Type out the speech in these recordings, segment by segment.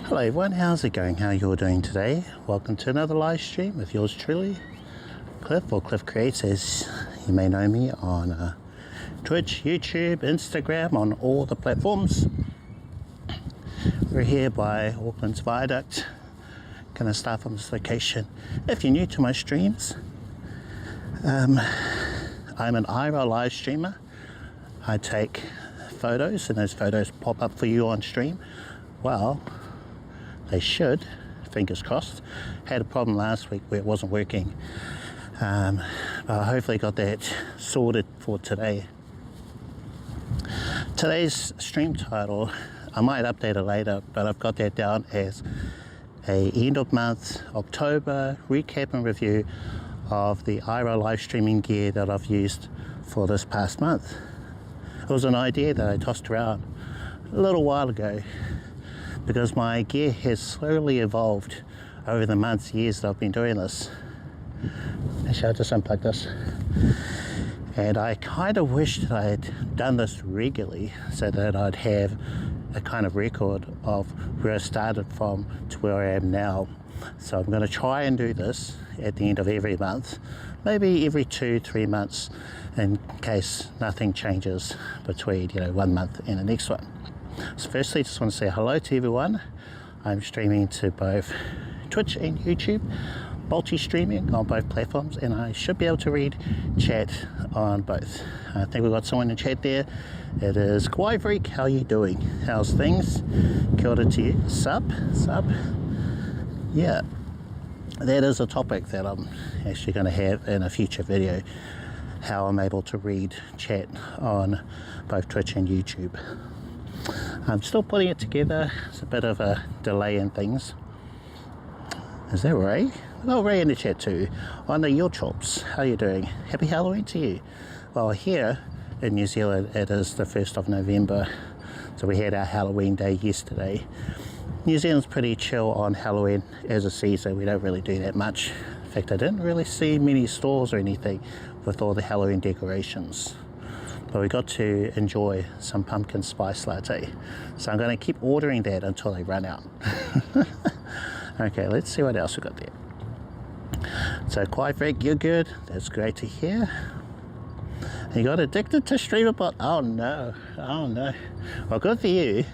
Hello everyone, how's it going? How you all doing today? Welcome to another live stream with yours truly, Cliff, or Cliff Creates, as you may know me on Twitch, YouTube, Instagram, on all the platforms. We're here by Auckland's Viaduct. Gonna start from this location. If you're new to my streams, I'm an IRL live streamer. I take photos and those photos pop up for you on stream. Well, they should, fingers crossed. Had a problem last week where it wasn't working, but I hopefully got that sorted for today. Today's stream title, I might update it later, but I've got that down as a end of month October recap and review of the IRL live streaming gear that I've used for this past month. It was an idea that I tossed around a little while ago, because my gear has slowly evolved over the months, years that I've been doing this. Actually, I'll just unplug this. And I kind of wish that I had done this regularly so that I'd have a kind of record of where I started from to where I am now. So I'm going to try and do this at the end of every month, maybe every 2-3 months, in case nothing changes between 1 month and the next one. So firstly, just want to say hello to everyone. I'm streaming to both Twitch and YouTube, multi-streaming on both platforms, and I should be able to read chat on both. I think we've got someone in chat there. It is Kawaii Freak. How are you doing? How's things? Kia ora to you. Sup? Yeah, that is a topic that I'm actually going to have in a future video, how I'm able to read chat on both Twitch and YouTube. I'm still putting it together. It's a bit of a delay in things. Is that Ray? Oh, Ray in the chat too. On the Your Chops, how are you doing? Happy Halloween to you. Well, here in New Zealand it is the 1st of November, so we had our Halloween day yesterday. New Zealand's pretty chill on Halloween as a season. We don't really do that much. In fact, I didn't really see many stores or anything with all the Halloween decorations. But we got to enjoy some pumpkin spice latte. So I'm going to keep ordering that until they run out. Okay, let's see what else we got there. So Kawaii Freak, you're good. That's great to hear. You got addicted to StreamLabs? Oh no, oh no. Well, good for you.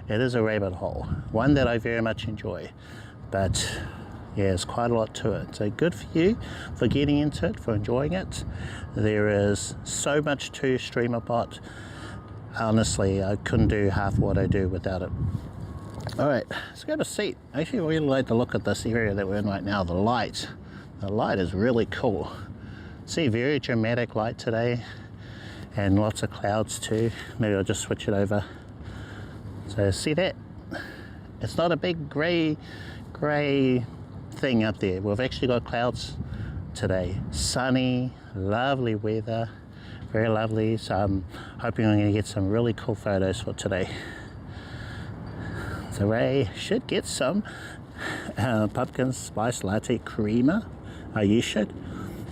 It is a rabbit hole, one that I very much enjoy. But yeah, there's quite a lot to it. So good for you for getting into it, for enjoying it. There is so much to StreamLabs. Honestly, I couldn't do half what I do without it. All right, let's grab a seat. I actually really like the look of this area that we're in right now. The light is really cool. See, very dramatic light today, and lots of clouds too. Maybe I'll just switch it over. So see that? It's not a big grey thing up there. We've actually got clouds today. Sunny, lovely weather, very lovely. So I'm hoping I'm going to get some really cool photos for today. So Ray should get some pumpkin spice latte creamer. Oh, you should.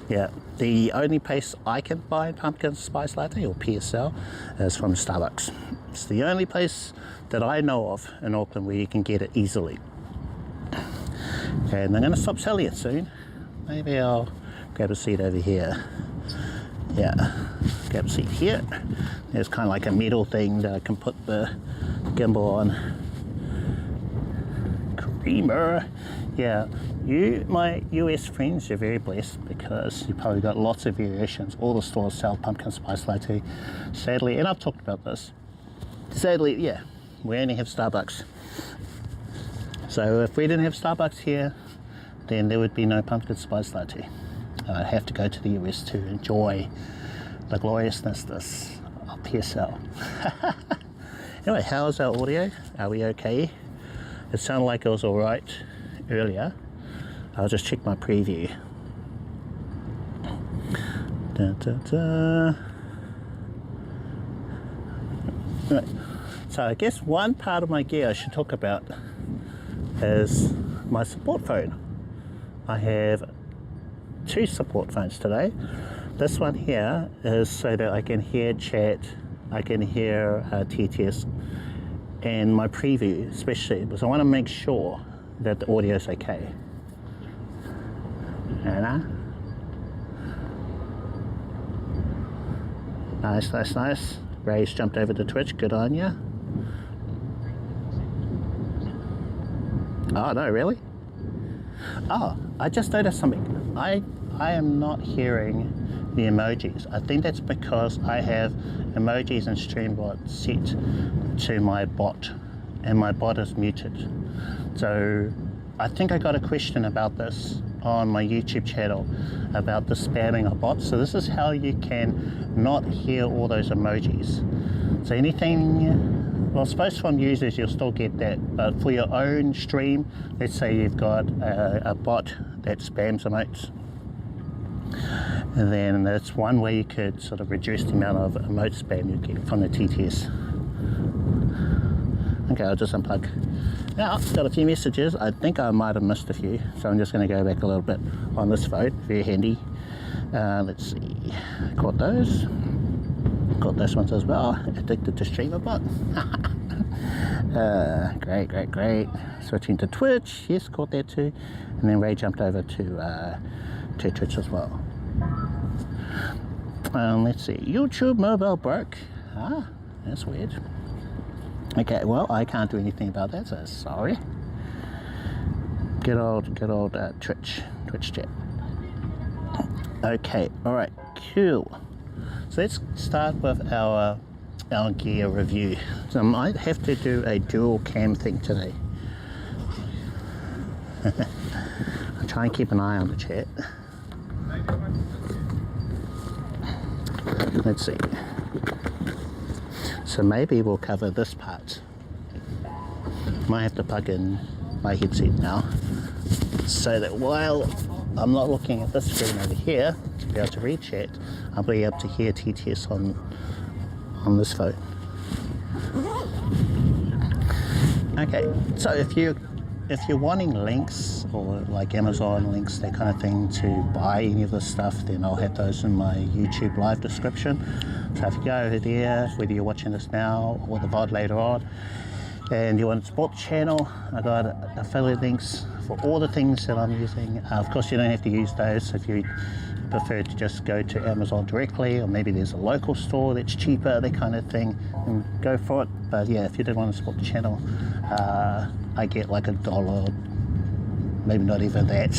Yeah, the only place I can buy pumpkin spice latte, or PSL, is from Starbucks. It's the only place that I know of in Auckland where you can get it easily. And they're going to stop selling it soon. Maybe I'll grab a seat over here. Yeah, grab a seat here. There's kind of like a metal thing that I can put the gimbal on. Creamer. Yeah, you, my US friends, you're very blessed because you probably got lots of variations. All the stores sell pumpkin spice latte. Sadly, and I've talked about this, sadly, yeah, we only have Starbucks. So if we didn't have Starbucks here, then there would be no pumpkin spice latte. I'd have to go to the US to enjoy the gloriousness of PSL. Anyway, how's our audio? Are we okay? It sounded like it was all right earlier. I'll just check my preview. Right. So I guess one part of my gear I should talk about is my support phone. I have 2 support phones today. This one here is so that I can hear chat, I can hear TTS, and my preview especially, because I want to make sure that the audio is okay. Nice, nice, nice. Ray's jumped over to Twitch, good on ya. Oh no, really? Oh, I just noticed something. I am not hearing the emojis. I think that's because I have emojis and Streamlabs set to my bot, and my bot is muted. So I think I got a question about this on my YouTube channel about the spamming of bots. So this is how you can not hear all those emojis. So anything, well, I suppose from users you'll still get that, but for your own stream, let's say you've got a bot that spams emotes, and then that's one way you could sort of reduce the amount of emote spam you get from the TTS. Okay, I'll just unplug. Now, got a few messages. I think I might have missed a few, so I'm just going to go back a little bit on this phone. Very handy. Let's see. Caught those. Caught those ones as well. Addicted to Streamlabs. Great, great, great. Switching to Twitch. Yes, caught that too. And then Ray jumped over to Twitch as well. Let's see. YouTube mobile broke. Ah, that's weird. Okay, well, I can't do anything about that, so sorry. Good old Twitch chat. Okay, alright, cool. So let's start with our gear review. So I might have to do a dual cam thing today. I'll try and keep an eye on the chat. Let's see. So maybe we'll cover this part. Might have to plug in my headset now, so that while I'm not looking at this screen over here to be able to read chat, I'll be able to hear TTS on this phone. Okay, so if you're wanting links, or like Amazon links, that kind of thing, to buy any of this stuff, then I'll have those in my YouTube live description. So if you go over there, whether you're watching this now or the VOD later on, and you want to support the channel, I got affiliate links for all the things that I'm using. Of course, you don't have to use those if you prefer to just go to Amazon directly, or maybe there's a local store that's cheaper, that kind of thing, and go for it. But yeah, if you did want to support the channel, I get like $1, maybe not even that,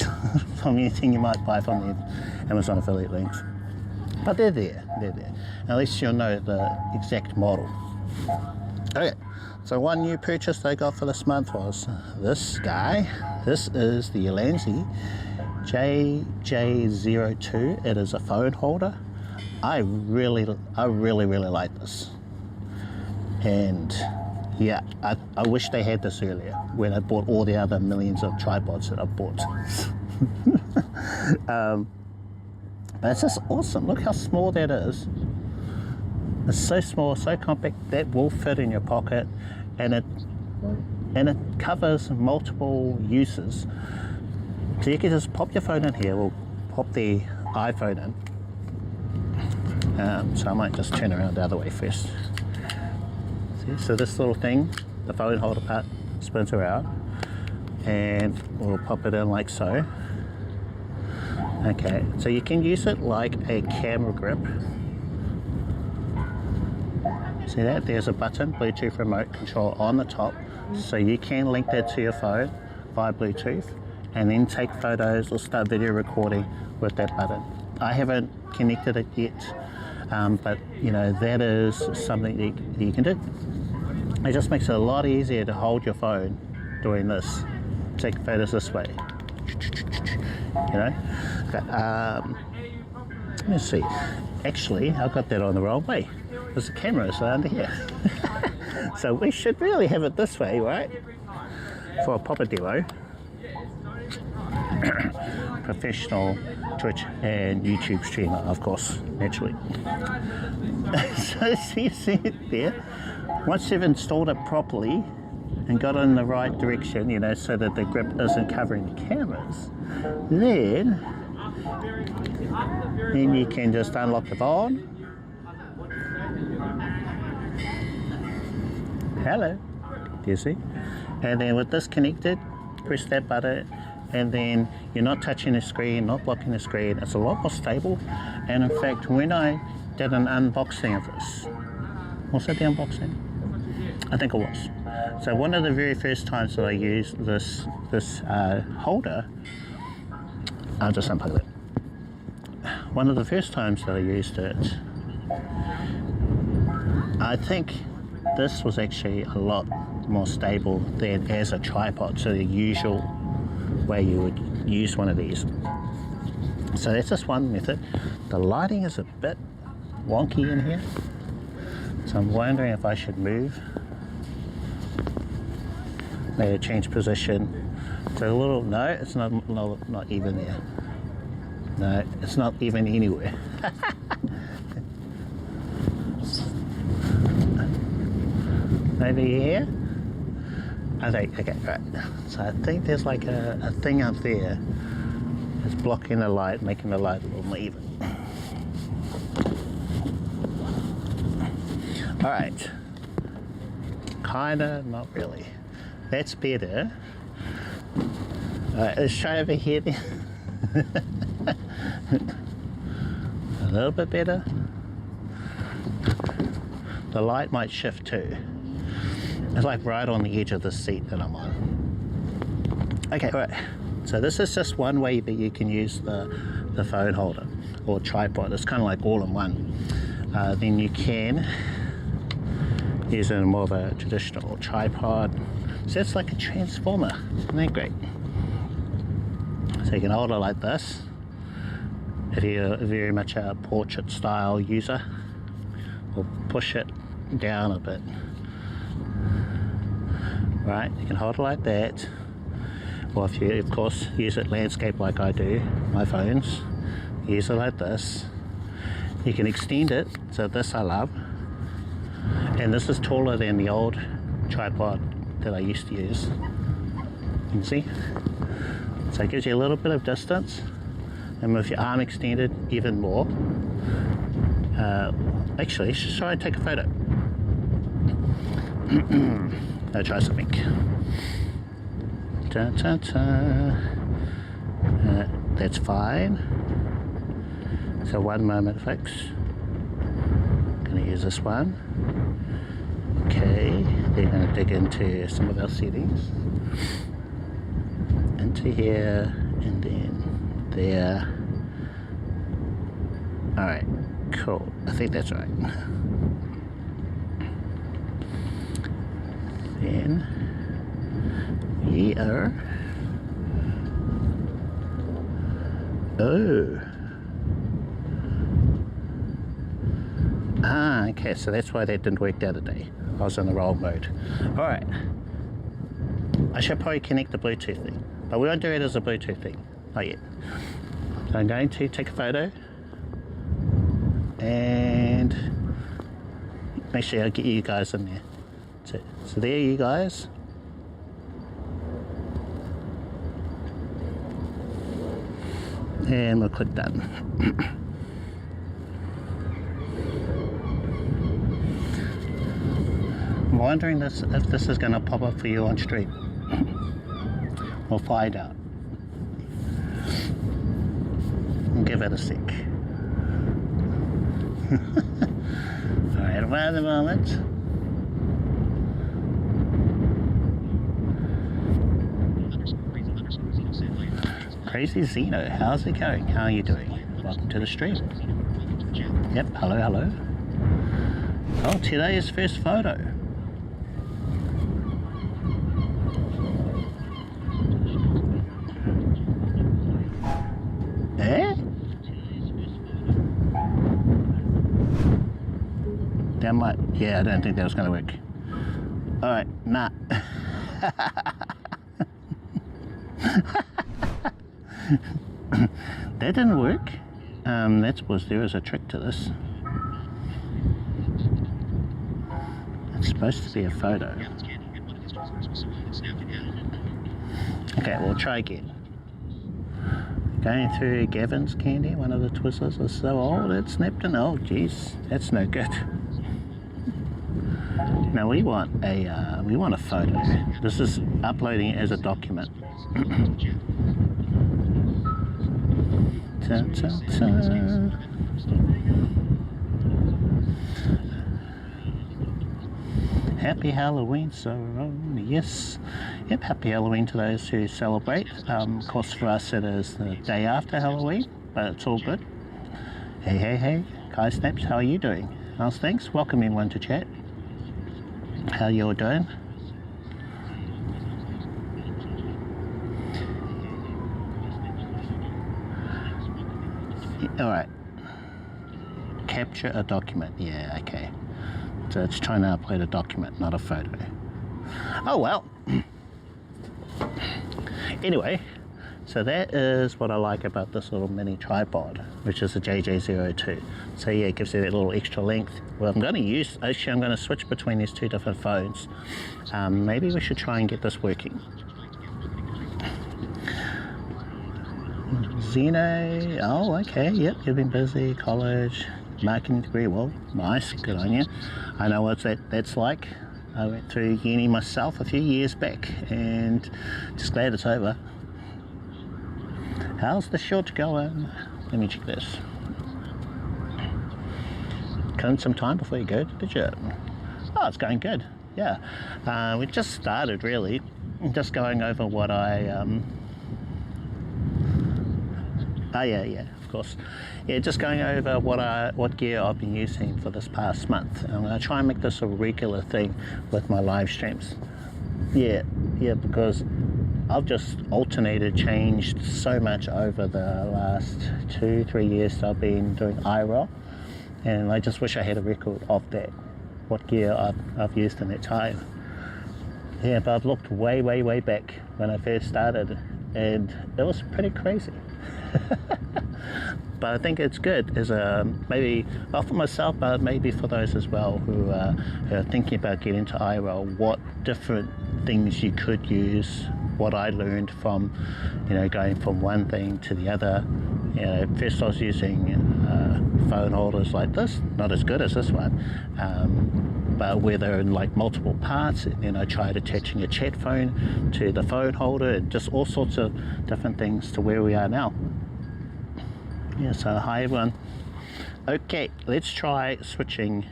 from anything you might buy from the Amazon affiliate links. But they're there, they're there. At least you'll know the exact model. Okay, so one new purchase I got for this month was this guy. This is the Lanzi JJ02. It is a phone holder. I really like this. And yeah, I wish they had this earlier when I bought all the other millions of tripods that I've bought. But it's just awesome. Look how small that is. It's so small, so compact, that will fit in your pocket, and it covers multiple uses. So you can just pop your phone in here, we'll pop the iPhone in. So I might just turn around the other way first. See, so this little thing, the phone holder part, spins around, and we'll pop it in like so. Okay, so you can use it like a camera grip. See that? There's a button, Bluetooth remote control on the top, so you can link that to your phone via Bluetooth and then take photos or start video recording with that button. I haven't connected it yet, but you know, that is something that you can do. It just makes it a lot easier to hold your phone doing this. Take photos this way. You know? Okay, let me see. Actually, I got that on the wrong way. There's a camera so under here. So we should really have it this way, right? For a proper demo. Professional Twitch and YouTube streamer, of course, naturally. So you see it there. Once you've installed it properly and got it in the right direction, you know, so that the grip isn't covering the cameras, then you can just unlock the phone. Hello. you see? And then with this connected, press that button, and then you're not touching the screen, not blocking the screen. It's a lot more stable. And in fact, when I did an unboxing of this, was that the unboxing? I think it was. So one of the very first times that I used this holder, I'll just unplug it. One of the first times that I used it, I think this was actually a lot more stable than as a tripod, so the usual way you would use one of these. So that's just one method. The lighting is a bit wonky in here, so I'm wondering if I should move, maybe change position. So a little, no, it's not even there. No, it's not even anywhere. Maybe here? I think, okay, right. So I think there's like a thing up there that's blocking the light, making the light a little more even. Alright. Kinda, not really. That's better. Alright, let's try over here then. A little bit better. The light might shift too. It's like right on the edge of the seat that I'm on. Okay, right. So this is just one way that you can use the phone holder or tripod. It's kind of like all in one. Then you can use it in more of a traditional tripod. So it's like a transformer. Isn't that great? So you can hold it like this if you're very much a portrait style user, or push it down a bit. Right, you can hold it like that, or if you of course use it landscape like I do, my phones, use it like this. You can extend it, so this I love, and this is taller than the old tripod that I used to use. You can see, so it gives you a little bit of distance, and with your arm extended even more. Actually, let's just try and take a photo. I'll try something. Ta -ta -ta. That's fine. So one moment, folks. Gonna use this one. Okay, they're gonna dig into some of our settings. Into here, and then there. Alright, cool. I think that's right. Then we are, okay, so that's why that didn't work the other day. I was in the wrong mode. Alright, I should probably connect the Bluetooth thing, but we won't do it as a Bluetooth thing, not yet. So I'm going to take a photo and make sure I get you guys in there. So there you guys. And we'll click done. I'm wondering if this is going to pop up for you on stream. We'll find out. Give it a sec. Alright, about the moment. Crazy Zeno, how's it going? How are you doing? Welcome to the stream. Yep, hello, hello. Oh, today's first photo. Eh? That might, yeah, I don't think that was going to work. Alright, nah. That didn't work. There is a trick to this. It's supposed to be a photo. Okay, we'll try again. Going through Gavin's candy, one of the Twizzlers is so old it snapped in. Oh geez, that's no good. Now we want a photo. This is uploading it as a document. Ta, ta, ta. Happy Halloween, so yes, yep, happy Halloween to those who celebrate. Of course, for us it is the day after Halloween, but it's all good. Hey, Kai Snaps, how are you doing? How's things? Welcome everyone to chat. How you all doing? All right. Capture a document. Yeah, okay. So it's trying to upload a document, not a photo. Oh well. Anyway, so that is what I like about this little mini tripod, which is a JJ02. So yeah, it gives you that little extra length. Well, I'm going to switch between these two different phones. Maybe we should try and get this working. Zeno, oh okay, yep, you've been busy, college, marketing degree, well, nice, good on you. I know what that's like. I went through uni myself a few years back and just glad it's over. How's the shot going? Let me check this. Killing some time before you go to the gym. Oh, it's going good, yeah. We just started really, just going over what I, oh yeah, of course. Yeah, just going over what gear I've been using for this past month. I'm going to try and make this a regular thing with my live streams. Yeah, because I've just changed so much over the last 2-3 years that I've been doing IRL, and I just wish I had a record of that, what gear I've used in that time. Yeah, but I've looked way back when I first started, and it was pretty crazy. But I think it's good as maybe not for myself, but maybe for those as well who are thinking about getting into IRL, what different things you could use, what I learned from, going from one thing to the other. First I was using phone holders like this, not as good as this one, but where they're in like multiple parts, and then I tried attaching a chat phone to the phone holder, and just all sorts of different things to where we are now. Yeah, so hi everyone. Okay, let's try switching.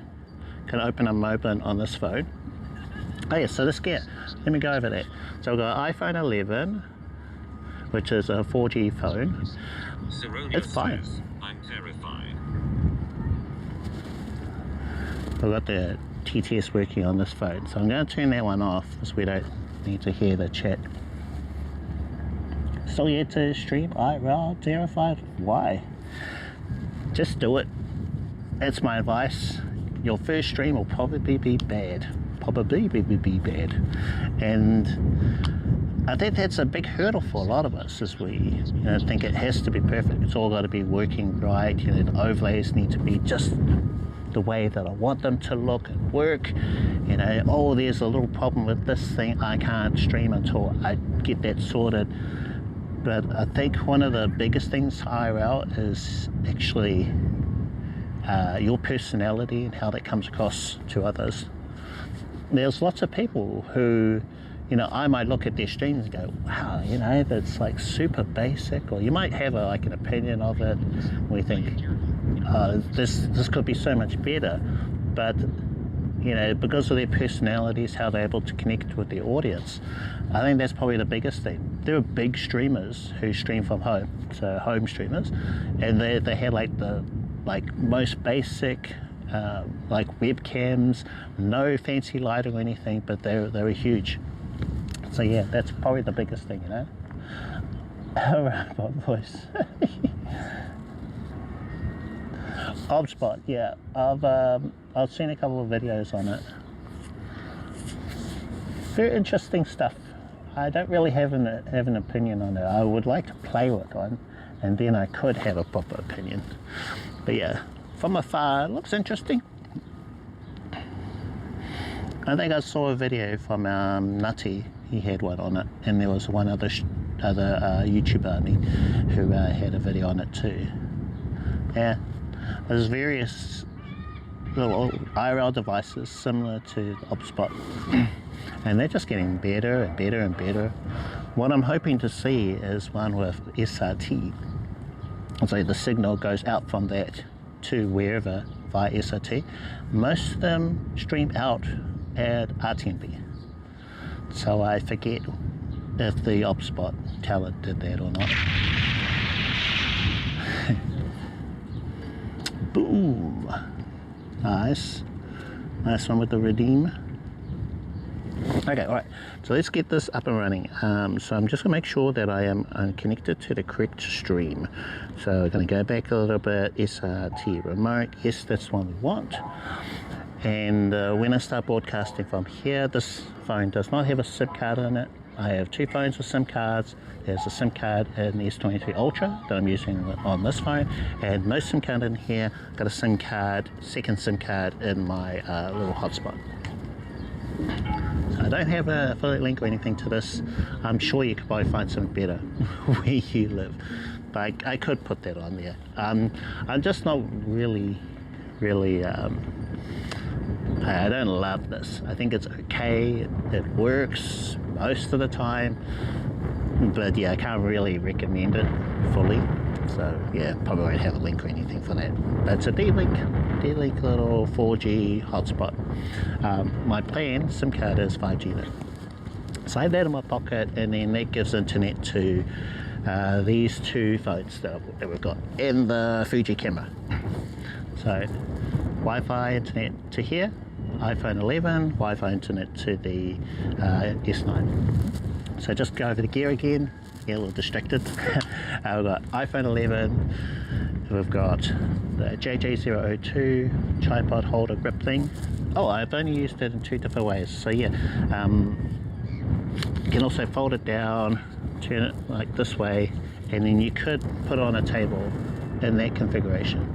Can I open a mobile on this phone? Oh yeah, so this gear, let me go over that. So I've got iPhone 11, which is a 4G phone. It's fine. I'm terrified. I've got the TTS working on this phone, so I'm going to turn that one off because we don't need to hear the chat. Still yet to stream IRL, terrified? Why? Just do it. That's my advice. Your first stream will probably be bad. And I think that's a big hurdle for a lot of us, as we think it has to be perfect. It's all got to be working right. The overlays need to be just the way that I want them to look and work. Oh, there's a little problem with this thing, I can't stream until I get that sorted. But I think one of the biggest things to IRL is actually your personality and how that comes across to others. There's lots of people who, I might look at their streams and go, wow, that's like super basic, or you might have an opinion of it. We think, this could be so much better, but because of their personalities, how they're able to connect with their audience, I think that's probably the biggest thing. There are big streamers who stream from home, so home streamers, and they had the most basic webcams, no fancy lighting or anything, but they were huge. So yeah, that's probably the biggest thing, Robot voice. HOTSPOT, yeah, I've seen a couple of videos on it. Very interesting stuff. I don't really have an opinion on it. I would like to play with one, and then I could have a proper opinion. But yeah, from afar, it looks interesting. I think I saw a video from Nutty. He had one on it, and there was one other YouTuber who had a video on it too. Yeah, there's various little IRL devices similar to the HOTSPOT. and they're just getting better and better and better. What I'm hoping to see is one with SRT, so the signal goes out from that to wherever via SRT. Most of them stream out at RTMP, so I forget if the HOTSPOT talent did that or not. Boom! Nice one with the redeem. Okay, alright, so let's get this up and running. So I'm just going to make sure that I am connected to the correct stream. So I'm going to go back a little bit, SRT remote, yes, that's the one we want. And when I start broadcasting from here, this phone does not have a SIM card in it. I have two phones with SIM cards. There's a SIM card in the S23 Ultra that I'm using on this phone, and no SIM card in here. I've got a SIM card, second SIM card in my little hotspot. So I don't have a affiliate link or anything to this. I'm sure you could probably find something better where you live, but I could put that on there. I'm just not really I don't love this. I think it's okay, it works most of the time, but yeah, I can't really recommend it fully. So yeah, probably won't have a link or anything for that. But it's a D-Link little 4G hotspot. My plan, SIM card is 5G though. So I have that in my pocket, and then that gives internet to these two phones that we've got, and the Fuji camera. So Wi-Fi internet to here, iPhone 11, Wi-Fi internet to the S9. So just go over the gear again, get a little distracted. We've got iPhone 11, we've got the JJ002 tripod holder grip thing. Oh, I've only used it in two different ways. So yeah, you can also fold it down, turn it like this way, and then you could put it on a table in that configuration.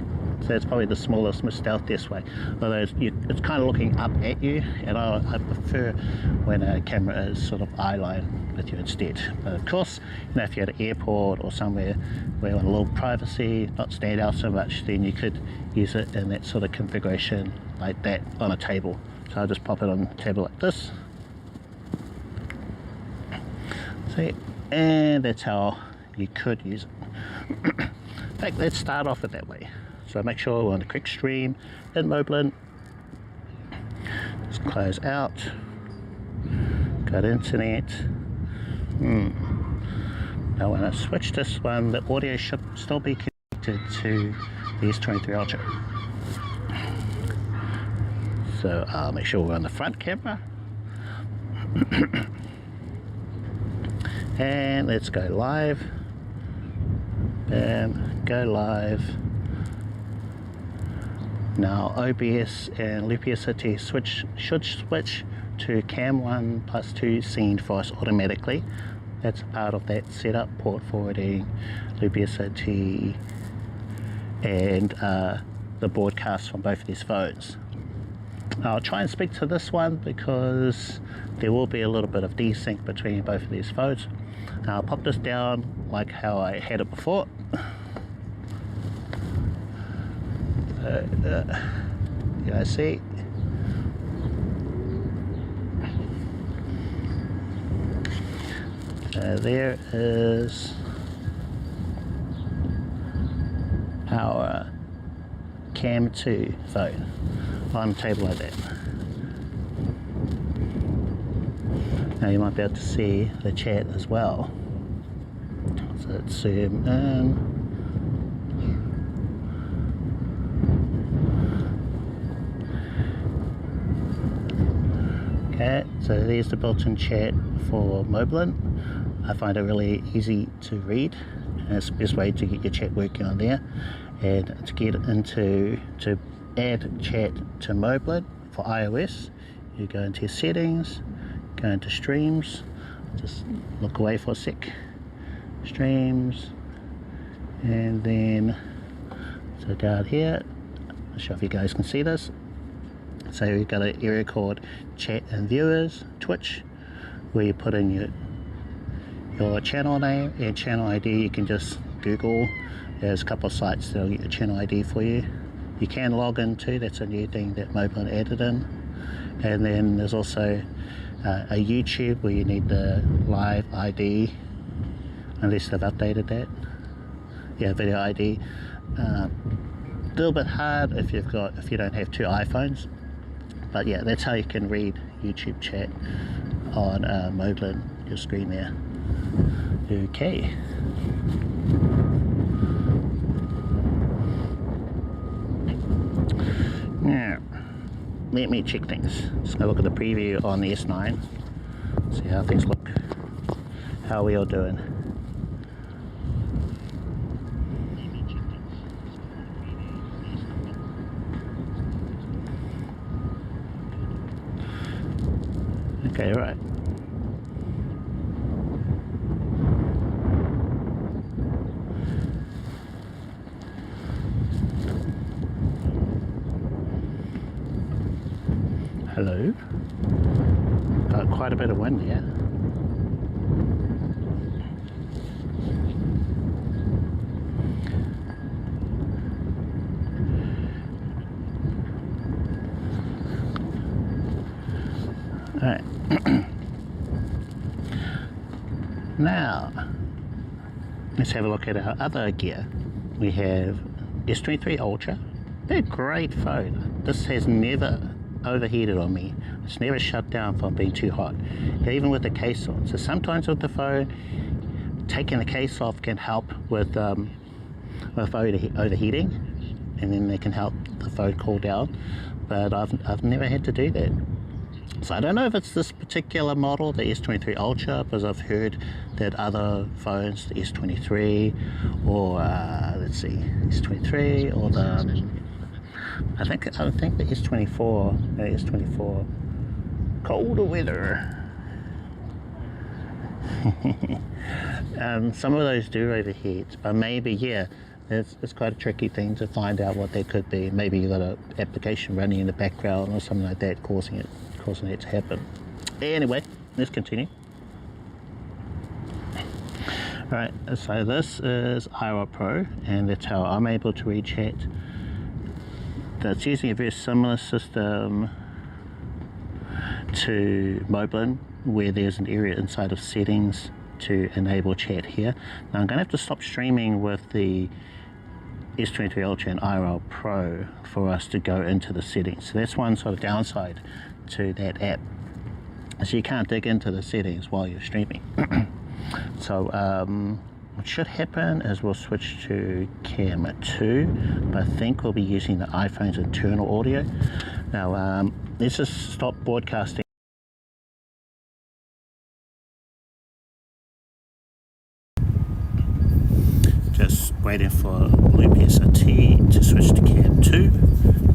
So it's probably the smallest, most stealthiest way. Although it's kind of looking up at you, and I prefer when a camera is sort of eye line with you instead. But of course, you know, if you're at an airport or somewhere where you want a little privacy, not stand out so much, then you could use it in that sort of configuration like that on a table. So I'll just pop it on the table like this. See, and that's how you could use it. In fact, let's start off with that way. So make sure we're on the correct stream in MIDDLEMAN. Just close out. Got internet. Now when I switch this one, the audio should still be connected to the S23 Ultra. So I'll make sure we're on the front camera. And let's go live. Bam, go live. Now OBS and Loop SRT should switch to Cam 1 plus 2 scene for us automatically. That's part of that setup, port forwarding, Loop SRT, and the broadcast from both of these phones. I'll try and speak to this one because there will be a little bit of desync between both of these phones. I'll pop this down like how I had it before. You guys see? There is our Cam 2 phone on a table like that. Now you might be able to see the chat as well. So let's zoom in. Okay, so there's the built-in chat for MIDDLEMAN. I find it really easy to read, and it's the best way to get your chat working on there. And to get into, to add chat to MIDDLEMAN for iOS, you go into your settings, go into streams, just look away for a sec, streams, and then so down here, I'll show if you guys can see this. So you've got an area called chat and viewers, Twitch, where you put in your channel name and channel ID. You can just Google. There's a couple of sites that'll get your channel ID for you. You can log in too, that's a new thing that MIDDLEMAN added in. And then there's also A YouTube where you need the live ID, unless they've updated that. Yeah, video ID. A little bit hard if you don't have two iPhones, but yeah, that's how you can read YouTube chat on MIDDLEMAN, your screen there. Okay. Now, let me check things. Just gonna look at the preview on the S9, see how things look, how we are doing. Okay, right. Hello. Got quite a bit of wind here. Alright. Now, let's have a look at our other gear. We have S23 Ultra. They're a great phone. This has never overheated on me. It's never shut down from being too hot, even with the case on. So sometimes with the phone, taking the case off can help with overheating, and then they can help the phone cool down. But I've never had to do that. So I don't know if it's this particular model, the S23 Ultra, because I've heard that other phones, the S23 or let's see, S23 or the I think the S24 colder weather. Some of those do overheat, but maybe, yeah, it's quite a tricky thing to find out what they could be. Maybe you've got an application running in the background or something like that causing it to happen. Anyway, let's continue. Right, so this is IRL Pro, and that's how I'm able to read chat. It's using a very similar system to MIDDLEMAN, where there's an area inside of settings to enable chat here. Now I'm going to have to stop streaming with the S23 Ultra and IRL Pro for us to go into the settings. So that's one sort of downside to that app. So you can't dig into the settings while you're streaming. So what should happen is we'll switch to Cam 2, but I think we'll be using the iPhone's internal audio. Now let's just stop broadcasting. Just waiting for Loop SRT to switch to Cam 2.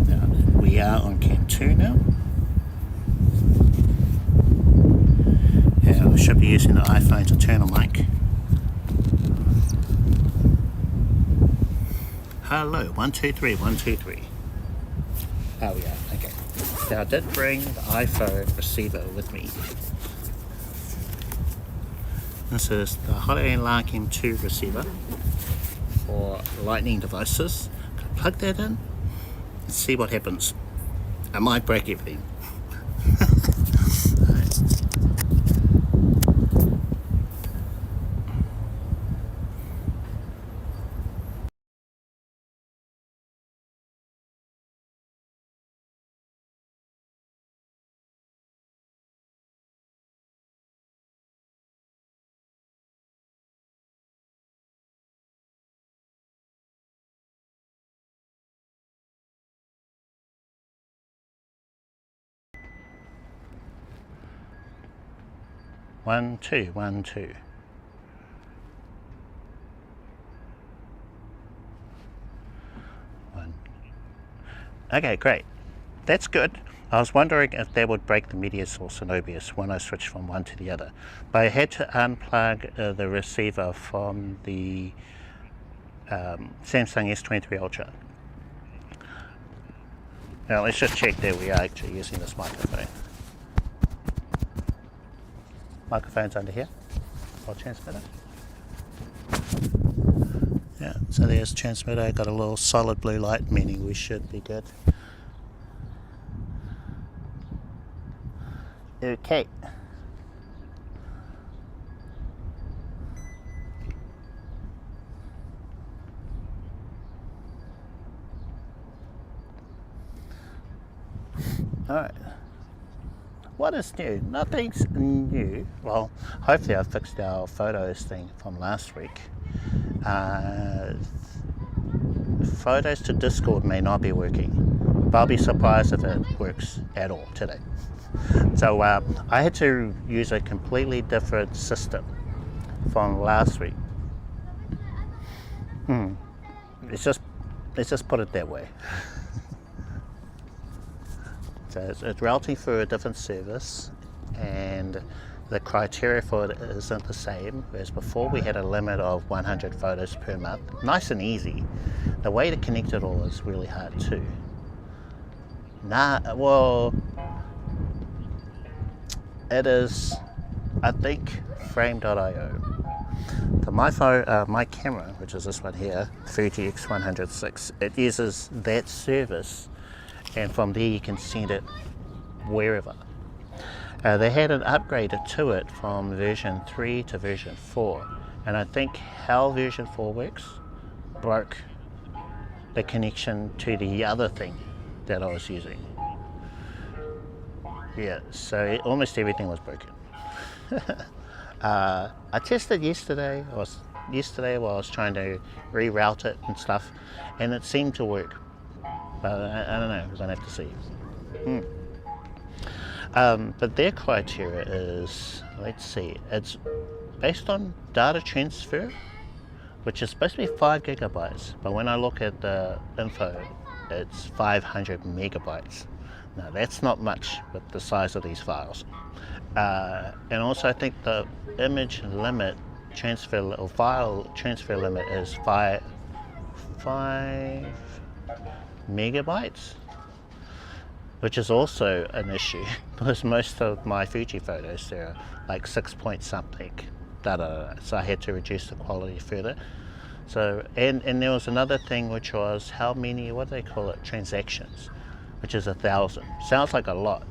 Now we are on Cam 2 now. Yeah, we should be using the iPhone's internal mic. Hello, 1 2 3 1 2 3. Oh yeah, okay. Now I did bring the iPhone receiver with me. This is the Holiday Lark M2 receiver for lightning devices. Can I plug that in? Let's see what happens. I might break everything. One, two, 1 2. One. Okay, great. That's good. I was wondering if that would break the media source in OBS when I switched from one to the other. But I had to unplug the receiver from the Samsung S23 Ultra. Now let's just check that we are actually using this microphone. Microphone's under here, or transmitter. Yeah, so there's transmitter, got a little solid blue light, meaning we should be good. Okay, Alright. What is new? Nothing's new. Well, hopefully I fixed our photos thing from last week. Photos to Discord may not be working, but I'll be surprised if it works at all today. So I had to use a completely different system from last week. Let's just put it that way. So it's routing through a different service, and the criteria for it isn't the same. Whereas before we had a limit of 100 photos per month. Nice and easy. The way to connect it all is really hard too. Well, it is, I think, frame.io. So my phone, my camera, which is this one here, Fuji X100VI, it uses that service, and from there you can send it wherever. They had an upgrade to it from version 3 to version 4, and I think how version 4 works broke the connection to the other thing that I was using. Yeah, so almost everything was broken. I tested yesterday while I was trying to reroute it and stuff, and it seemed to work. But I don't know, we're going to have to see. But their criteria is, let's see, it's based on data transfer, which is supposed to be 5 gigabytes, but when I look at the info, it's 500 megabytes. Now that's not much with the size of these files. And also I think the image limit transfer, or file transfer limit is 5 megabytes, which is also an issue because most of my Fuji photos, they're like 6 point something, so I had to reduce the quality further. So, and there was another thing, which was how many, what do they call it, transactions, which is 1,000. Sounds like a lot.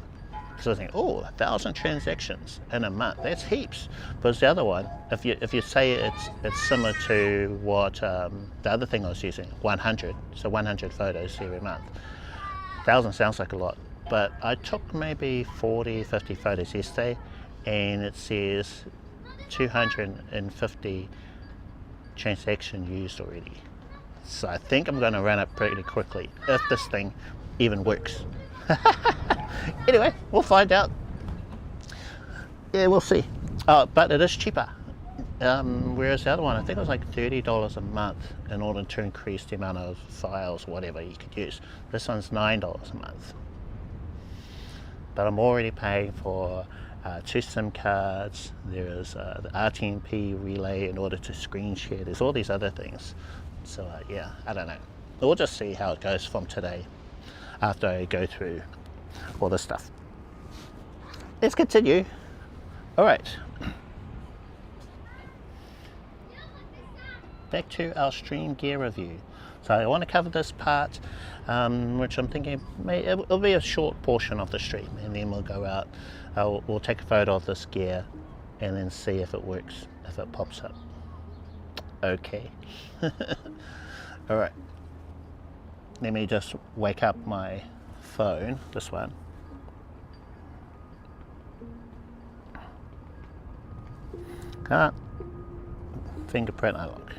So I think, oh, 1,000 transactions in a month, that's heaps. But the other one, if you say it's similar to what the other thing I was using, 100, so 100 photos every month. 1,000 sounds like a lot, but I took maybe 40, 50 photos yesterday, and it says 250 transaction used already. So I think I'm going to run it pretty quickly if this thing even works. Anyway, we'll find out. Yeah, we'll see. But it is cheaper. Whereas the other one, I think it was like $30 a month in order to increase the amount of files, whatever you could use. This one's $9 a month. But I'm already paying for 2 SIM cards. There's the RTMP relay in order to screen share. There's all these other things. So yeah, I don't know. We'll just see how it goes from today after I go through all this stuff. Let's continue. All right. Back to our stream gear review. So I want to cover this part, which I'm thinking it'll be a short portion of the stream, and then we'll go out. We'll take a photo of this gear and then see if it works, if it pops up. Okay. All right. Let me just wake up my phone, this one. Can't fingerprint unlock.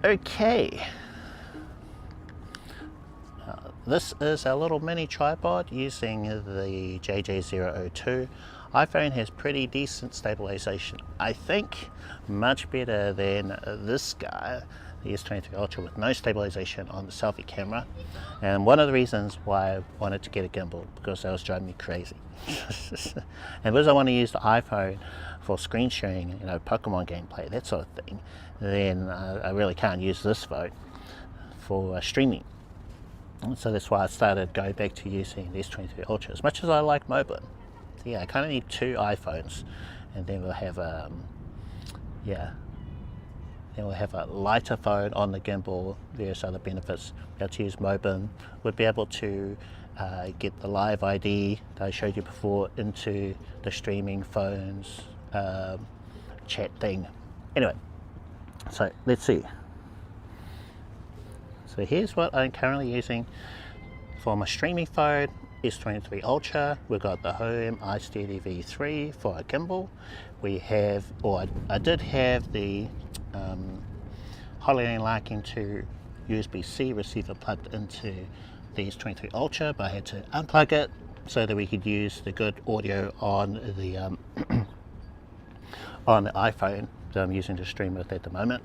Okay. This is a little mini tripod using the JJ002. iPhone has pretty decent stabilization. I think much better than this guy, the S23 Ultra, with no stabilization on the selfie camera. And one of the reasons why I wanted to get a gimbal, because that was driving me crazy. And because I want to use the iPhone for screen sharing, you know, Pokemon gameplay, that sort of thing, then I really can't use this phone for streaming. So that's why I started going back to using the S23 Ultra. As much as I like MIDDLEMAN, so yeah, I kind of need 2 iPhones, and then we'll have then we'll have a lighter phone on the gimbal, various other benefits. We'll be able to use MIDDLEMAN, we'll be able to get the live ID that I showed you before into the streaming phones chat thing. Anyway, so let's see. So here's what I'm currently using for my streaming phone S23 Ultra. We've got the home iSteady V3 for a gimbal. We have, or I did have the Lark M2 USB-C receiver plugged into the S23 Ultra, but I had to unplug it so that we could use the good audio on the on the iPhone that I'm using to stream with at the moment.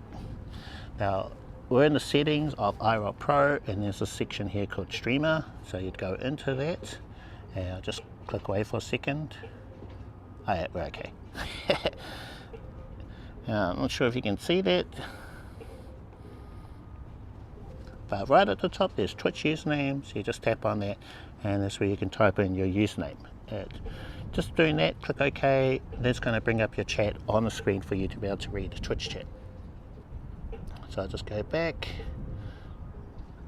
Now we're in the settings of IRL Pro, and there's a section here called Streamer, so you'd go into that and I'll just click away for a second. Oh yeah, we're okay. I'm not sure if you can see that, but right at the top there's Twitch username, so you just tap on that and that's where you can type in your username. Just doing that, click OK, that's going to bring up your chat on the screen for you to be able to read the Twitch chat. So I'll just go back,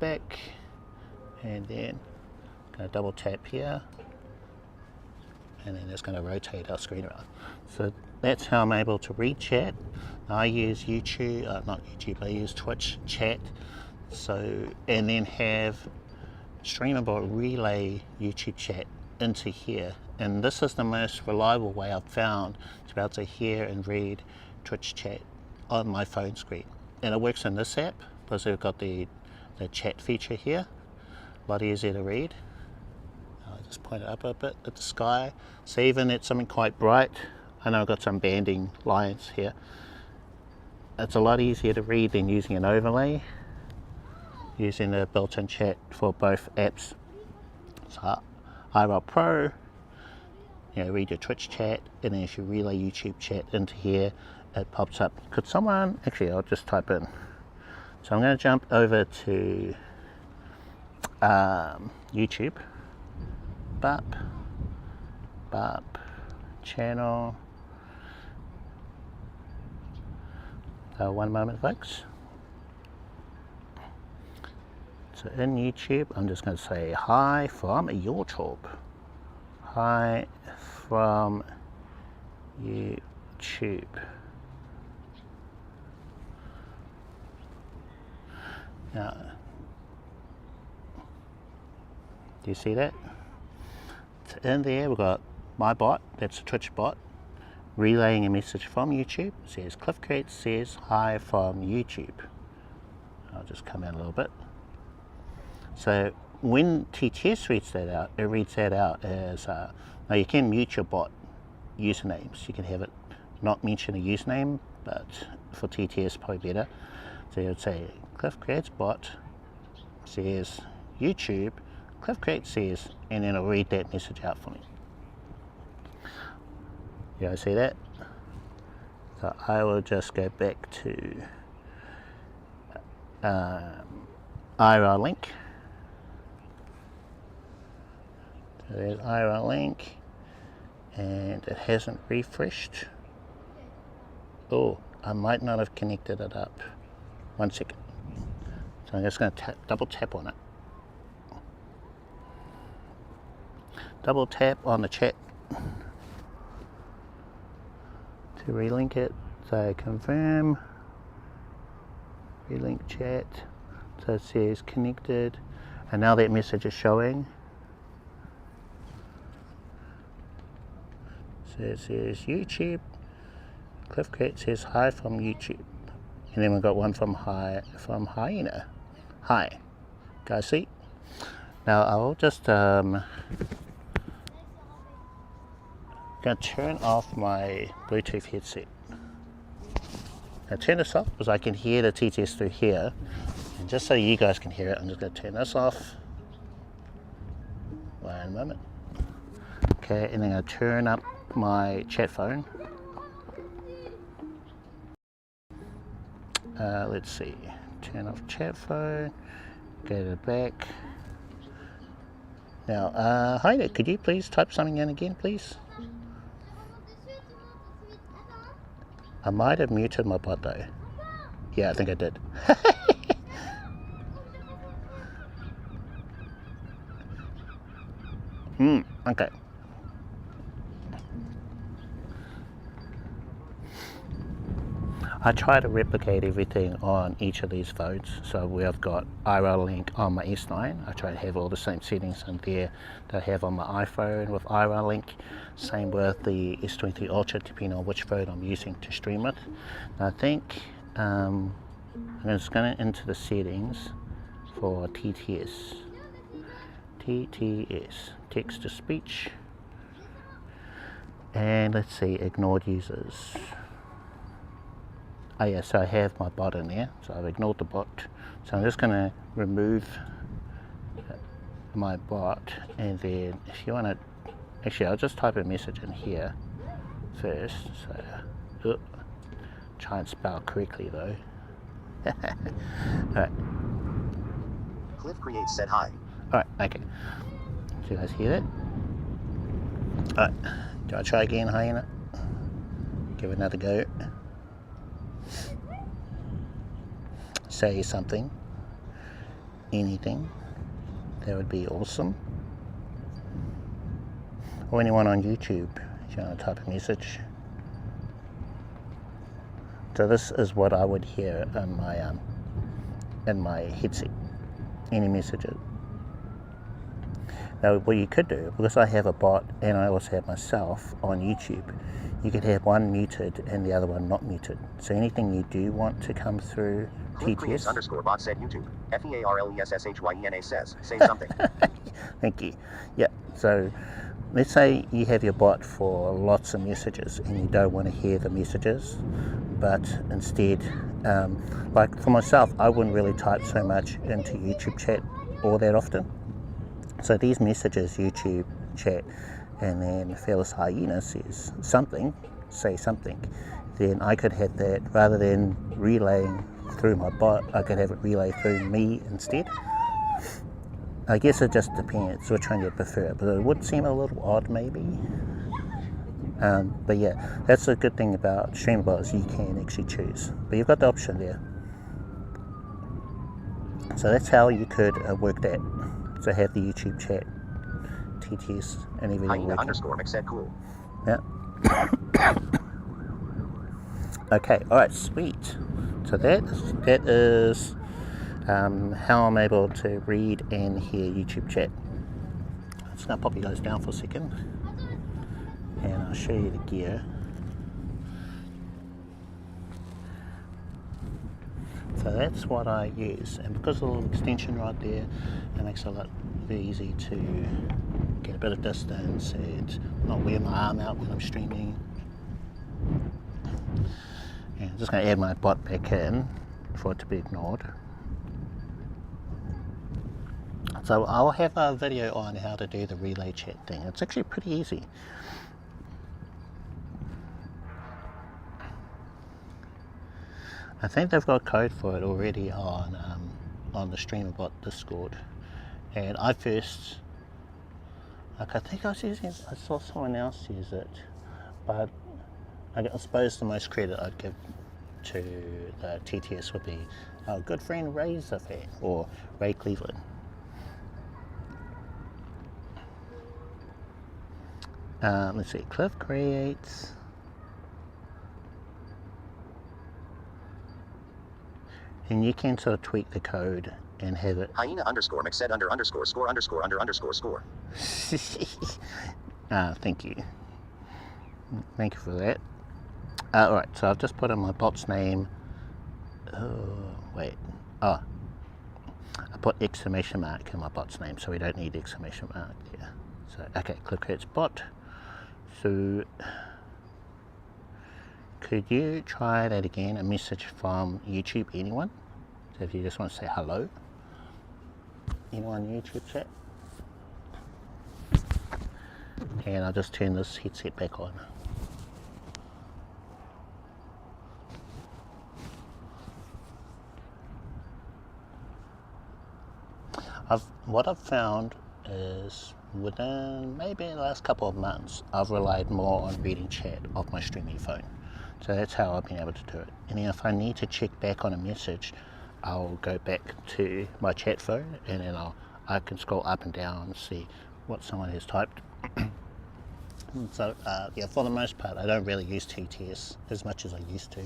and then I'm going to double tap here, and then it's going to rotate our screen around. So that's how I'm able to read chat. I use YouTube, not YouTube, I use Twitch chat. So, and then have Streamable relay YouTube chat into here. And this is the most reliable way I've found to be able to hear and read Twitch chat on my phone screen. And it works in this app because we've got the chat feature here. A lot easier to read. I'll just point it up a bit at the sky. So even it's something quite bright, I know I've got some banding lines here. It's a lot easier to read than using an overlay, using the built-in chat for both apps. So IRL Pro, you know, read your Twitch chat, and then if you relay YouTube chat into here, it pops up. Could someone, actually I'll just type in. So I'm going to jump over to YouTube, channel, one moment folks. So in YouTube, I'm just going to say hi from YouTube. Hi from YouTube. Now, do you see that? So in there we've got my bot, that's a Twitch bot, relaying a message from YouTube. It says Cliff Creates says hi from YouTube. I'll just come in a little bit. So when TTS reads that out, it reads that out as, now you can mute your bot usernames. You can have it not mention a username, but for TTS probably better. So you would say Cliff Creates bot says YouTube, Cliff Creates says, and then it'll read that message out for me. You guys see that? So I will just go back to IRL Link. So there's IRL Link, and it hasn't refreshed. Oh, I might not have connected it up. 1 second. So I'm just going to double tap on it. Double tap on the chat to relink it. So confirm, relink chat. So it says connected, and now that message is showing. So it says YouTube. Cliff Cat says hi from YouTube, and then we've got one from Hyena. Hi, guys, see? Now I'll just gonna turn off my Bluetooth headset. Now turn this off because I can hear the TTS through here, and just so you guys can hear it, I'm just going to turn this off. 1 moment. Okay, and then I'll turn up my chat phone. Let's see, turn off chat phone, go to the back. Now, hi there, could you please type something in again, please? I might have muted my bot though. Yeah, I think I did. Okay. I try to replicate everything on each of these phones. So we have got IRL Link on my S9. I try to have all the same settings in there that I have on my iPhone with IRL Link. Same with the S23 Ultra, depending on which phone I'm using to stream with. I think I'm just going into the settings for TTS, text to speech, and let's see, ignored users. Oh yeah, so I have my bot in there, so I've ignored the bot. So I'm just going to remove my bot, and then if you want to, actually I'll just type a message in here first, so try and spell correctly though. Alright. Cliff creates said hi. Alright, okay. Do you guys hear that? Alright, do I try again, hyena? Give it another go. Say something, anything, that would be awesome. Or anyone on YouTube, if you want to type a message. So this is what I would hear in my headset, any messages. Now what you could do, because I have a bot and I also have myself on YouTube, you could have one muted and the other one not muted. So anything you do want to come through TTS underscore bot said YouTube. FEARLESSHYENA says, say something. Thank you. Yeah, so let's say you have your bot for lots of messages and you don't want to hear the messages, but instead, like for myself, I wouldn't really type so much into YouTube chat all that often. So these messages, YouTube chat, and then Fearless Hyena says something, say something, then I could have that rather than relaying through my bot, I could have it relay through me instead. I guess it just depends which one you prefer, but it would seem a little odd maybe. But yeah, that's a good thing about Streamlabs, you can actually choose, but you've got the option there. So that's how you could work that. So have the YouTube chat, TTS, and everything Hyena working. underscore mix said cool. Yeah. Okay, alright, sweet. So that is how I'm able to read and hear YouTube chat. I'm just going to pop you guys down for a second and I'll show you the gear. So that's what I use, and because of the little extension right there, it makes it a lot very easy to get a bit of distance and not wear my arm out when I'm streaming. And I'm just going to add my bot back in for it to be ignored. So I'll have a video on how to do the relay chat thing. It's actually pretty easy. I think they've got code for it already on the Streamlabs Discord. And I first, like I think I was using it, I saw someone else use it, but I suppose the most credit I'd give to the TTS would be our good friend Razorfan, or Ray Cleveland. Let's see, Cliff creates. And you can sort of tweak the code and have it. Hyena underscore mix said under underscore score underscore under underscore score. Thank you. Thank you for that. Alright, so I've just put in my bot's name. I put exclamation mark in my bot's name, so we don't need exclamation mark there. So, okay, Cliff creates bot. So, could you try that again, a message from YouTube, anyone? So if you just want to say hello, anyone YouTube chat? And I'll just turn this headset back on. What I've found is within maybe the last couple of months, I've relied more on reading chat off my streaming phone. So that's how I've been able to do it. And if I need to check back on a message, I'll go back to my chat phone and then I can scroll up and down and see what someone has typed. So yeah, for the most part, I don't really use TTS as much as I used to.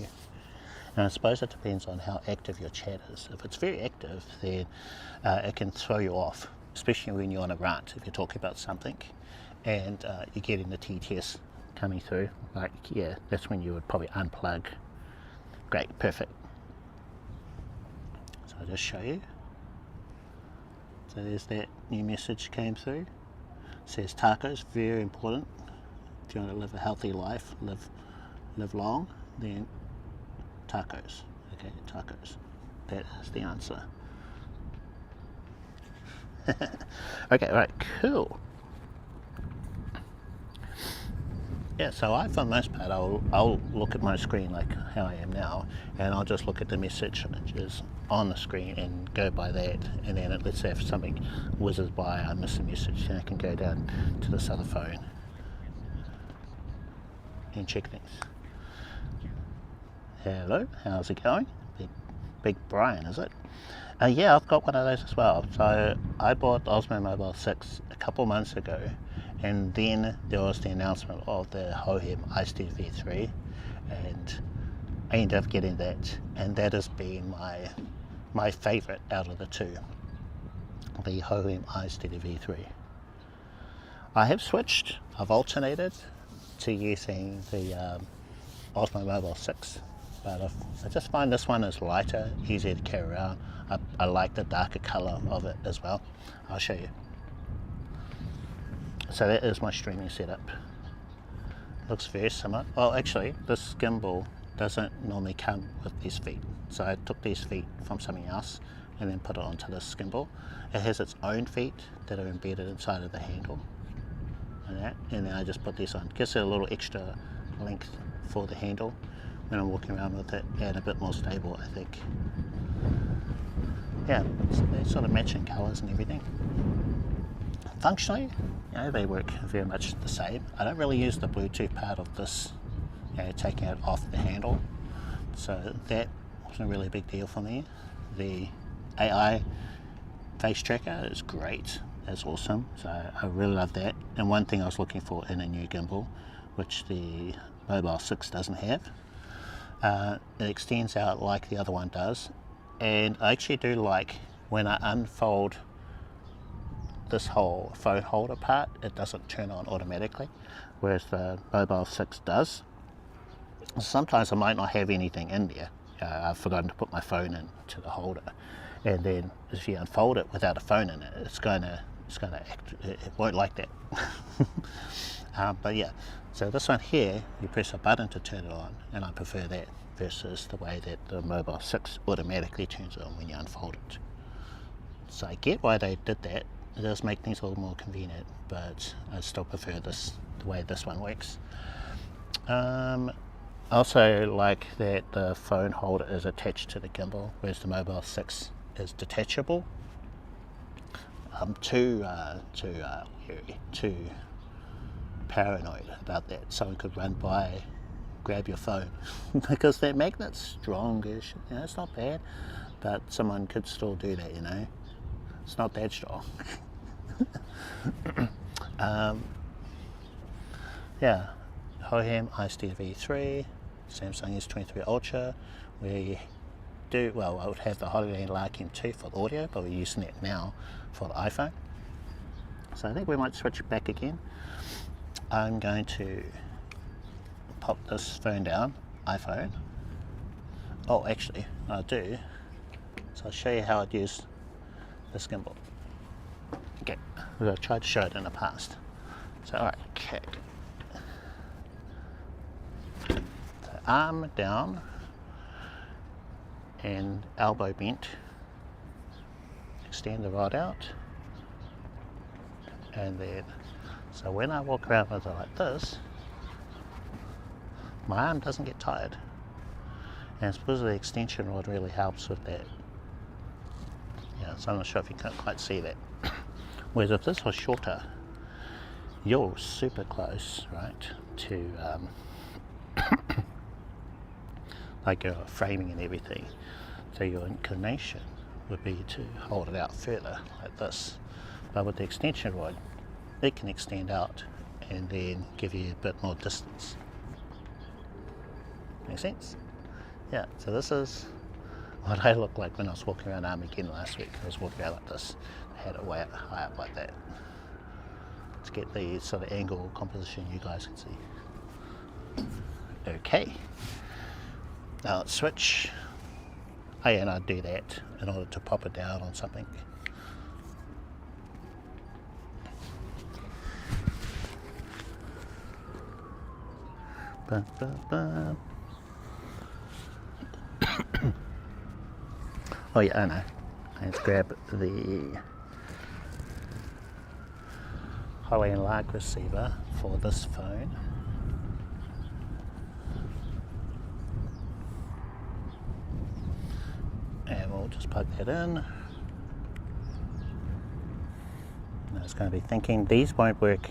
And I suppose it depends on how active your chat is. If it's very active, then it can throw you off, especially when you're on a rant, if you're talking about something and you're getting the TTS coming through. Like, yeah, that's when you would probably unplug. Great, perfect. So I'll just show you. So there's that new message came through. It says tacos, very important. If you want to live a healthy life, live long, then tacos. Okay, tacos. That is the answer. Okay, right, cool. Yeah, so I, for the most part, I'll look at my screen like how I am now, and I'll just look at the messages on the screen and go by that. And then let's say if something whizzes by, I miss a message, then I can go down to this other phone and check things. Hello, how's it going? Big Brian, is it? Yeah, I've got one of those as well. So I bought Osmo Mobile 6 a couple months ago, and then there was the announcement of the Hohem ISTV3, and I ended up getting that, and that has been my favourite out of the two, the Hohem ISTV3. I have switched, I've alternated to using the Osmo Mobile 6, but I just find this one is lighter, easier to carry around. I like the darker colour of it as well. I'll show you. So that is my streaming setup. Looks very similar. Well, actually, this gimbal doesn't normally come with these feet. So I took these feet from something else and then put it onto this gimbal. It has its own feet that are embedded inside of the handle. And then I just put these on. Gives it a little extra length for the handle when I'm walking around with it, and a bit more stable, I think. Yeah, they're sort of matching colours and everything. Functionally, you know, they work very much the same. I don't really use the Bluetooth part of this, you know, taking it off the handle. So that wasn't really a big deal for me. The AI face tracker is great. That's awesome. So I really love that. And one thing I was looking for in a new gimbal, which the Mobile 6 doesn't have, it extends out like the other one does. And I actually do like when I unfold this whole phone holder part, it doesn't turn on automatically, whereas the Mobile 6 does. Sometimes I might not have anything in there. I've forgotten to put my phone into the holder, and then if you unfold it without a phone in it, it's gonna act, it won't like that. But yeah, so this one here, you press a button to turn it on, and I prefer that versus the way that the Mobile 6 automatically turns it on when you unfold it. So I get why they did that. It does make things a little more convenient, but I still prefer this, the way this one works. I also like that the phone holder is attached to the gimbal, whereas the Mobile 6 is detachable. I'm too paranoid about that. Someone could run by, grab your phone, because that magnet's strongish. You know, it's not bad, but someone could still do that, you know. It's not that strong. Yeah, Hohem ISTV3, Samsung S23 Ultra. We do, well, I would have the Holiday Lark M2 for the audio, but we're using it now for the iPhone. So I think we might switch back again. I'm going to pop this phone down, iPhone. Oh, actually, I do. So I'll show you how I'd use this gimbal. Okay, I've tried to show it in the past. So, alright, okay. So arm down and elbow bent. Extend the rod out. And then, so when I walk around with it like this, my arm doesn't get tired. And it's because the extension rod really helps with that. Yeah, so I'm not sure if you can quite see that. Whereas if this was shorter, you're super close, right, to like your framing and everything. So your inclination would be to hold it out further like this. But with the extension rod, it can extend out and then give you a bit more distance. Make sense? Yeah, so this is what I looked like when I was walking around Armageddon last week. I was walking around like this. I had it way up, high up like that to get the sort of angle composition you guys can see. Okay, now let's switch. Oh yeah, and I'd do that in order to pop it down on something. Ba, ba, ba. Oh yeah, I know. Let's grab the Holly and Lark receiver for this phone. And we'll just plug that in. Now it's going to be thinking these won't work.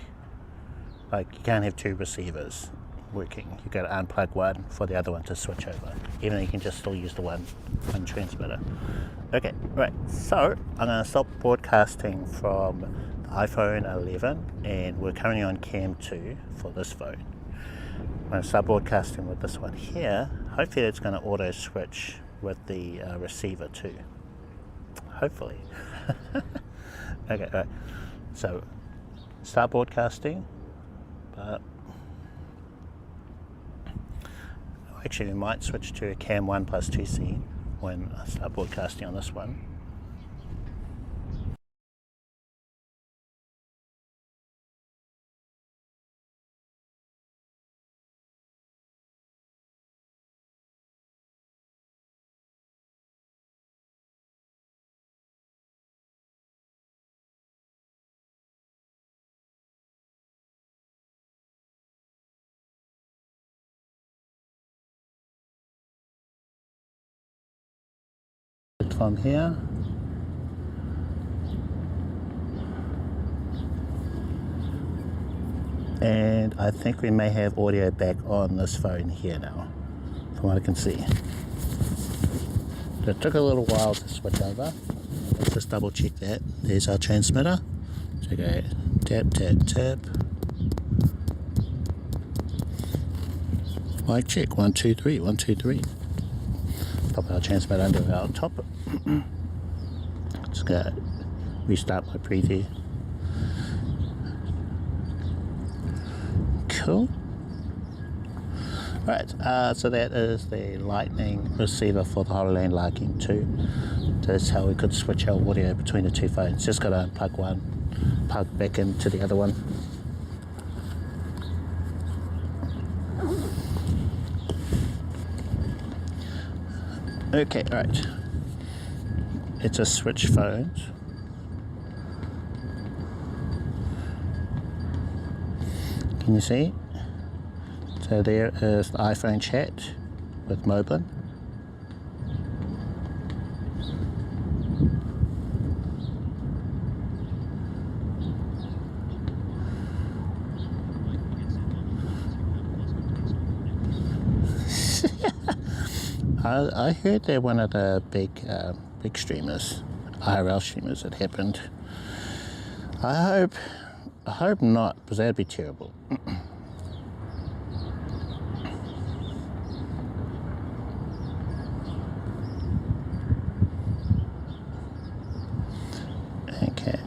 Like, you can't have two receivers working. You've got to unplug one for the other one to switch over, even though you can just still use the one transmitter. Okay, right, so I'm going to stop broadcasting from the iPhone 11, and we're currently on Cam 2 for this phone. I'm going to start broadcasting with this one here. Hopefully it's going to auto switch with the receiver too. Hopefully. Okay, right, so start broadcasting, but actually, we might switch to a Cam 1 plus 2C when I start broadcasting on this one. From here. And I think we may have audio back on this phone here now, from what I can see. So it took a little while to switch over. Let's just double check that. There's our transmitter. So go tap, tap, tap. Mic check, 1, 2, 3, 1, 2, 3. Pop our transmitter under our top. Just gonna restart my preview. Cool. Right, so that is the Lightning receiver for the HoloLens Lark M2. That's how we could switch our audio between the two phones. Just gotta unplug one, plug back into the other one. Okay, right. It's a switch phones. Can you see? So there is the iPhone chat with MIDDLEMAN. I heard they're one of the big streamers, IRL streamers that happened. I hope not, because that'd be terrible. Okay.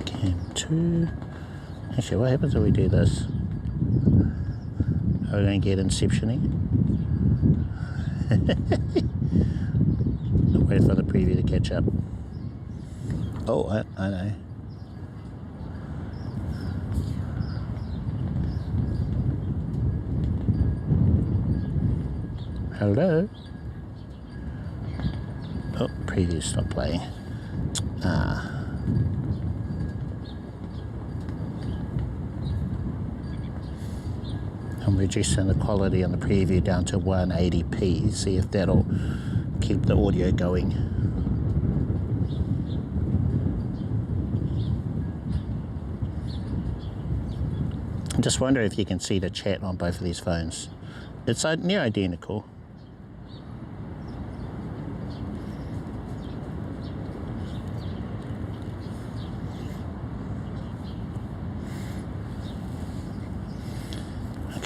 Cam 2. Actually, what happens if we do this? Are we going to get Inception-y? Wait for the preview to catch up. Oh, I know. Hello? Oh, preview stopped playing. I'm reducing the quality on the preview down to 180p, see if that'll keep the audio going. I just wonder if you can see the chat on both of these phones. It's near identical.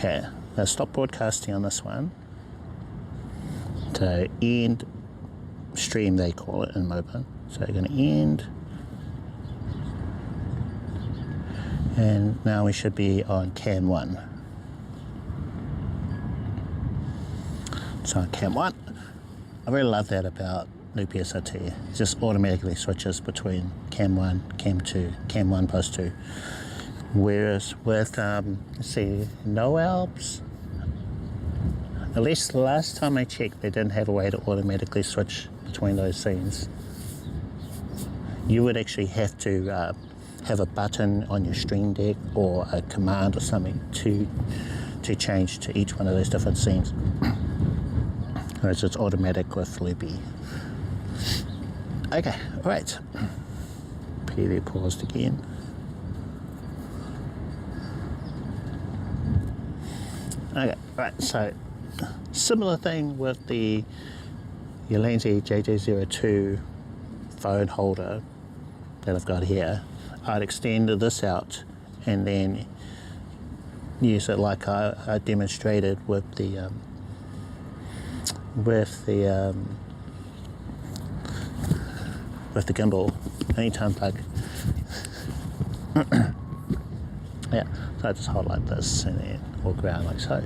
Okay, let's stop broadcasting on this one. So end stream, they call it in mobile. So we're going to end. And now we should be on cam 1. So on cam 1, I really love that about Loop SRT. It just automatically switches between cam 1, cam 2, cam 1 plus 2. Whereas with, let's see, no Alps, at least the last time I checked, they didn't have a way to automatically switch between those scenes. You would actually have to have a button on your Stream Deck or a command or something to change to each one of those different scenes. Whereas it's automatic with Loopy. Okay, alright. Preview paused again. Okay, right, so similar thing with the Ulanzi JJ02 phone holder that I've got here. I'd extend this out and then use it like I demonstrated with the gimbal. Anytime plug. Yeah, so I just hold like this and then walk around like so.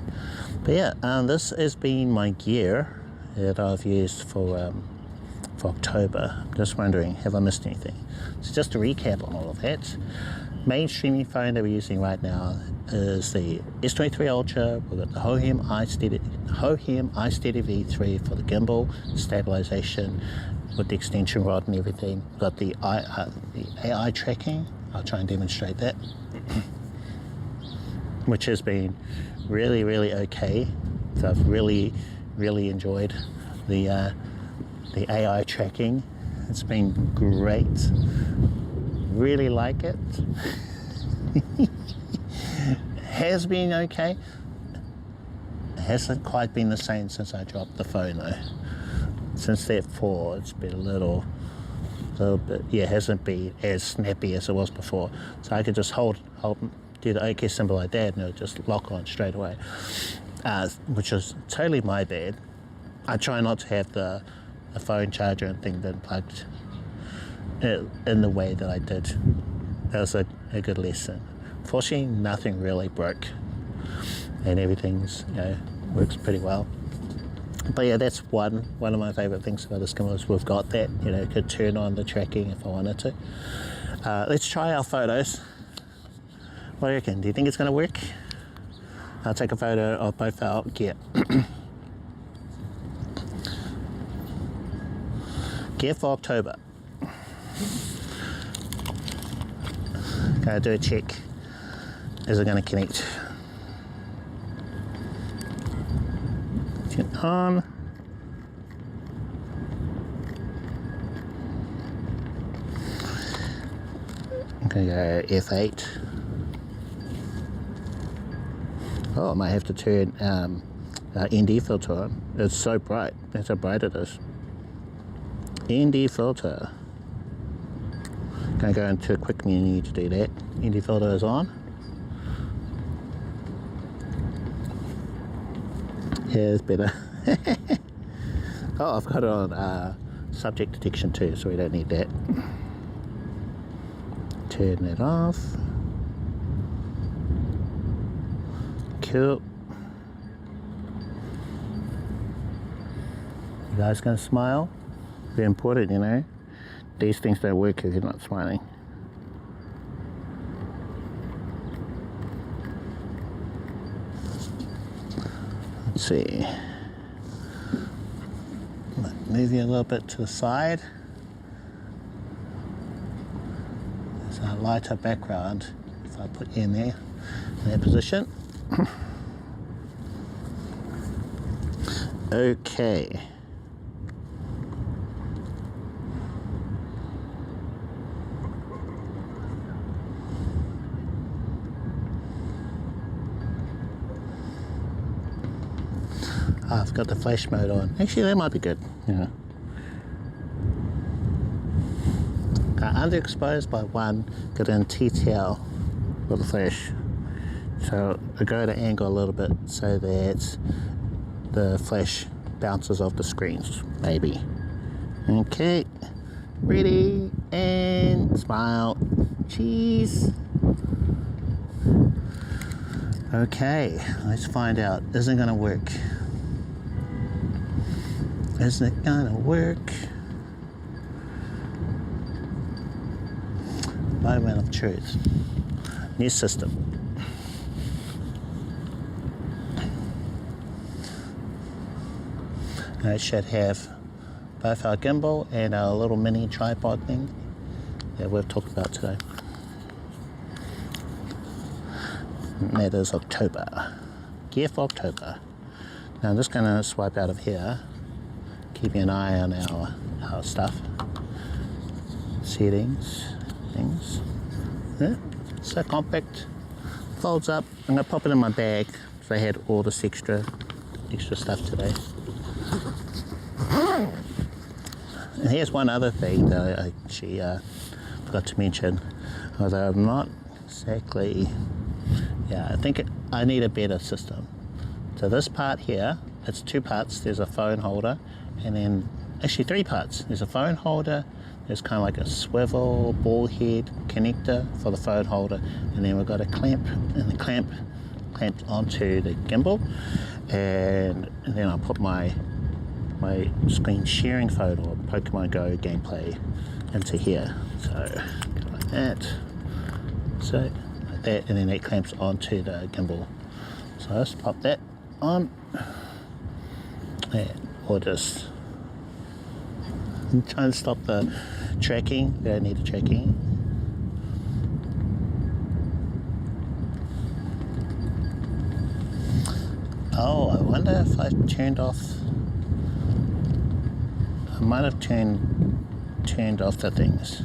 But yeah, this has been my gear that I've used for October. Just wondering, have I missed anything? So just to recap on all of that, main streaming phone that we're using right now is the S23 Ultra. We've got the Hohem iSteady V3 for the gimbal, stabilization with the extension rod and everything. We've got the AI tracking. I'll try and demonstrate that. Which has been really, really okay. So I've really, really enjoyed the AI tracking. It's been great. Really like it. Has been okay. It hasn't quite been the same since I dropped the phone though. Since that 4, it's been a little bit, yeah, it hasn't been as snappy as it was before. So I could just hold, do the OK symbol like that and it'll just lock on straight away. Which is totally my bad. I try not to have the phone charger and thing then plugged in the way that I did. That was a good lesson. Fortunately, nothing really broke and everything's, works pretty well. But yeah, that's one of my favorite things about this gimbal is we've got that, could turn on the tracking if I wanted to. Let's try our photos. What do you reckon? Do you think it's going to work? I'll take a photo of both our gear. Gear for October. Gotta do a check. Is it going to connect? Turn on. I'm going to go F8. Oh, I might have to turn ND filter on. It's so bright. That's how bright it is. ND filter. Gonna go into a quick menu to do that. ND filter is on. Yeah, it's better. Oh, I've got it on subject detection too, so we don't need that. Turn that off. Cool. You guys gonna smile? Very important, These things don't work if you're not smiling. Let's see. Move you a little bit to the side. There's a lighter background if I put you in there, in that position. Okay. I've got the flash mode on. Actually, that might be good. Underexposed by 1, got in TTL with the flash. So I go to angle a little bit so that the flash bounces off the screens, maybe. Okay, ready, and smile, cheese. Okay, let's find out. Is it gonna work? Is it gonna work? Moment of truth. New system. It should have both our gimbal and our little mini tripod thing that we've talked about today. And that is October. Gear for October. Now I'm just going to swipe out of here, keeping an eye on our stuff. Settings, things. Yeah, so compact, folds up. I'm going to pop it in my bag because I had all this extra stuff today. And here's one other thing that I actually forgot to mention, although I'm not exactly, I think I need a better system. So this part here, it's two parts. There's a phone holder, and then actually three parts. There's a phone holder, there's kind of like a swivel ball head connector for the phone holder, and then we've got a clamp, and the clamp clamped onto the gimbal, and then I put my screen sharing phone or Pokemon Go gameplay into here. So like that. So like that, and then it clamps onto the gimbal. So let's pop that on. And or just try and stop the tracking. We don't need the tracking. Oh, I wonder if I've turned off. I might have turned off the things.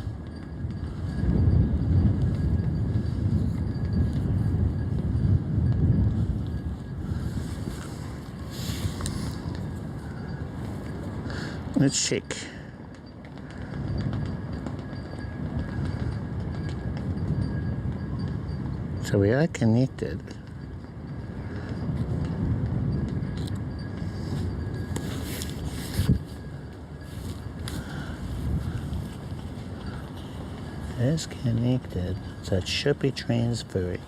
Let's check. So we are connected. Is connected, so it should be transferring.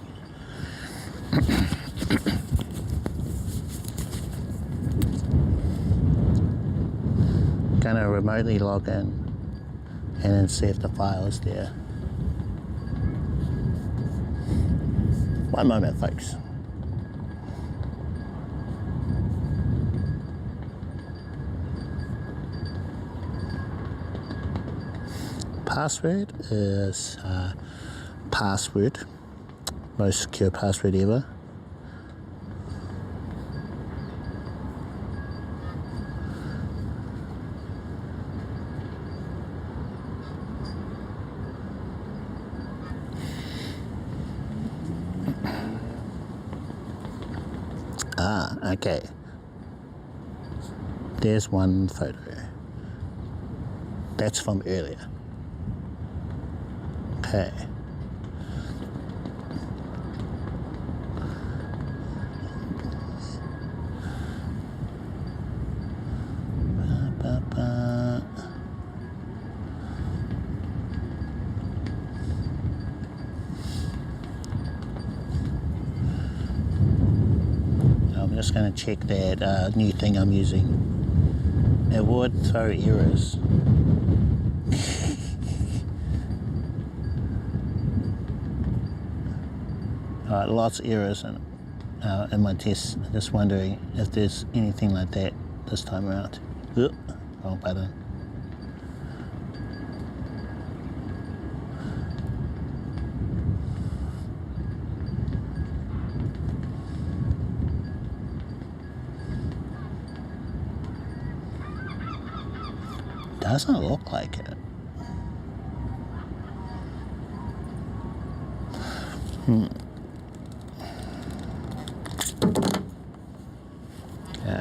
Gonna remotely log in and then see if the file is there. One moment, folks. Password is password, most secure password ever. Okay. There's one photo. That's from earlier. Okay. I'm just going to check that new thing I'm using. It would throw errors. Lots of errors in my tests. Just wondering if there's anything like that this time around. Oop, wrong button. Doesn't look like it.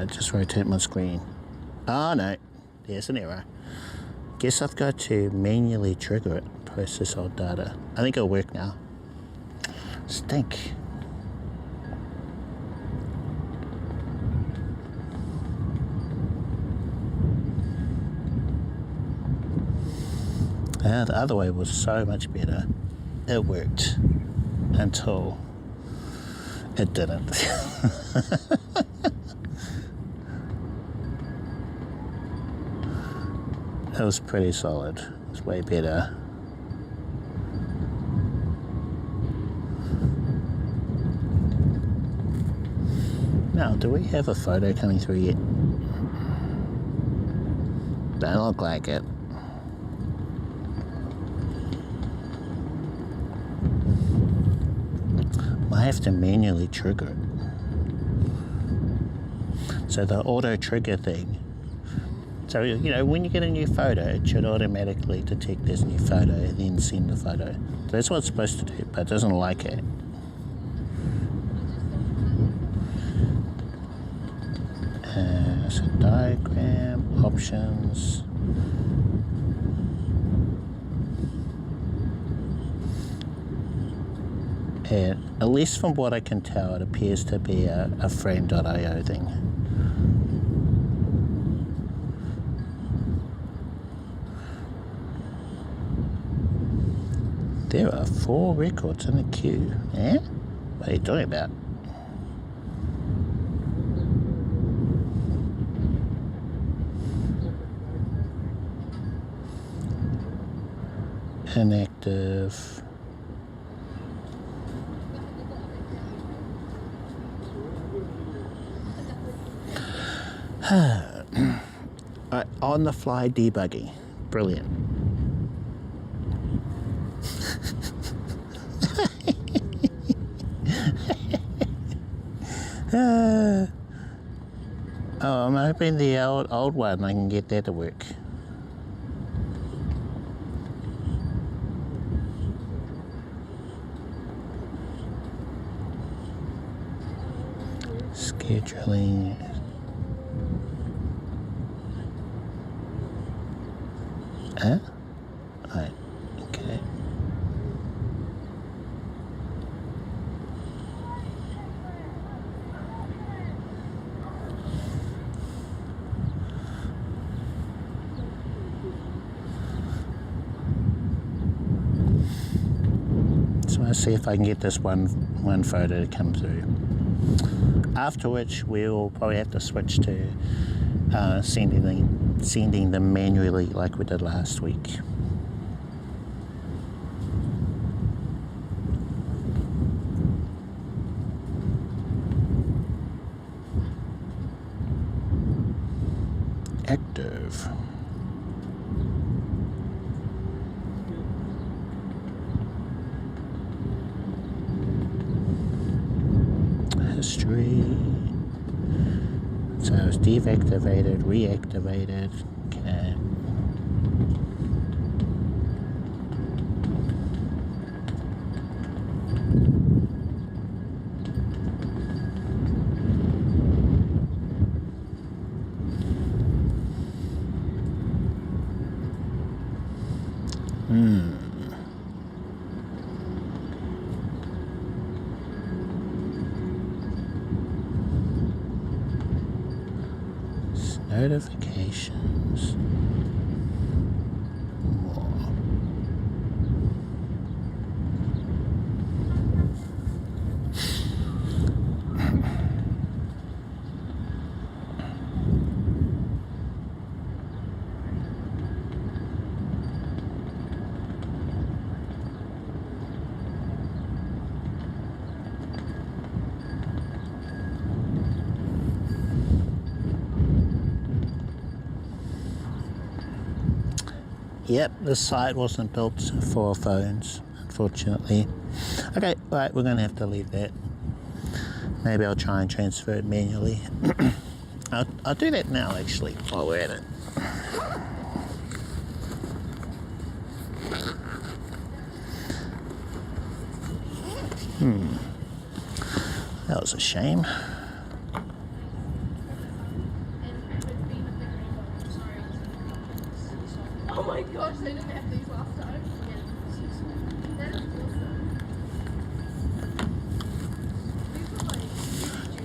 Just rotate my screen. Oh no, there's an error. Guess I've got to manually trigger it. Process all data. I think it'll work now. Stink. The other way was so much better. It worked until it didn't. It was pretty solid. It was way better. Now, do we have a photo coming through yet? Don't look like it. I have to manually trigger it. So the auto trigger thing. So, you know, when you get a new photo, it should automatically detect this new photo and then send the photo. So that's what it's supposed to do, but it doesn't like it. So diagram, options. And at least from what I can tell, it appears to be a frame.io thing. There are 4 records in the queue. Eh? What are you talking about? Inactive. On the fly debugging. Brilliant. I'm hoping the old one, I can get that to work. Scheduling. Huh? Right, okay. So I'll see if I can get this one photo to come through. After which we'll probably have to switch to sending them manually like we did last week. Active. History. So it's deactivated, reactivated. Okay. Notifications. More. Yep, this site wasn't built for phones, unfortunately. Okay, right, we're going to have to leave that. Maybe I'll try and transfer it manually. I'll do that now, actually, while we're at it. That was a shame. Oh my gosh, they didn't have these last time. That is awesome.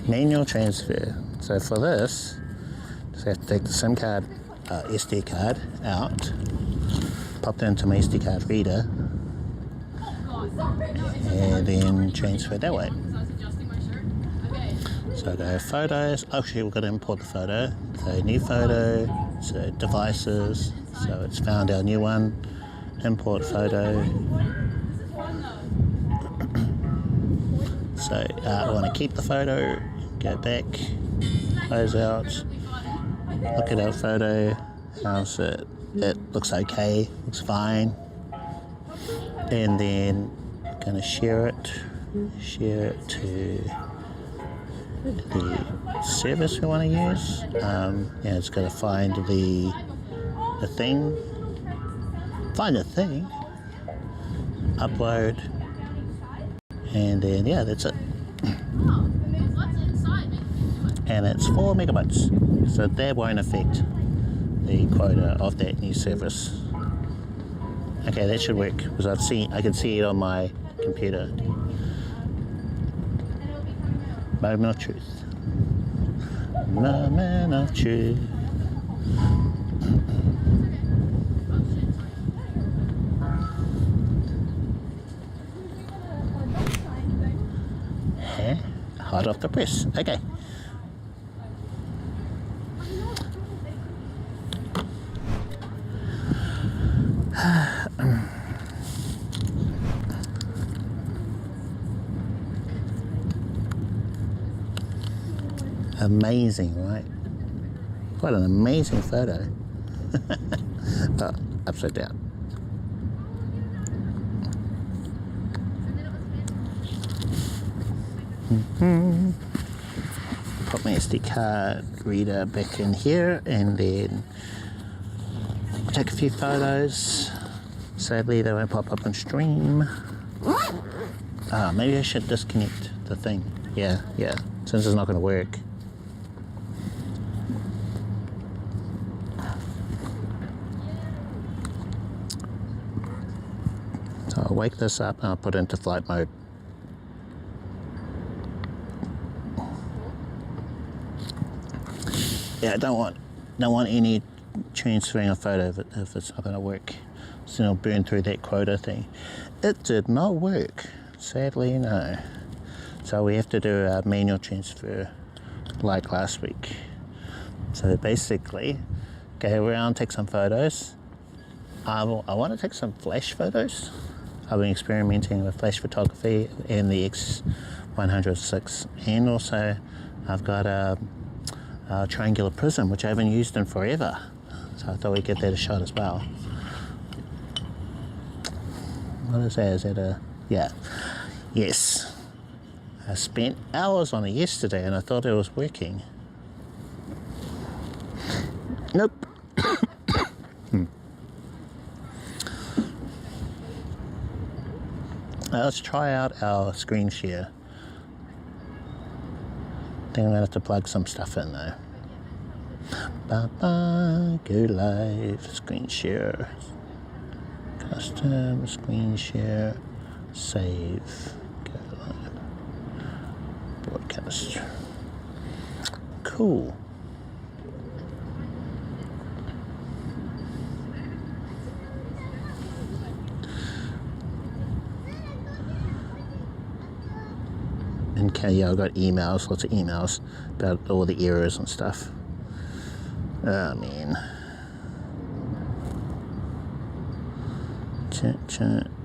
Manual transfer. So for this, just have to take the SIM card, SD card out, pop that into my SD card reader, and then transfer that way. So go photos. Actually, we've got to import the photo. So new photo, so devices, so it's found our new one. Import photo. So I want to keep the photo, go back, close out, look at our photo, how's it? It looks okay, looks fine. And then going to share it to the service we want to use. Yeah, it's got to find the thing, upload, and then yeah, that's it. And it's 4 megabytes, so that won't affect the quota of that new service. Okay, that should work because I can see it on my computer. Moment of truth. Moment of truth. Hot off the press. Okay. Amazing, right? What an amazing photo. Oh, upside down. Put my SD card reader back in here and then take a few photos. Sadly, they won't pop up on stream. Maybe I should disconnect the thing. Yeah, since it's not going to work. So I'll wake this up and I'll put it into flight mode. Yeah, I don't want any transferring a photo if it's not going to work. So it'll burn through that quota thing. It did not work, sadly, no. So we have to do a manual transfer like last week. So basically, go around, take some photos. I want to take some flash photos. I've been experimenting with flash photography and the X100VI, and also I've got a triangular prism which I haven't used in forever, so I thought we'd give that a shot as well. What is that? Is that a... yeah. Yes. I spent hours on it yesterday and I thought it was working. Nope. Let's try out our screen share. I think I'm going to have to plug some stuff in though. Go live, screen share, custom, screen share, save, go live, broadcast. Cool. Okay, yeah, I got emails, lots of emails about all the errors and stuff. Oh man.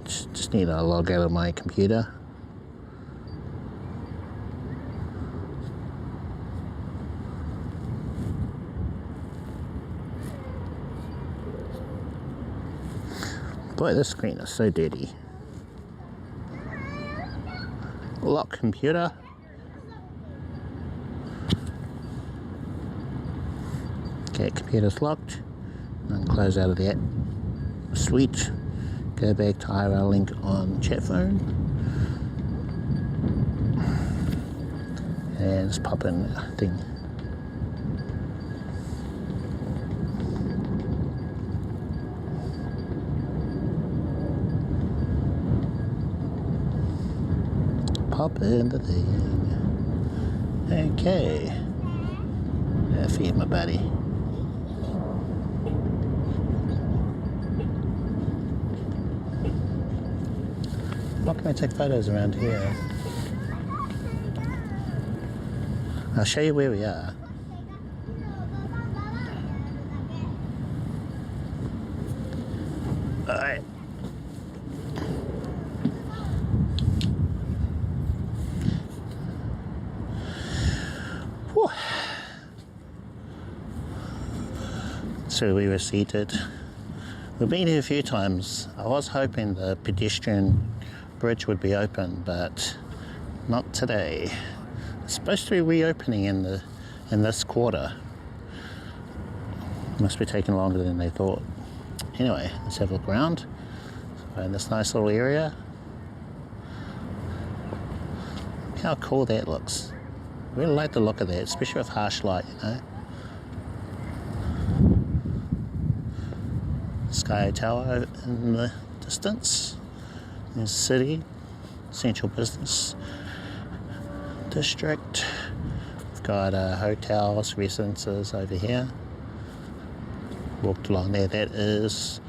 Just need to log out of my computer. Boy, this screen is so dirty. Lock computer. Okay, computer's locked. And close out of that suite. Go back to IRL Link on chat phone. And let's pop in a thing. Pop in the thing. Okay. Gotta feed my buddy. Why can I take photos around here? I'll show you where we are. Alright. Whew. So we were seated. We've been here a few times. I was hoping the pedestrian bridge would be open, but not today. It's supposed to be reopening in this quarter. Must be taking longer than they thought. Anyway, let's have a look around. So in this nice little area. Look how cool that looks. I really like the look of that, especially with harsh light, you know. Sky Tower in the distance. There's the city, central business district. We've got hotels, residences over here. Walked along there. That is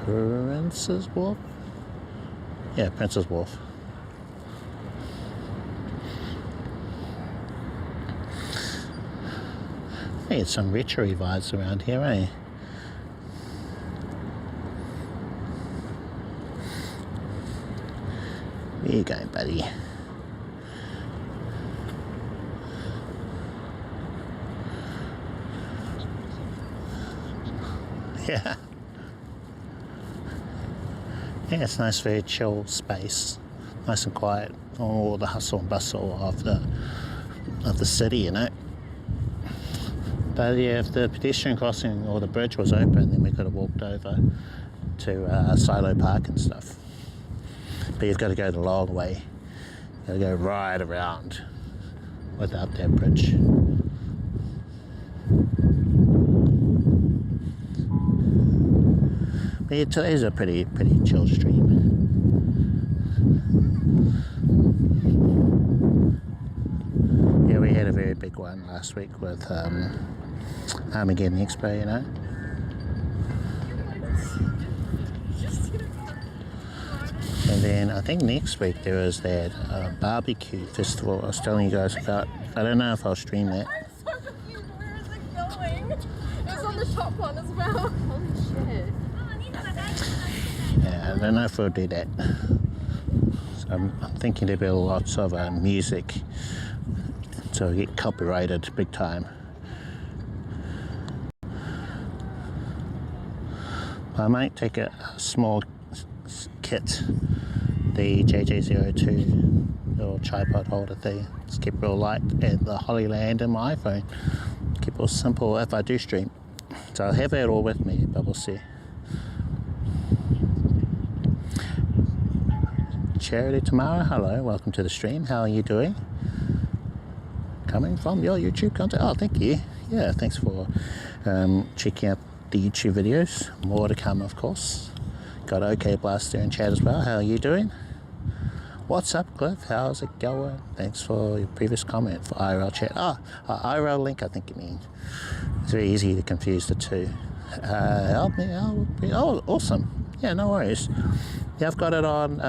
Prince's Wharf. Yeah, Prince's Wharf. Hey, it's some retro vibes around here, eh? Where you going, buddy? Yeah. Yeah, it's nice, very chill space. Nice and quiet. All the hustle and bustle of the city, you know. But yeah, if the pedestrian crossing or the bridge was open, then we could have walked over to Silo Park and stuff. But you've got to go the long way. You've got to go right around without that bridge. But yeah, today's a pretty chill stream. Yeah, we had a very big one last week with Armageddon Expo, you know. And then I think next week there is that barbecue festival I was telling you guys about. I don't know if I'll stream that. I'm so confused. Where is it going? It's on the top one as well. Holy shit. Yeah, I don't know if we'll do that. So I'm thinking there'll be lots of music, so we get copyrighted big time. I might take a small kit, the JJ02 little tripod holder thing. Just keep it real light, and the Hollyland in my iPhone. Keep it all simple if I do stream. So I'll have that all with me, but we'll see. Charity Tamara, hello, welcome to the stream. How are you doing? Coming from your YouTube content. Oh, thank you. Yeah, thanks for checking out the YouTube videos. More to come, of course. Got OK Blast there in chat as well. How are you doing? What's up, Cliff? How's it going? Thanks for your previous comment for IRL chat. IRL Link, I think you mean. It's very easy to confuse the two. Help me out. Oh, awesome. Yeah, no worries. Yeah, I've got it on.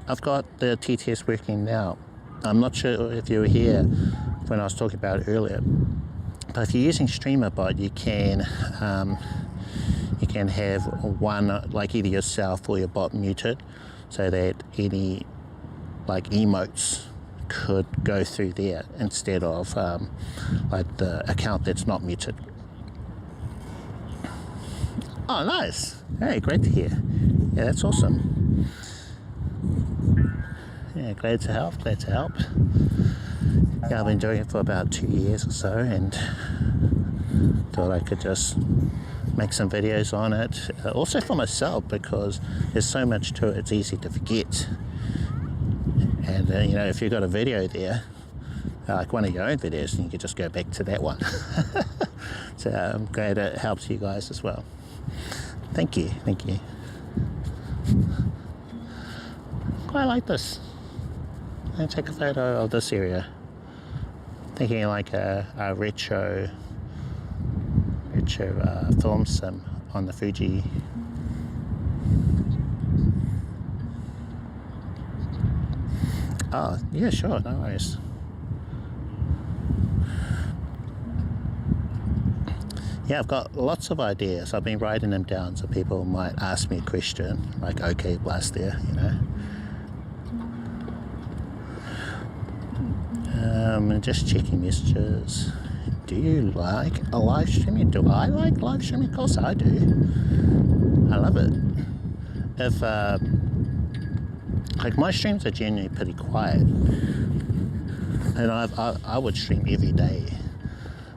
I've got the TTS working now. I'm not sure if you were here when I was talking about it earlier. But if you're using StreamerBot, you can have one, like either yourself or your bot muted, so that any like emotes could go through there instead of like the account that's not muted. Oh, nice. Hey, great to hear. Yeah, that's awesome. Yeah, glad to help. Yeah, I've been doing it for about 2 years or so, and thought I could just make some videos on it. Also for myself, because there's so much to it, it's easy to forget. And you know, if you've got a video there, like one of your own videos, then you can just go back to that one. So I'm glad it helps you guys as well. Thank you. Quite like this. I'm going to take a photo of this area. Thinking like a retro film sim on the Fuji Oh, yeah, sure, no worries. Yeah, I've got lots of ideas. I've been writing them down so people might ask me a question, like, okay, blast there, you know. And just checking messages. Do you like a live streaming? Do I like live streaming? Of course I do. I love it. If, like, my streams are generally pretty quiet. And I would stream every day,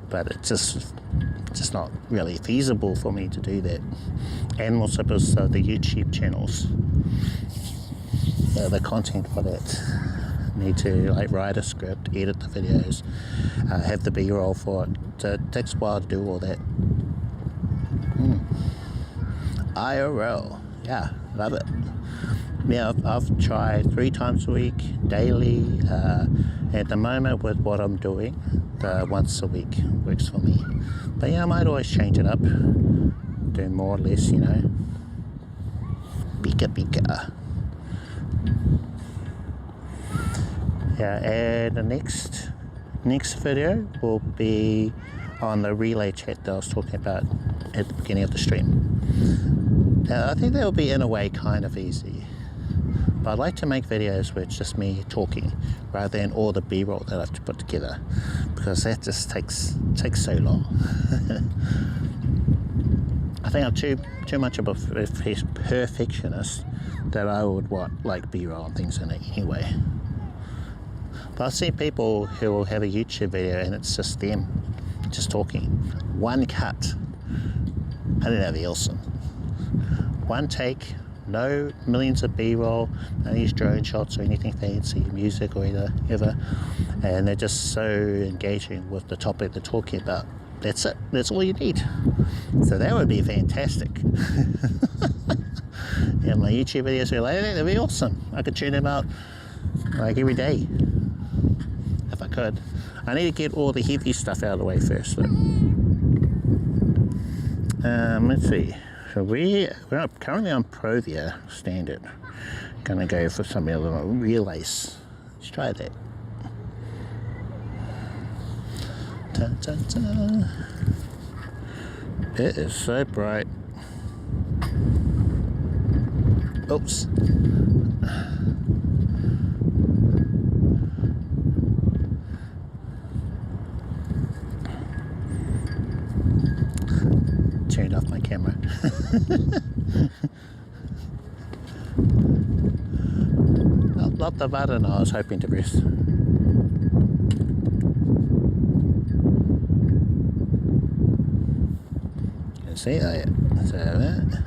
but it's just not really feasible for me to do that. And also because the YouTube channels, the content for that, need to like write a script, edit the videos, have the B-roll for it. So it takes a while to do all that. IRL, yeah, love it. Yeah, I've tried 3 times a week, daily. At the moment with what I'm doing, the once a week works for me. But yeah, I might always change it up, do more or less, you know. Bika. Yeah, and the next video will be on the relay chat that I was talking about at the beginning of the stream. I think that will be in a way kind of easy. But I'd like to make videos where it's just me talking rather than all the B-roll that I have to put together, because that just takes so long. I think I'm too much of a perfectionist that I would want like B-roll and things in it anyway. But I see people who will have a YouTube video and it's just them just talking. One cut. I think that'd be awesome. One take. No millions of B-roll, no use drone shots or anything fancy, music or whatever, and they're just so engaging with the topic they're talking about. That's it. That's all you need. So that would be fantastic. Yeah, my YouTube videos are like that. That'd be awesome. I could tune them out like every day if I could. I need to get all the heavy stuff out of the way first, though. Let's see. So we're currently on Provia standard. Gonna go for some other relays. Let's try that. Dun, dun, dun. It is so bright. Oops. Turned off my camera. Not the button I was hoping to press. You see that? So that.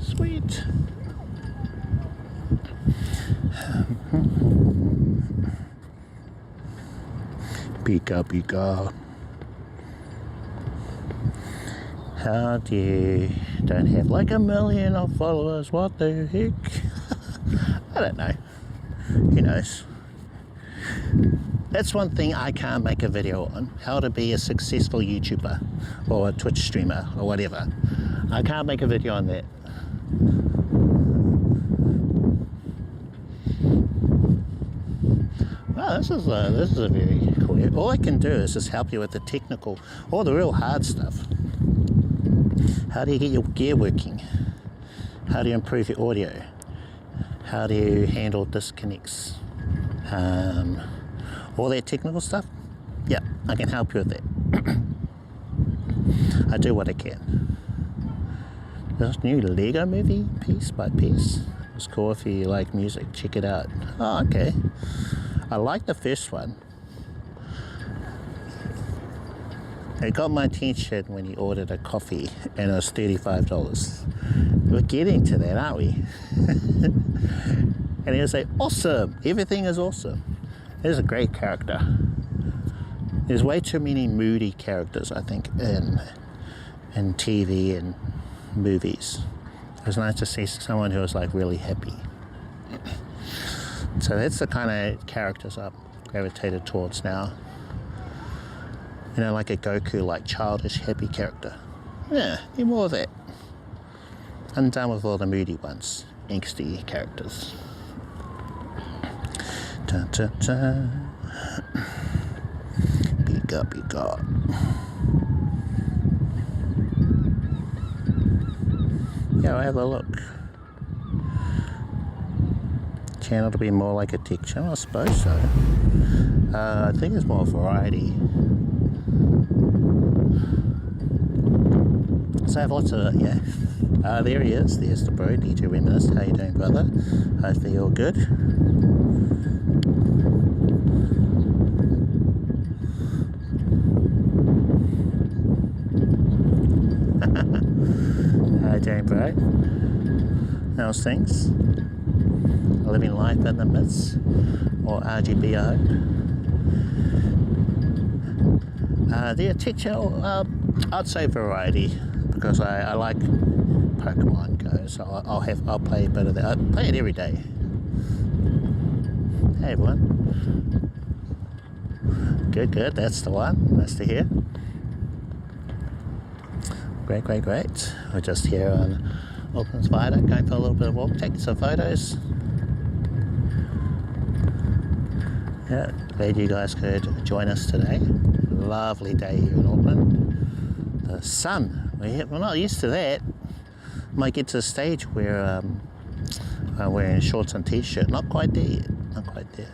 Sweet. Pika. How do you don't have like 1 million of followers? What the heck? I don't know. Who knows? That's one thing I can't make a video on. How to be a successful YouTuber or a Twitch streamer or whatever. I can't make a video on that. Wow, this is a very cool. All I can do is just help you with the technical, all the real hard stuff. How do you get your gear working? How do you improve your audio? How do you handle disconnects? All that technical stuff. Yeah, I can help you with that. I do what I can. This new Lego movie, piece by piece. It's cool. If you like music, check it out. Oh, okay. I like the first one. It got my attention when he ordered a coffee and it was $35. We're getting to that, aren't we? And he'll say, awesome, everything is awesome. He's a great character. There's way too many moody characters, I think, in TV and movies. It was nice to see someone who was like really happy. So that's the kind of characters I've gravitated towards now. You know, like a Goku, like childish, happy character. Yeah, need more of that. I'm done with all the moody ones, angsty characters. Dun, dun, dun. Big up, big up. Yeah, I'll have a look. Channel to be more like a tech channel, I suppose so. I think there's more variety. So I have lots of it, yeah. There he is, there's the bro, DJ Reminisce. How you doing, brother? Hopefully you're good. How you doing, bro? How's things? Living life in the midst, or RGB, I hope. The tech channel, I'd say variety, because I like Pokemon Go, so I'll play a bit of that. I play it every day. Hey everyone. Good, that's the one. Nice to hear. Great. We're just here on Auckland's Viaduct, going for a little bit of walk, taking some photos. Yeah, glad you guys could join us today. Lovely day here in Auckland. The sun, we're not used to that. Might get to the stage where I'm wearing shorts and t-shirt. Not quite there yet, not quite there.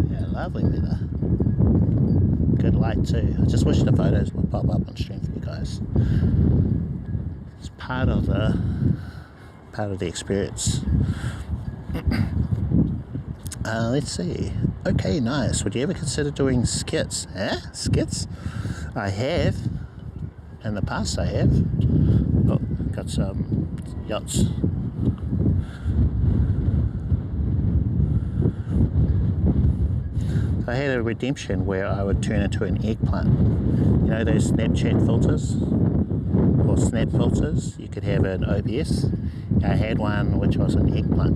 Yeah, lovely weather. Good light too. I just wish the photos would pop up on stream for you guys. It's part of the experience. Let's see. Okay, nice. Would you ever consider doing skits? Skits? I have. In the past I have. Oh, got some yachts. I had a redemption where I would turn into an eggplant. You know those Snapchat filters? Or Snap filters? You could have an OBS. I had one which was an eggplant.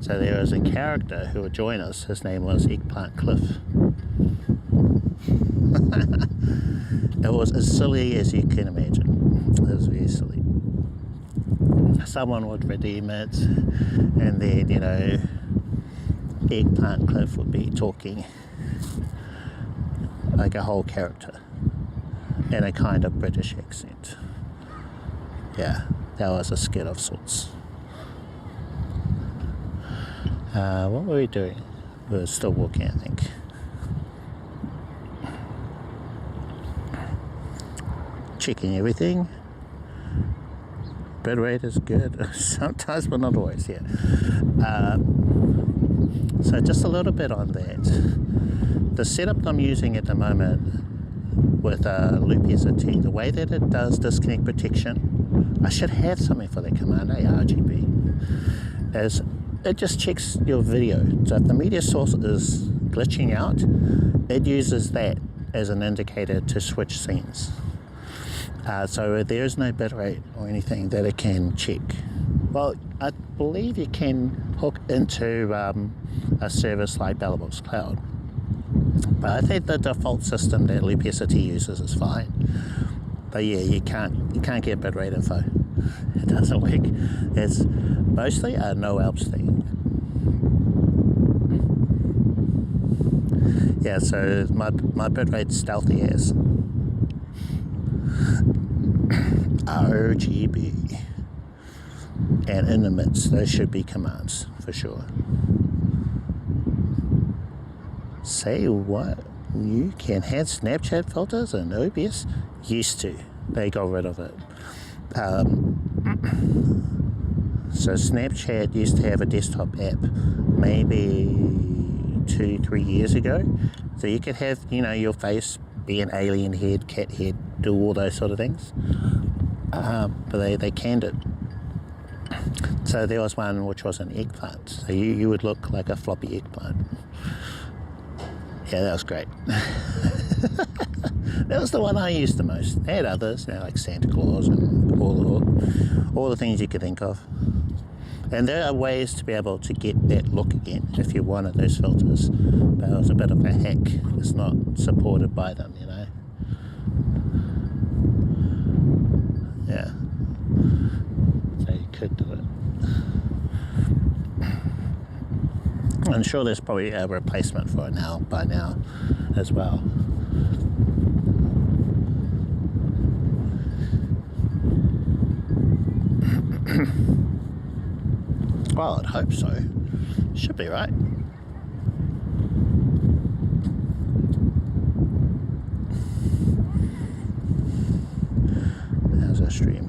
So there was a character who would join us. His name was Eggplant Cliff. It was as silly as you can imagine. It was very silly. Someone would redeem it, and then, you know, Eggplant Cliff would be talking like a whole character in a kind of British accent. Yeah, that was a skit of sorts. What were we doing? We were still walking, I think. Checking everything. Bitrate is good sometimes, but not always. Yeah. So just a little bit on that. The setup I'm using at the moment with Loop SRT, the way that it does disconnect protection, I should have something for that command, RGB, is it just checks your video. So if the media source is glitching out, it uses that as an indicator to switch scenes. So there is no bitrate or anything that it can check. Well, I believe you can hook into a service like Bellabos Cloud, but I think the default system that Loop SRT uses is fine. But yeah, you can't get bitrate info. It doesn't work. It's mostly a no Alps thing. Yeah, so my bitrate's stealthy as RGB, and in the midst, those should be commands for sure. Say what? You can have Snapchat filters and OBS? Used to. They got rid of it. So Snapchat used to have a desktop app maybe 2-3 years ago. So you could have, you know, your face be an alien head, cat head, do all those sort of things. But they canned it. So there was one which was an eggplant. So you would look like a floppy eggplant. Yeah, that was great. That was the one I used the most. I had others, you know, like Santa Claus and all the things you could think of. And there are ways to be able to get that look again if you wanted those filters. But it was a bit of a hack. It's not supported by them, you know. Yeah. So you could do it. I'm sure there's probably a replacement for it now by now as well. Well, I'd hope so. Should be right. How's our stream?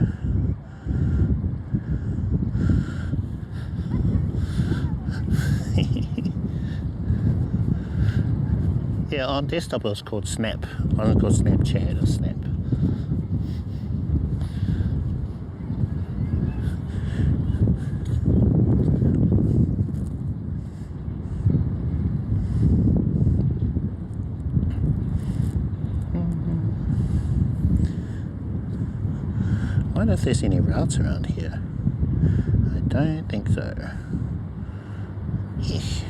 Yeah, on desktop it was called Snap. One was called Snapchat or Snap. I wonder if there's any routes around here. I don't think so. Eesh.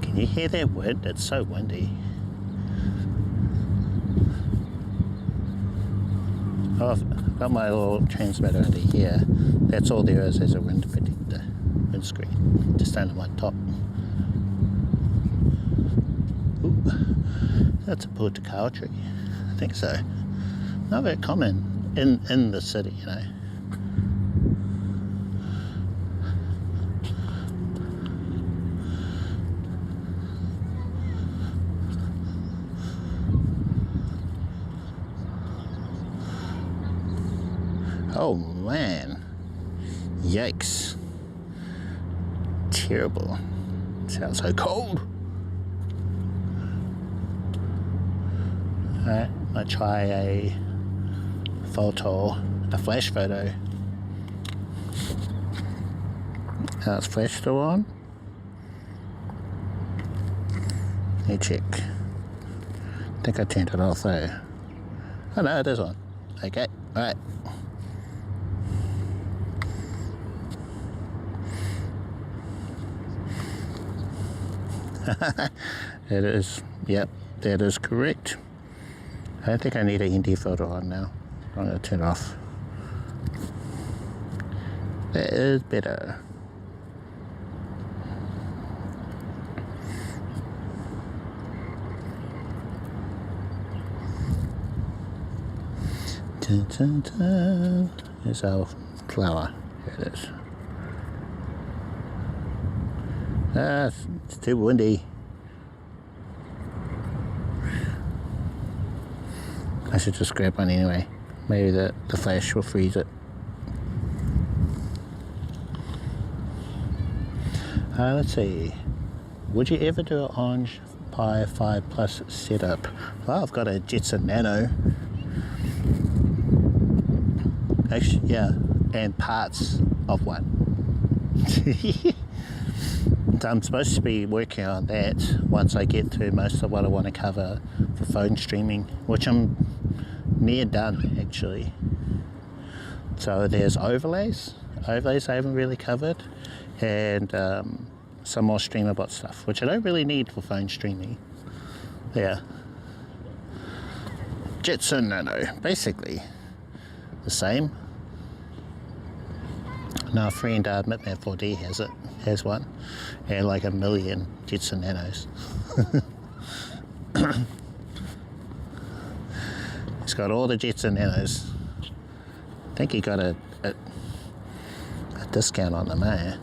Can you hear that wind? It's so windy. Oh, I've got my little transmitter under here. That's all there is a wind protector, windscreen, just under my top. Ooh, that's a Portugal tree. I think so. Not very common in the city, you know. Oh man, yikes, terrible, sounds so cold. Alright, I'll try a flash photo. It's flash still on? Let me check. I think I turned it off though. Oh no, it is on. Okay, alright. It is, yep, that is correct. I don't think I need an ND filter on now. I'm going to turn it off. That is better. Dun, dun, dun. Here's our flower. Here it is. Ah, it's too windy. I should just grab one anyway. Maybe the flash will freeze it. Let's see. Would you ever do an Orange Pi 5 Plus setup? Well, I've got a Jetson Nano. Actually, yeah, and parts of one. I'm supposed to be working on that once I get to most of what I want to cover for phone streaming, which I'm near done actually. So there's overlays I haven't really covered, and some more Streamlabs stuff, which I don't really need for phone streaming. Yeah, Jetson Nano, basically the same. Now a friend MIDDLEMAN 4D has one, and like a million Jetson Nanos. He's got all the Jetson Nanos. I think he got a discount on them, eh?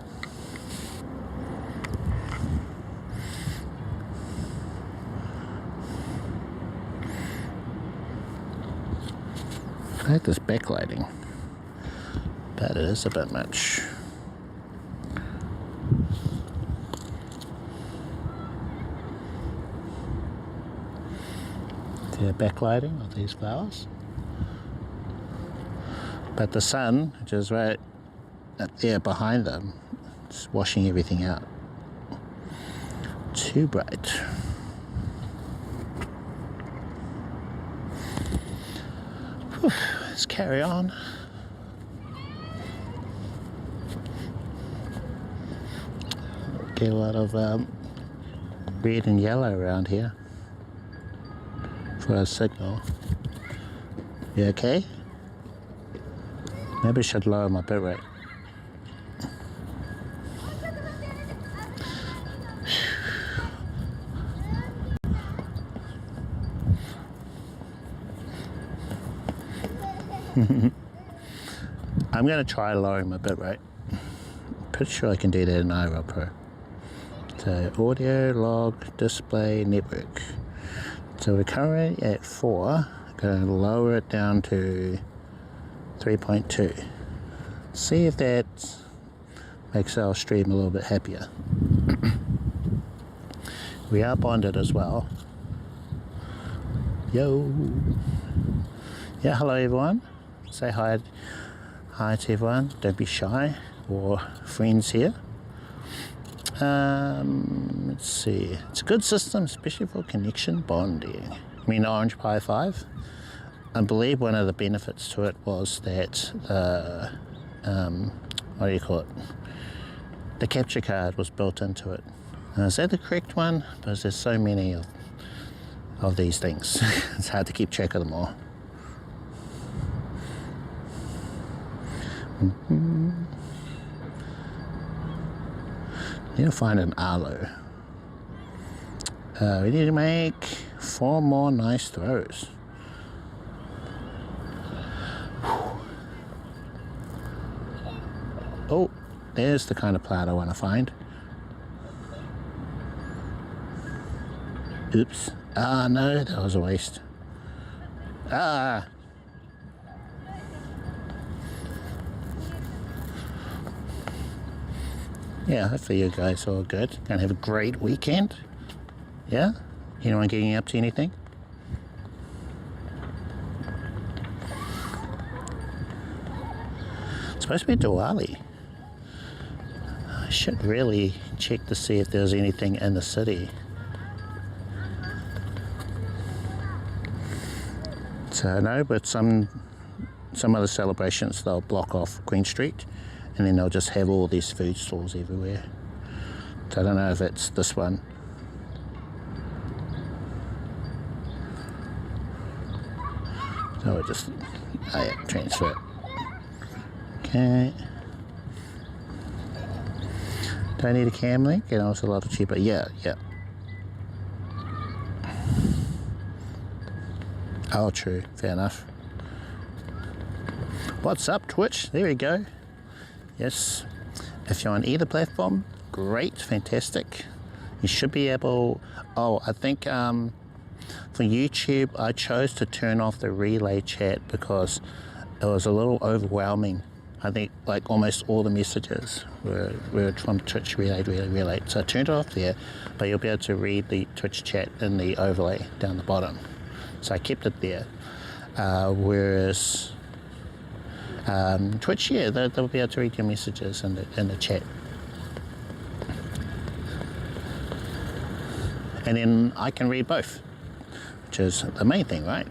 I like this backlighting, but it is a bit much. The backlighting of these flowers, but the sun, which is right up there behind them, is washing everything out. Too bright. Let's carry on. Get a lot of red and yellow around here for a signal. You okay? Maybe I should lower my bitrate. I'm going to try lowering my bitrate. Pretty sure I can do that in IRL Pro. So audio, log, display, network. So we're currently at 4. I'm going to lower it down to 3.2. See if that makes our stream a little bit happier. We are bonded as well. Yo. Yeah, hello everyone. Say hi to everyone. Don't be shy, or friends here. Let's see. It's a good system, especially for connection bonding. I mean, Orange Pi 5. I believe one of the benefits to it was that what do you call it? The capture card was built into it. Is that the correct one? Because there's so many of these things. It's hard to keep track of them all. Need to find an arlo. We need to make 4 more nice throws. Oh, there's the kind of plant I want to find. Oops. Ah, no, that was a waste. Ah! Yeah, hopefully you guys are all good. Gonna have a great weekend. Yeah? Anyone getting up to anything? It's supposed to be Diwali. I should really check to see if there's anything in the city. So no, but some other celebrations they'll block off Queen Street, and then they'll just have all these food stalls everywhere. So I don't know if it's this one. So we'll just transfer it. Okay. Do I need a cam link? And also a lot cheaper. Yeah. Oh, true. Fair enough. What's up, Twitch? There we go. Yes. If you're on either platform, great, fantastic. You should be able... Oh, I think for YouTube, I chose to turn off the relay chat because it was a little overwhelming. I think like almost all the messages were from Twitch relay. So I turned it off there, but you'll be able to read the Twitch chat in the overlay down the bottom. So I kept it there. Whereas Twitch, yeah, they'll be able to read your messages in the chat. And then I can read both, which is the main thing, right?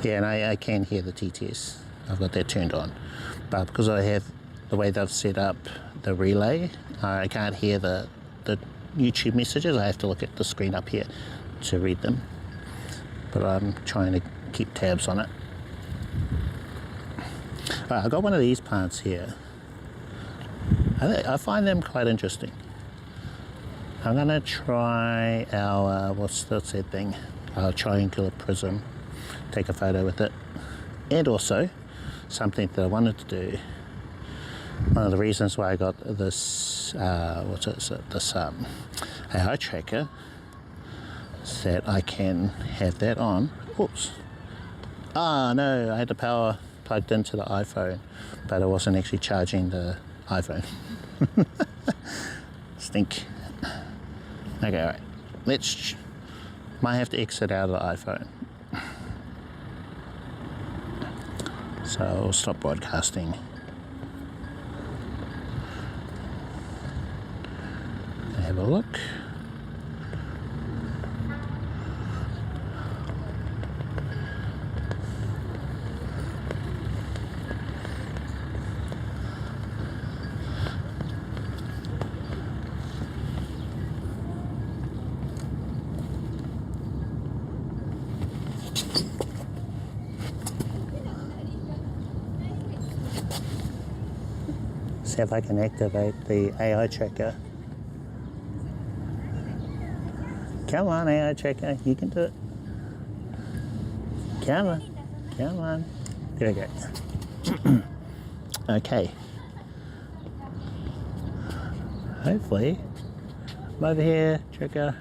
Yeah, and I can hear the TTS. I've got that turned on. But because I have the way they've set up the relay, I can't hear the YouTube messages. I have to look at the screen up here to read them. But I'm trying to keep tabs on it. Right, I've got one of these plants here. I find them quite interesting. I'm going to try our, what's that thing? Our triangular prism. Take a photo with it. And also, something that I wanted to do. One of the reasons why I got this, this AI tracker, is that I can have that on. Oops. Ah, no, I had the power plugged into the iPhone, but I wasn't actually charging the iPhone. Stink. Okay, all right. Might have to exit out of the iPhone. So I'll stop broadcasting. Have a look. see if I can activate the AI tracker. Come on, AI tracker, you can do it. Come on, come on. There we go. Okay. Hopefully, I'm over here, tracker.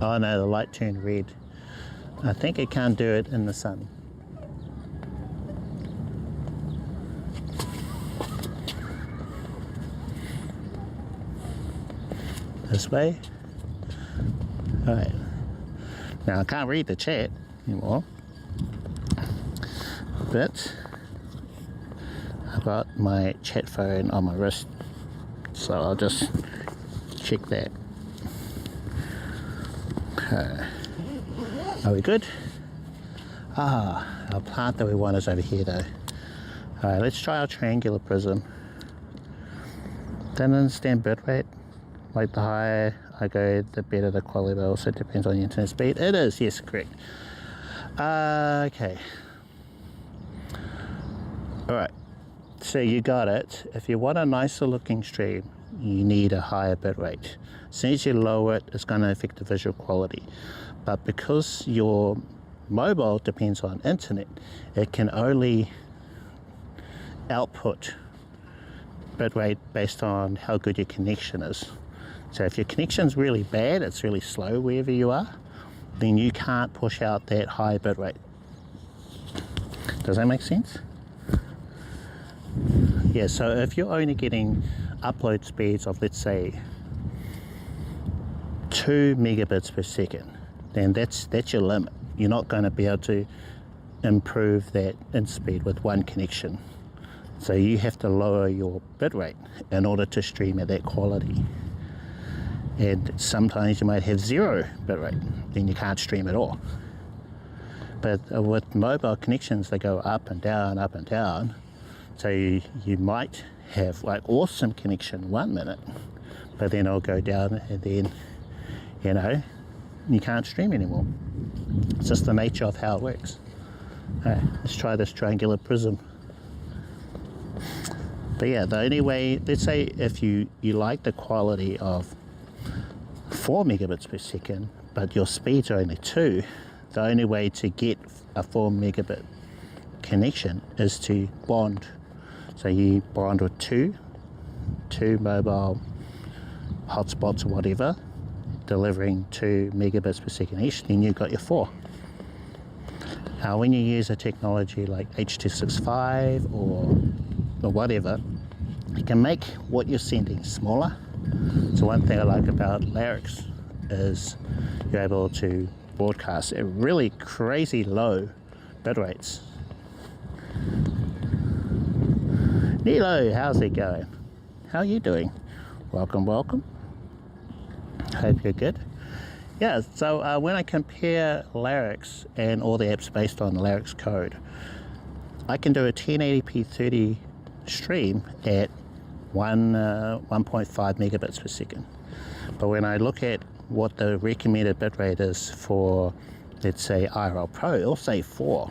Oh no, the light turned red. I think it can't do it in the sun. This way. Alright. Now I can't read the chat anymore. But I've got my chat phone on my wrist. So I'll just check that. Okay. Are we good? Ah, our plant that we want is over here though. Alright, let's try our triangular prism. Don't understand bitrate. Like the higher I go, the better the quality, but also depends on the internet speed. It is, yes, correct. Okay. Alright, so you got it. If you want a nicer looking stream, you need a higher bitrate. As soon as you lower it, it's going to affect the visual quality. But because your mobile depends on internet, it can only output bitrate based on how good your connection is. So if your connection's really bad, it's really slow wherever you are, then you can't push out that high bitrate. Does that make sense? Yeah, so if you're only getting upload speeds of, let's say, 2 megabits per second, then that's your limit. You're not going to be able to improve that in speed with one connection. So you have to lower your bitrate in order to stream at that quality. And sometimes you might have 0 bitrate, then you can't stream at all. But with mobile connections, they go up and down, up and down. So you might have like awesome connection 1 minute, but then it'll go down and then, you know, you can't stream anymore. It's just the nature of how it works. Alright, let's try this triangular prism. But yeah, the only way, let's say if you like the quality of 4 megabits per second, but your speeds are only 2, the only way to get a 4 megabit connection is to bond. So you bond with two mobile hotspots or whatever, delivering 2 megabits per second each, then you've got your 4. Now when you use a technology like H.265 or whatever, you can make what you're sending smaller. So one thing I like about Larks is you're able to broadcast at really crazy low bit rates. Nilo, how's it going? How are you doing? Welcome, welcome. Hope you're good. Yeah, so when I compare Larks and all the apps based on Larks code, I can do a 1080p 30 stream at 1.5 megabits per second. But when I look at what the recommended bitrate is for, let's say, IRL Pro, it'll say 4,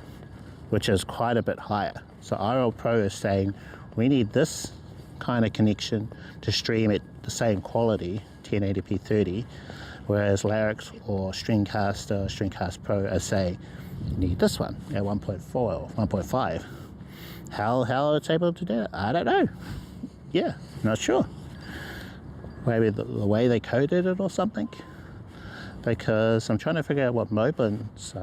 which is quite a bit higher. So IRL Pro is saying we need this kind of connection to stream at the same quality, 1080p 30, whereas Larks or Streamcast or Streamcast Pro are saying you need this one at 1.4 or 1.5. How it's able to do it, I don't know. Yeah, not sure. Maybe the way they coded it or something. Because I'm trying to figure out what Mobile's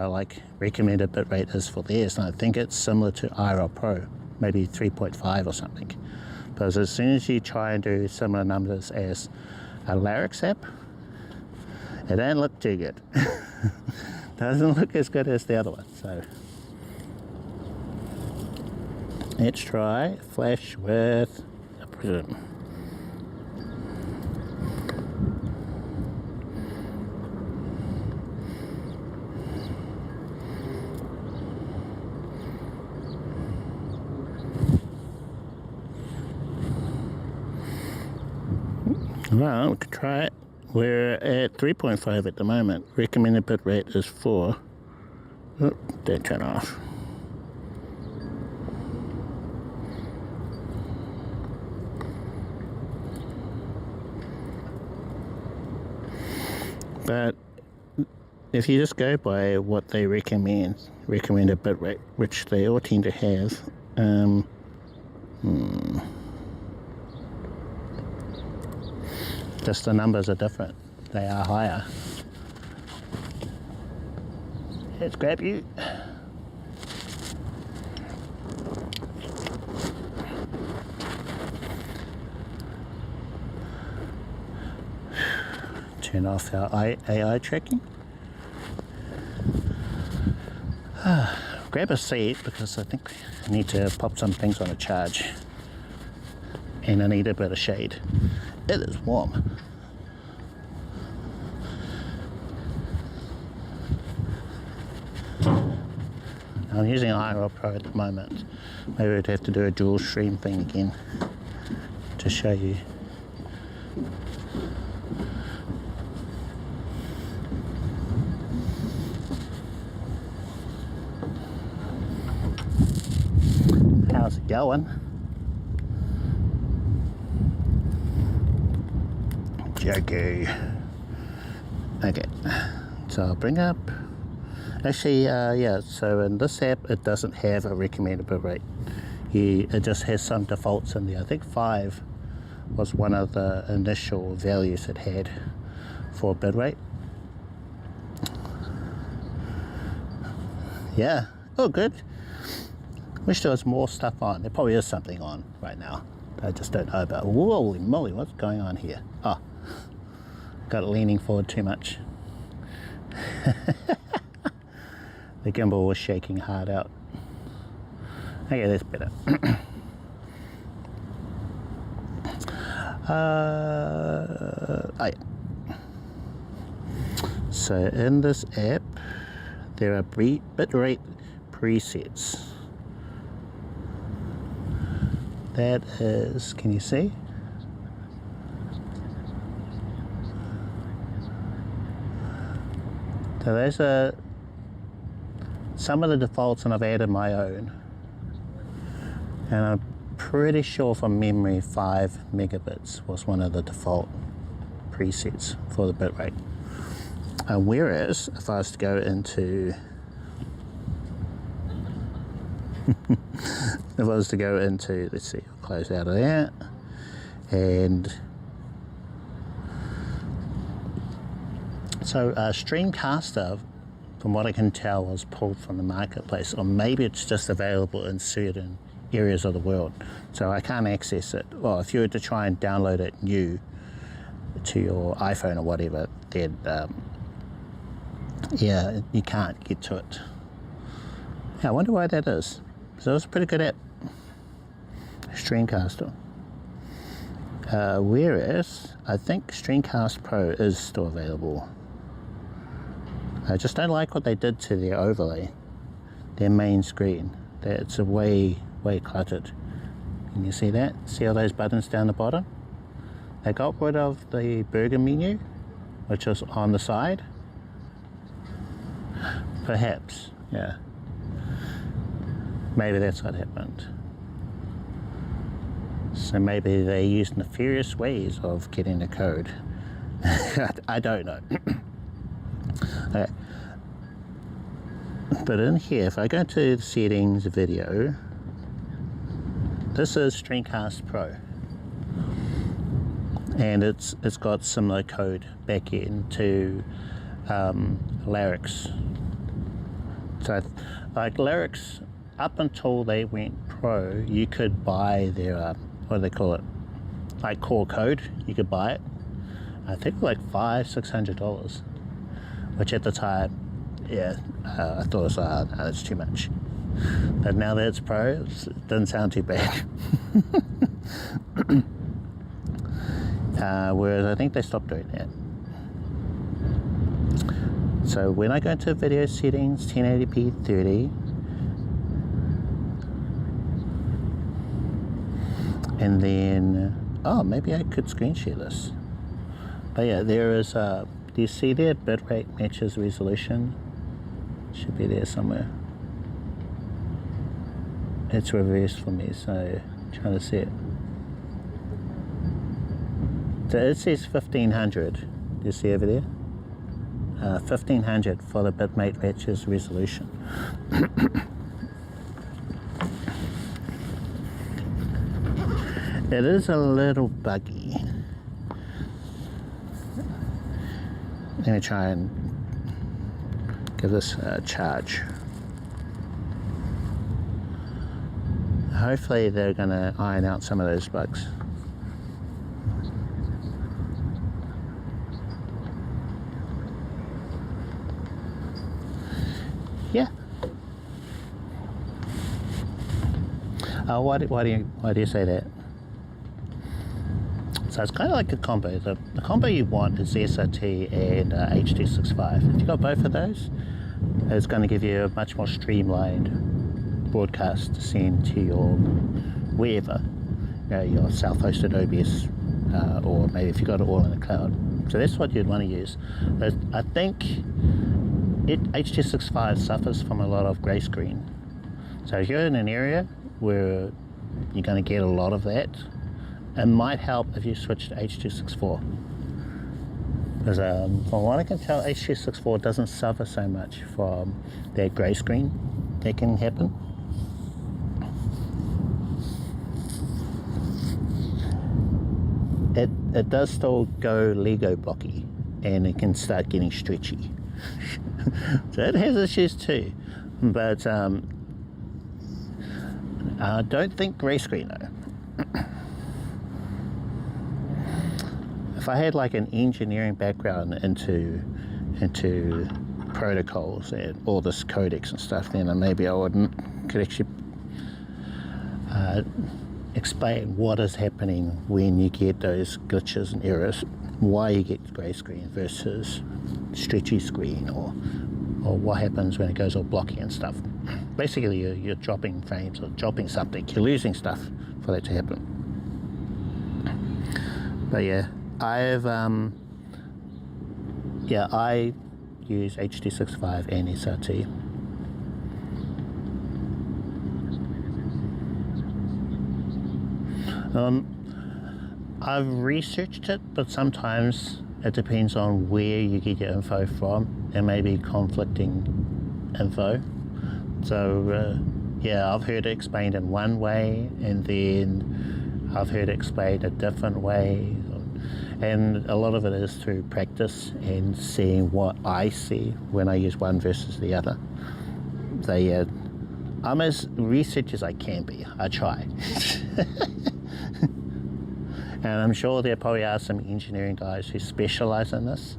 recommended bitrate is for theirs, and I think it's similar to IRL Pro, maybe 3.5 or something. Because as soon as you try and do similar numbers as a Larks app, it don't look too good. Doesn't look as good as the other one. So let's try Flash with a prism. Well, we could try it. We're at 3.5 at the moment. Recommended bit rate is 4. Don't turn off. But if you just go by what they recommend a bitrate, which they all tend to have, just the numbers are different. They are higher. Let's grab you. Turn off our AI tracking. Grab a seat because I think I need to pop some things on a charge. And I need a bit of shade. It is warm. I'm using IRL Pro at the moment. Maybe we'd have to do a dual stream thing again to show you. How's it going? Jokey. Okay, so I'll bring up. Actually, yeah, so in this app it doesn't have a recommended bitrate. It just has some defaults in there. I think 5 was one of the initial values it had for bitrate. Yeah, oh good. Wish there was more stuff on. There probably is something on right now I just don't know about. Holy moly, what's going on here? Oh, got it leaning forward too much. The gimbal was shaking hard out. Okay, that's better. Oh yeah. So in this app, there are bitrate presets. That is, can you see? So those are some of the defaults, and I've added my own. And I'm pretty sure from memory 5 megabits was one of the default presets for the bitrate. Whereas if I was to go into let's see, I'll close out of that, and so Streamcaster, from what I can tell, was pulled from the marketplace, or maybe it's just available in certain areas of the world, so I can't access it. Well, if you were to try and download it new to your iPhone or whatever, then yeah, you can't get to it. Yeah, I wonder why that is. So it's a pretty good app, Streamcaster. Whereas I think Streamcast Pro is still available. I just don't like what they did to their overlay, their main screen. It's a way cluttered. Can you see that? See all those buttons down the bottom? They got rid of the burger menu, which is on the side. Perhaps, yeah. Maybe that's what happened. So maybe they used nefarious ways of getting the code. I don't know. Okay. But in here, if I go to the settings, video, this is Streamcast Pro, and it's got similar code back into Lark's. So like Lark's, up until they went pro, you could buy their what do they call it, like core code. You could buy it, I think like $500-600, which at the time, yeah, I thought it was no, it's too much. But now that it's pro, it doesn't sound too bad. Whereas I think they stopped doing that. So when I go into video settings, 1080p 30, and then, oh, maybe I could screen share this. But yeah, there is, do you see there, bitrate matches resolution? Should be there somewhere. It's reversed for me, so I'm trying to see it. So it says 1500. Do you see over there? 1500 for the bitmate matches resolution. It is a little buggy. Let me try and give this a charge. Hopefully they're going to iron out some of those bugs. Yeah. Why do you say that? So it's kind of like a combo. The combo you want is SRT and H.265. If you've got both of those, it's going to give you a much more streamlined broadcast to send to your wherever, your self-hosted OBS, or maybe if you've got it all in the cloud. So that's what you'd want to use. But I think H.265 suffers from a lot of grey screen. So if you're in an area where you're going to get a lot of that, it might help if you switch to H.264. Because from what I can tell, H.264 doesn't suffer so much from that grey screen that can happen. It does still go Lego blocky, and it can start getting stretchy. So it has issues too, but I don't think grey screen though. If I had like an engineering background into protocols and all this codecs and stuff, then maybe I could actually explain what is happening when you get those glitches and errors, why you get grey screen versus stretchy screen, or what happens when it goes all blocky and stuff. Basically you're dropping frames or dropping something, you're losing stuff for that to happen. But yeah, I use H.265 and SRT. I've researched it, but sometimes it depends on where you get your info from. There may be conflicting info. So yeah, I've heard it explained in one way, and then I've heard it explained a different way. And a lot of it is through practice and seeing what I see when I use one versus the other. So yeah, I'm as research as I can be. I try. And I'm sure there probably are some engineering guys who specialize in this.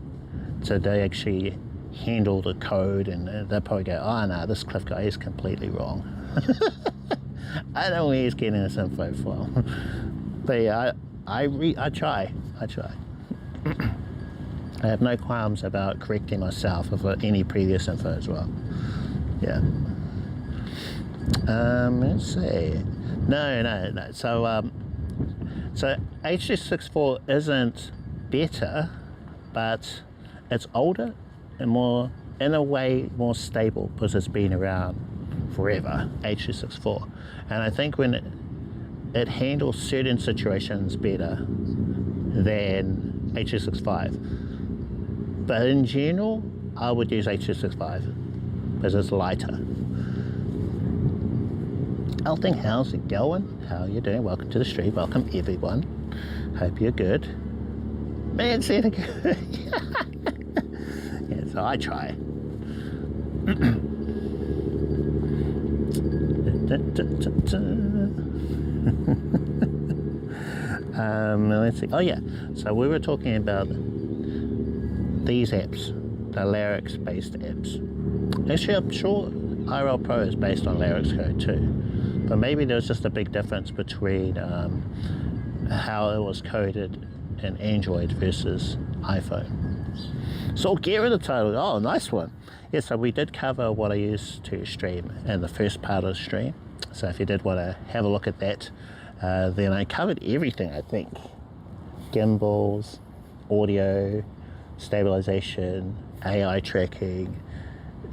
So they actually handle the code, and they'll probably go, oh no, this Cliff guy is completely wrong. I don't know where he's getting this info from. But yeah, I try. I have no qualms about correcting myself of any previous info as well. Yeah. Let's see. No. So H.264 isn't better, but it's older and more, in a way, more stable because it's been around forever, H.264. And I think when it handles certain situations better than H.265. But in general, I would use H.265 because it's lighter. Elting, how's it going? How are you doing? Welcome to the stream. Welcome everyone. Hope you're good. Man, see it good. Yeah, so I try. Let's see. Oh yeah, so we were talking about these apps, the Lark based apps. Actually, I'm sure IRL Pro is based on Lark's code too, but maybe there's just a big difference between how it was coded in Android versus iPhone. So get rid of the title. Oh, nice one. Yeah, so we did cover what I used to stream in the first part of the stream. So if you did want to have a look at that, then I covered everything, I think. Gimbals, audio, stabilization, AI tracking,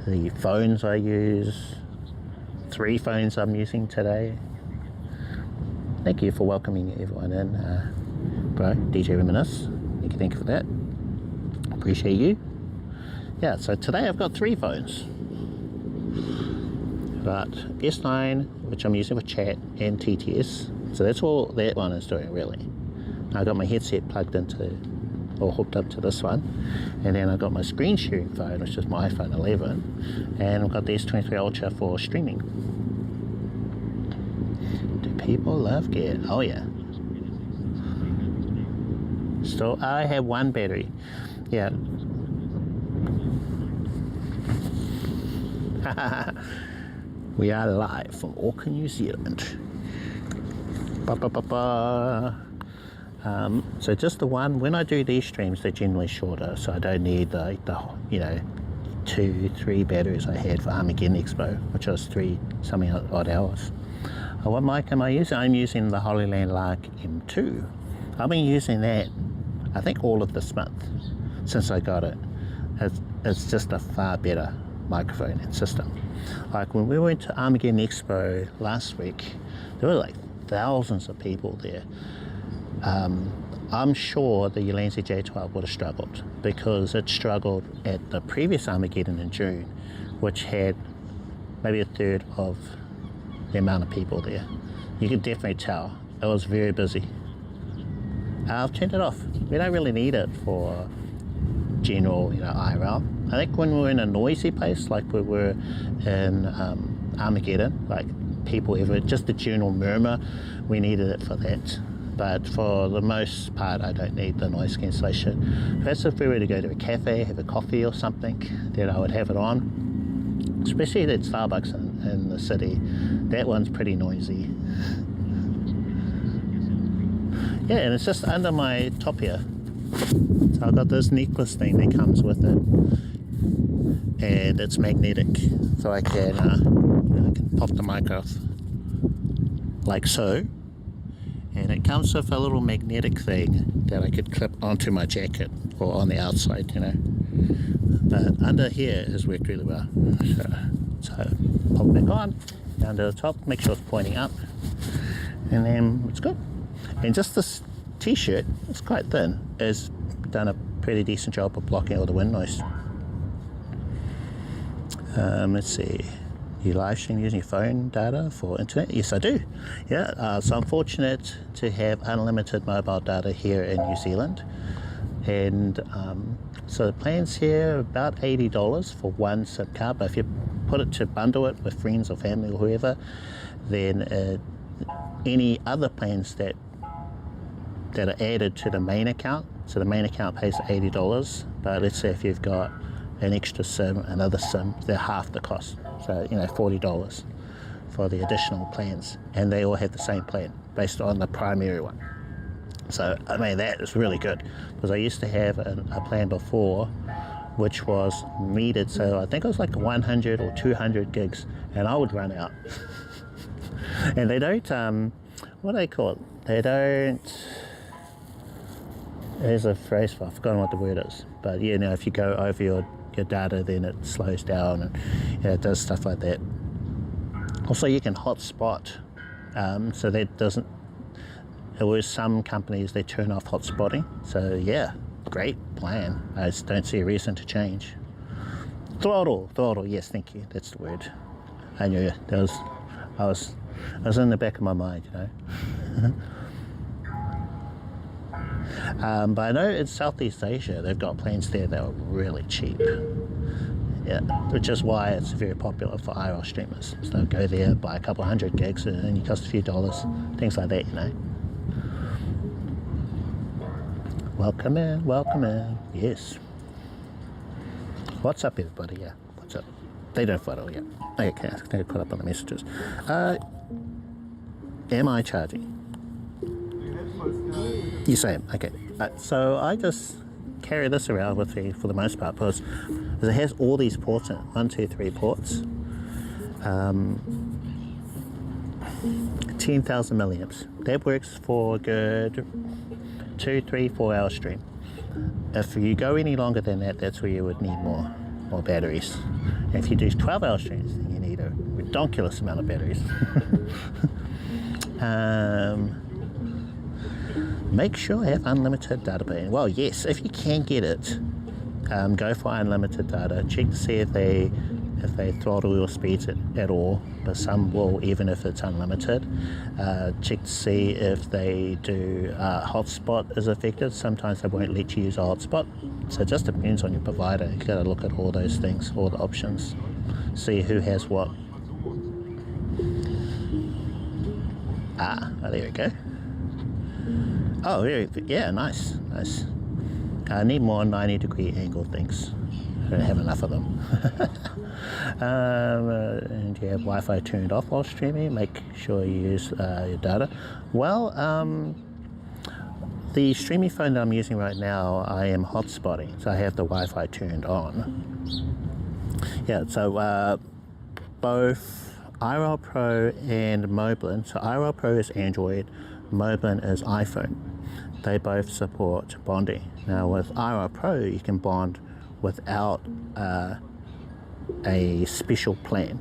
the phones I use, 3 phones I'm using today. Thank you for welcoming everyone in, bro, DJ Reminisce. Thank you for that. Appreciate you. Yeah, so today I've got 3 phones. But S9, which I'm using for chat, and TTS. So that's all that one is doing, really. I got my headset plugged into, or hooked up to this one, and then I got my screen sharing phone, which is my iPhone 11, and I've got the S23 Ultra for streaming. Do people love gear? Oh yeah. So I have 1 battery. Yeah. We are live from Auckland, New Zealand. So just the one. When I do these streams, they're generally shorter, so I don't need the 2-3 batteries I had for Armageddon Expo, which was 3 something odd hours. What mic am I using? I'm using the Holyland Lark M2. I've been using that, I think, all of this month since I got it. It's just a far better microphone and system. Like when we went to Armageddon Expo last week, there were like thousands of people there. I'm sure the Ulanzi J12 would have struggled, because it struggled at the previous Armageddon in June, which had maybe 1/3 of the amount of people there. You could definitely tell it was very busy. I've turned it off. We don't really need it for general, IRL. I think when we were in a noisy place like we were in Armageddon, like just the general murmur, we needed it for that. But for the most part, I don't need the noise cancellation. Perhaps if we were to go to a cafe, have a coffee or something, then I would have it on. Especially at Starbucks in the city. That one's pretty noisy. Yeah, and it's just under my top here. So I've got this necklace thing that comes with it, and it's magnetic, so I can pop the mic off like so, and it comes with a little magnetic thing that I could clip onto my jacket or on the outside, but under here has worked really well. So pop it back on, down to the top, make sure it's pointing up, and then it's good. And just this t-shirt, it's quite thin, has done a pretty decent job of blocking all the wind noise. Let's see, you live stream using your phone data for internet? Yes, I do. Yeah, so I'm fortunate to have unlimited mobile data here in New Zealand, and so the plans here are about $80 for 1 SIM card, but if you put it to bundle it with friends or family or whoever, then any other plans that are added to the main account, so the main account pays $80, but let's say if you've got an extra SIM, another SIM, they're half the cost, so $40 for the additional plans, and they all have the same plan based on the primary one. So I mean, that is really good, because I used to have a plan before which was metered, so I think it was like 100 or 200 gigs, and I would run out. And they don't what do they call it, they don't, there's a phrase for, I've forgotten what the word is, but if you go over your data, then it slows down, and it does stuff like that. Also, you can hotspot, so that doesn't, there were some companies they turn off hotspotting, so yeah, great plan. I just don't see a reason to change. Throttle, yes, thank you, that's the word. I knew it. I was in the back of my mind, But I know in Southeast Asia they've got plans there that are really cheap. Yeah, which is why it's very popular for IRL streamers. So go there, buy a couple 100 gigs, and only cost a few dollars, things like that, Welcome in, yes. What's up, everybody? Yeah, what's up? They don't follow yet. Okay, I think I caught up on the messages. Am I charging? Yes, I am. Okay. So I just carry this around with me for the most part, because it has all these ports in it. 1, 2, 3 ports. 10,000 milliamps. That works for a good 2, 3, 4 hour stream. If you go any longer than that, that's where you would need more. more batteries. And if you do 12-hour streams, then you need a ridiculous amount of batteries. Make sure you have unlimited data plan. Well, yes, if you can get it, go for unlimited data. Check to see if they throttle your speeds at all, but some will, even if it's unlimited. Check to see if they do HOTSPOT is effective. Sometimes they won't let you use a HOTSPOT, so it just depends on your provider. You got to look at all those things, all the options, see who has what. There we go. Oh, yeah, nice. I need more 90-degree angle things. I don't have enough of them. And you have Wi-Fi turned off while streaming. Make sure you use your data. Well, the streaming phone that I'm using right now, I am hotspotting, so I have the Wi-Fi turned on. Yeah, so both IRL Pro and MIDDLEMAN. So IRL Pro is Android, MIDDLEMAN is iPhone. They both support bonding. Now with IRL Pro, you can bond without a special plan.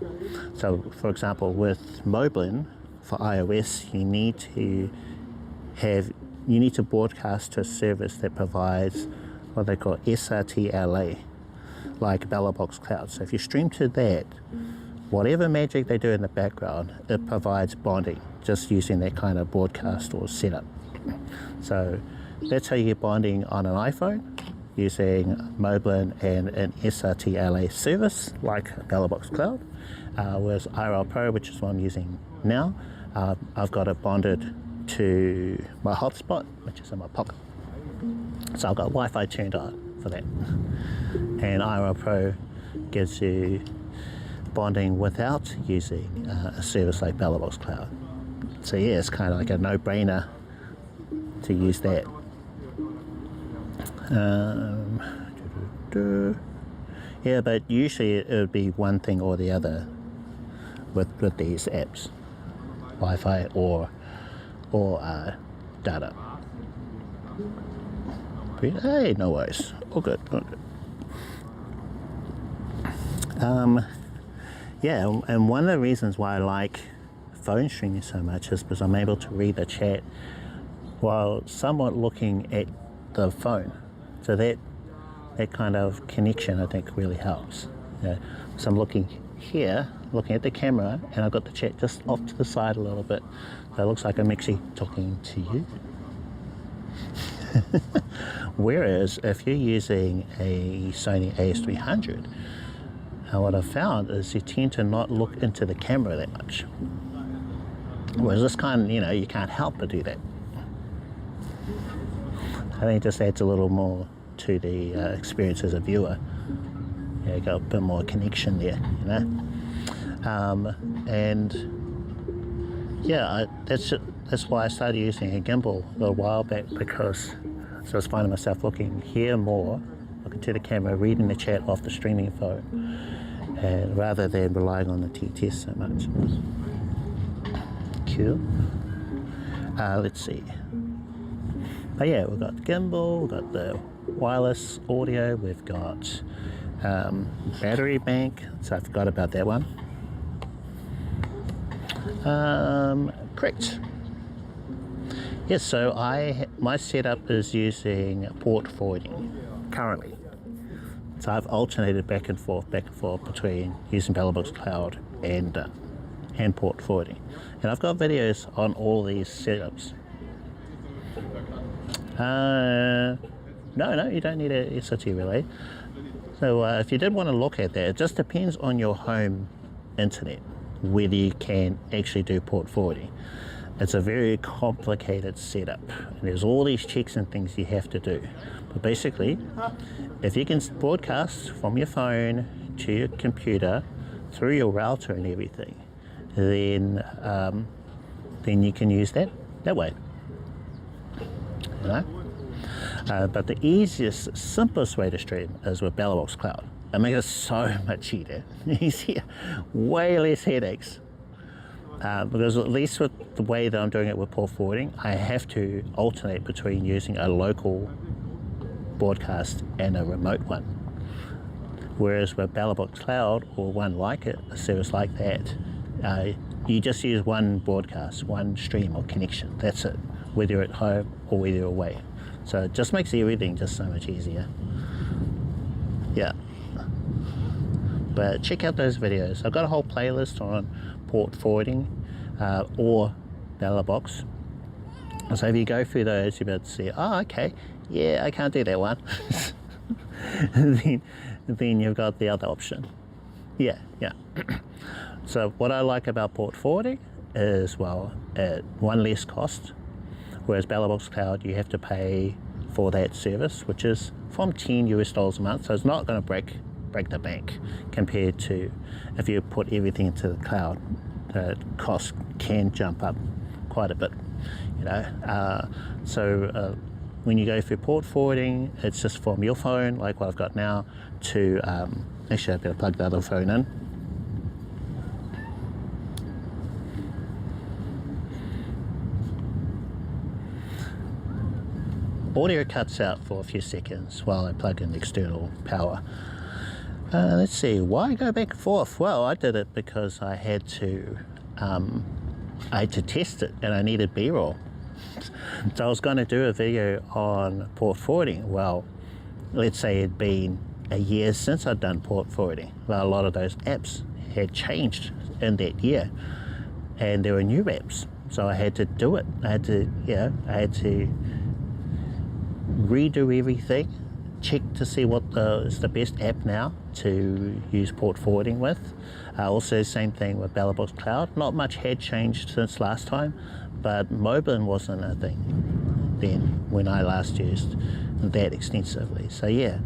So for example, with MIDDLEMAN for iOS, you need to broadcast to a service that provides what they call SRTLA, like BellAbox Cloud. So if you stream to that, whatever magic they do in the background, it provides bonding just using that kind of broadcast or setup. So that's how you get bonding on an iPhone, using MIDDLEMAN and an SRTLA service like BellAbox Cloud. Whereas IRL Pro, which is what I'm using now, I've got it bonded to my hotspot, which is in my pocket. So I've got Wi-Fi turned on for that. And IRL Pro gives you bonding without using a service like BellAbox Cloud. So yeah, it's kind of like a no-brainer to use that. Yeah, but usually it would be one thing or the other with these apps, Wi-Fi or data. Hey, no worries, all good, all good. Yeah, and one of the reasons why I like phone streaming so much is because I'm able to read the chat while somewhat looking at the phone. So that kind of connection I think really helps. Yeah. So I'm looking here, looking at the camera, and I've got the chat just off to the side a little bit. So it looks like I'm actually talking to you. Whereas if you're using a Sony AS300, what I've found is you tend to not look into the camera that much. Whereas this kind, you can't help but do that. I think it just adds a little more to the experience as a viewer. Yeah, you got a bit more connection there, and yeah, that's why I started using a gimbal a little while back, because I was finding myself looking here more, looking to the camera, reading the chat off the streaming phone, and rather than relying on the TTS so much. Cool. Let's see. Oh yeah, we've got the gimbal, we've got the wireless audio, we've got battery bank, so I forgot about that one. Correct. Yes, so my setup is using port forwarding currently. So I've alternated back and forth between using BellAbox Cloud and port forwarding. And I've got videos on all these setups. No, you don't need a SRT relay. So if you did want to look at that, it just depends on your home internet whether you can actually do port forwarding. It's a very complicated setup, and there's all these checks and things you have to do. But basically, if you can broadcast from your phone to your computer through your router and everything, then you can use that way. But the easiest, simplest way to stream is with BellAbox Cloud. It makes it so much easier, way less headaches. Because at least with the way that I'm doing it with port forwarding, I have to alternate between using a local broadcast and a remote one. Whereas with BellAbox Cloud or one like it, a service like that, you just use one broadcast, one stream or connection. That's it, whether you're at home or whether you're away. So it just makes everything just so much easier. Yeah. But check out those videos. I've got a whole playlist on port forwarding or BellAbox. So if you go through those, you'll be able to see, oh, okay, yeah, I can't do that one. then you've got the other option. Yeah. So what I like about port forwarding is, well, one less cost, whereas BellAbox Cloud, you have to pay for that service, which is from $10 a month. So it's not going to break the bank compared to if you put everything into the cloud. The cost can jump up quite a bit, you know. So when you go through port forwarding, it's just from your phone, like what I've got now, to actually I better plug the other phone in. Audio cuts out for a few seconds while I plug in the external power. Let's see, why go back and forth? Well, I did it because I had to test it and I needed B-roll. So I was going to do a video on port forwarding. Well, let's say it'd been a year since I'd done port forwarding. Well, a lot of those apps had changed in that year and there were new apps. So I had to do it. I had to redo everything, check to see what is the best app now to use port forwarding with. Also, same thing with BellAbox Cloud. Not much had changed since last time, but MIDDLEMAN wasn't a thing then when I last used that extensively. So yeah,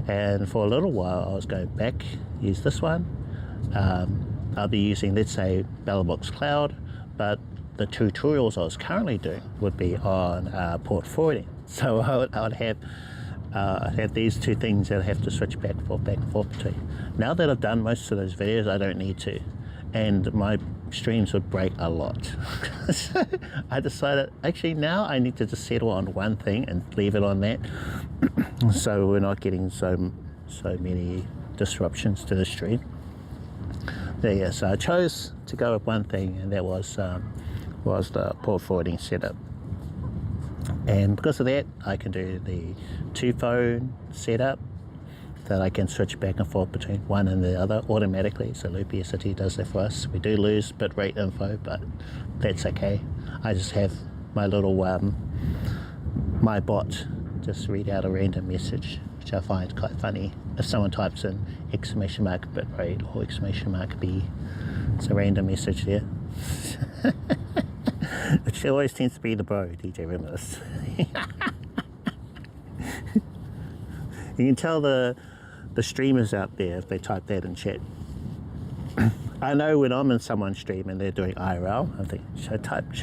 and for a little while I was going back, use this one. I'll be using, let's say, BellAbox Cloud, but the tutorials I was currently doing would be on port forwarding. So I would have these two things that I have to switch back and forth between. Now that I've done most of those videos, I don't need to, and my streams would break a lot. So I decided, actually now I need to just settle on one thing and leave it on that, so we're not getting so many disruptions to the stream. There, yeah, so I chose to go with one thing, and that was the port forwarding setup. And because of that, I can do the two phone setup that I can switch back and forth between one and the other automatically. So Loopacity does that for us. We do lose bitrate info, but that's okay. I just have my little my bot just read out a random message, which I find quite funny. If someone types in !bitrate or !B, it's a random message there. Which always tends to be the bro, DJ Reminisce. You can tell the streamers out there if they type that in chat. I know when I'm in someone's stream and they're doing IRL, I think, should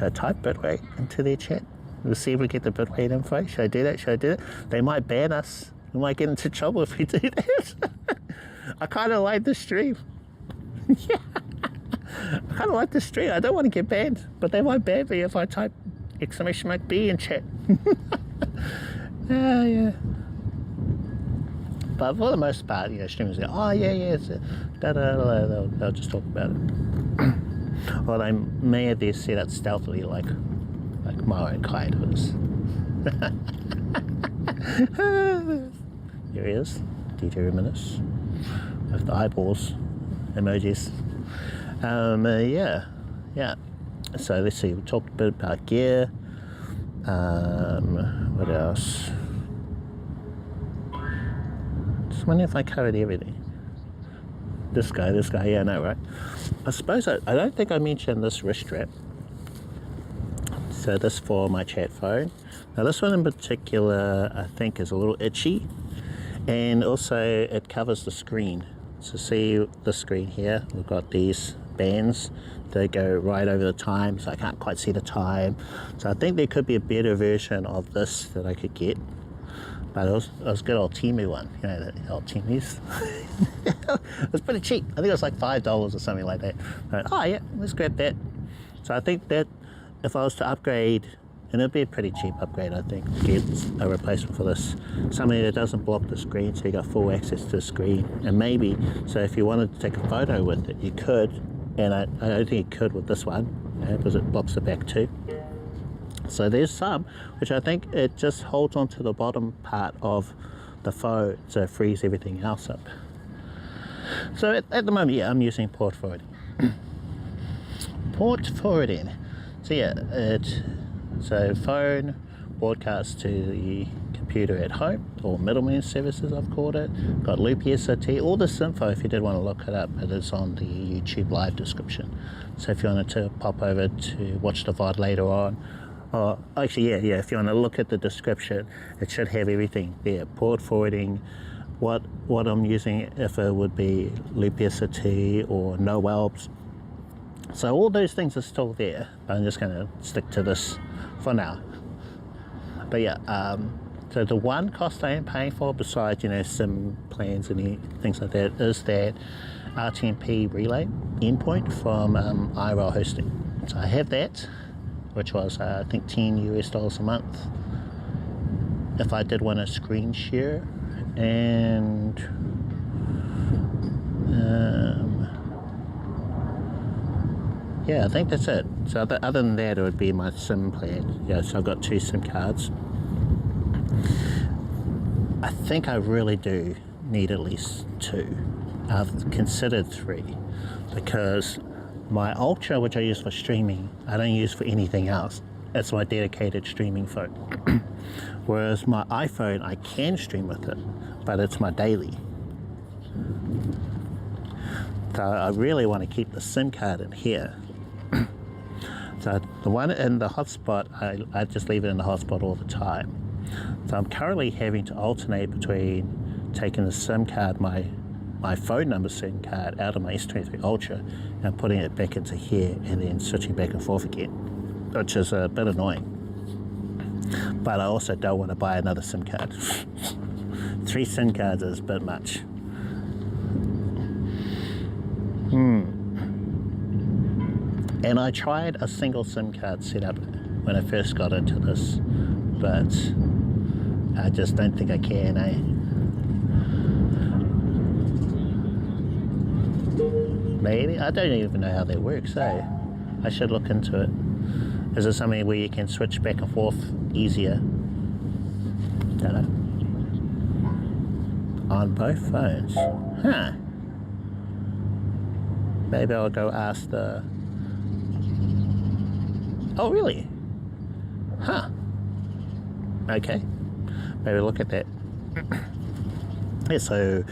I type bitrate into their chat? We'll see if we get the bitrate info. Should I do that? They might ban us. We might get into trouble if we do that. I kind of like the stream. Yeah. I kind of like the stream. I don't want to get banned, but they might ban me if I type !B in chat. Yeah. But for the most part, streamers go, oh yeah, it's they'll just talk about it. Or they may have their set up stealthily, like Mara and Kai does. Here he is, DJ Reminisce, with the eyeballs emojis. Yeah. So let's see, we talked a bit about gear. What else? Just wondering if I covered everything. This guy, yeah, I know, right? I suppose I don't think I mentioned this wrist strap. So this for my chat phone. Now this one in particular, I think is a little itchy, and also it covers the screen. So see the screen here, we've got these bands that go right over the time, so I can't quite see the time. So I think there could be a better version of this that I could get. But it was good old Temu one, the old Temus. It was pretty cheap. I think it was like $5 or something like that. Oh yeah, let's grab that. So I think that if I was to upgrade And it'd be a pretty cheap upgrade, I think, to get a replacement for this. Something that doesn't block the screen, so you got full access to the screen. And maybe, so if you wanted to take a photo with it, you could. And I don't think you could with this one, because it blocks the back too. So there's some, which I think it just holds onto the bottom part of the phone, so it frees everything else up. So at the moment, yeah, I'm using port forwarding. Port forwarding. So yeah, so phone broadcasts to the computer at home, or middleman services I've called it. Got loop SRT, all this info, if you did want to look it up, it is on the YouTube live description. So if you wanted to pop over to watch the VOD later on, or actually yeah, if you want to look at the description, it should have everything there. Port forwarding, what I'm using, if it would be loop SRT or no ALBs. So all those things are still there. I'm just going to stick to this for now. But yeah, so the one cost I am paying for, besides, you know, SIM plans and things like that, is that RTMP relay endpoint from IRL hosting. So I have that, which was I think $10 a month. If I did want to screen share, and yeah, I think that's it. So other than that, it would be my SIM plan. Yeah, so I've got 2 SIM cards. I think I really do need at least 2. I've considered 3, because my Ultra, which I use for streaming, I don't use for anything else. It's my dedicated streaming phone. Whereas my iPhone, I can stream with it, but it's my daily. So I really want to keep the SIM card in here. So the one in the hotspot, I just leave it in the hotspot all the time. So I'm currently having to alternate between taking the SIM card, my phone number SIM card, out of my S23 Ultra and putting it back into here, and then switching back and forth again, which is a bit annoying. But I also don't want to buy another SIM card. 3 SIM cards is a bit much. And I tried a single SIM card setup when I first got into this, but I just don't think I can, Maybe, I don't even know how that works, I should look into it. Is it something where you can switch back and forth easier? Don't know. On both phones? Huh. Maybe I'll go ask the... Oh, really? Huh. Okay. Maybe look at that. Yeah, so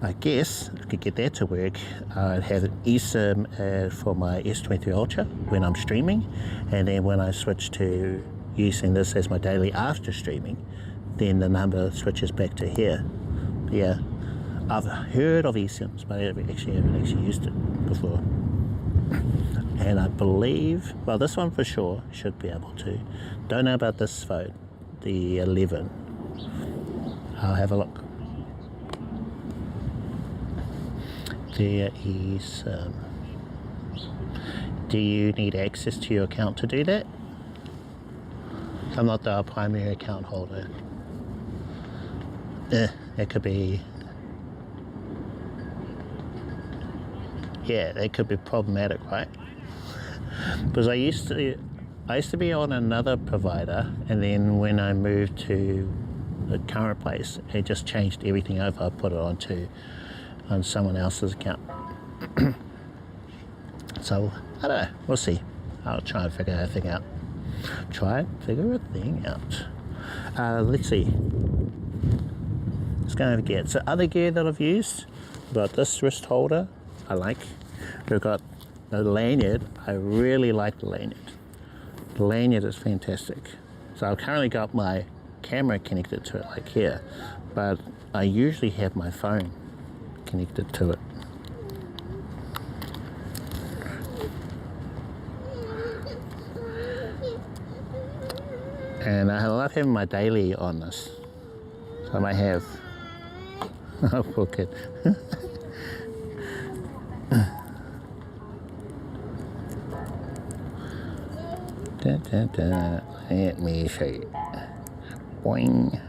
I guess if I could get that to work, I'd have an eSIM for my S23 Ultra when I'm streaming, and then when I switch to using this as my daily after streaming, then the number switches back to here. Yeah, I've heard of eSIMs, but I haven't actually used it before. And I believe, well, this one for sure should be able to. Don't know about this phone, the 11. I'll have a look. There is, do you need access to your account to do that? I'm not the primary account holder. It could be, yeah, that could be problematic, right? Because I used to be on another provider, and then when I moved to the current place, it just changed everything over. I put it on someone else's account. So I don't know, we'll see. I'll try and figure everything out. Let's see. Let's go over gear. So other gear that I've used, we've got this wrist holder, I like. We've got the lanyard. I really like the lanyard. The lanyard is fantastic. So I've currently got my camera connected to it, like here, but I usually have my phone connected to it. And I love having my daily on this. So I might have, oh, poor kid. Let me show you. Boing.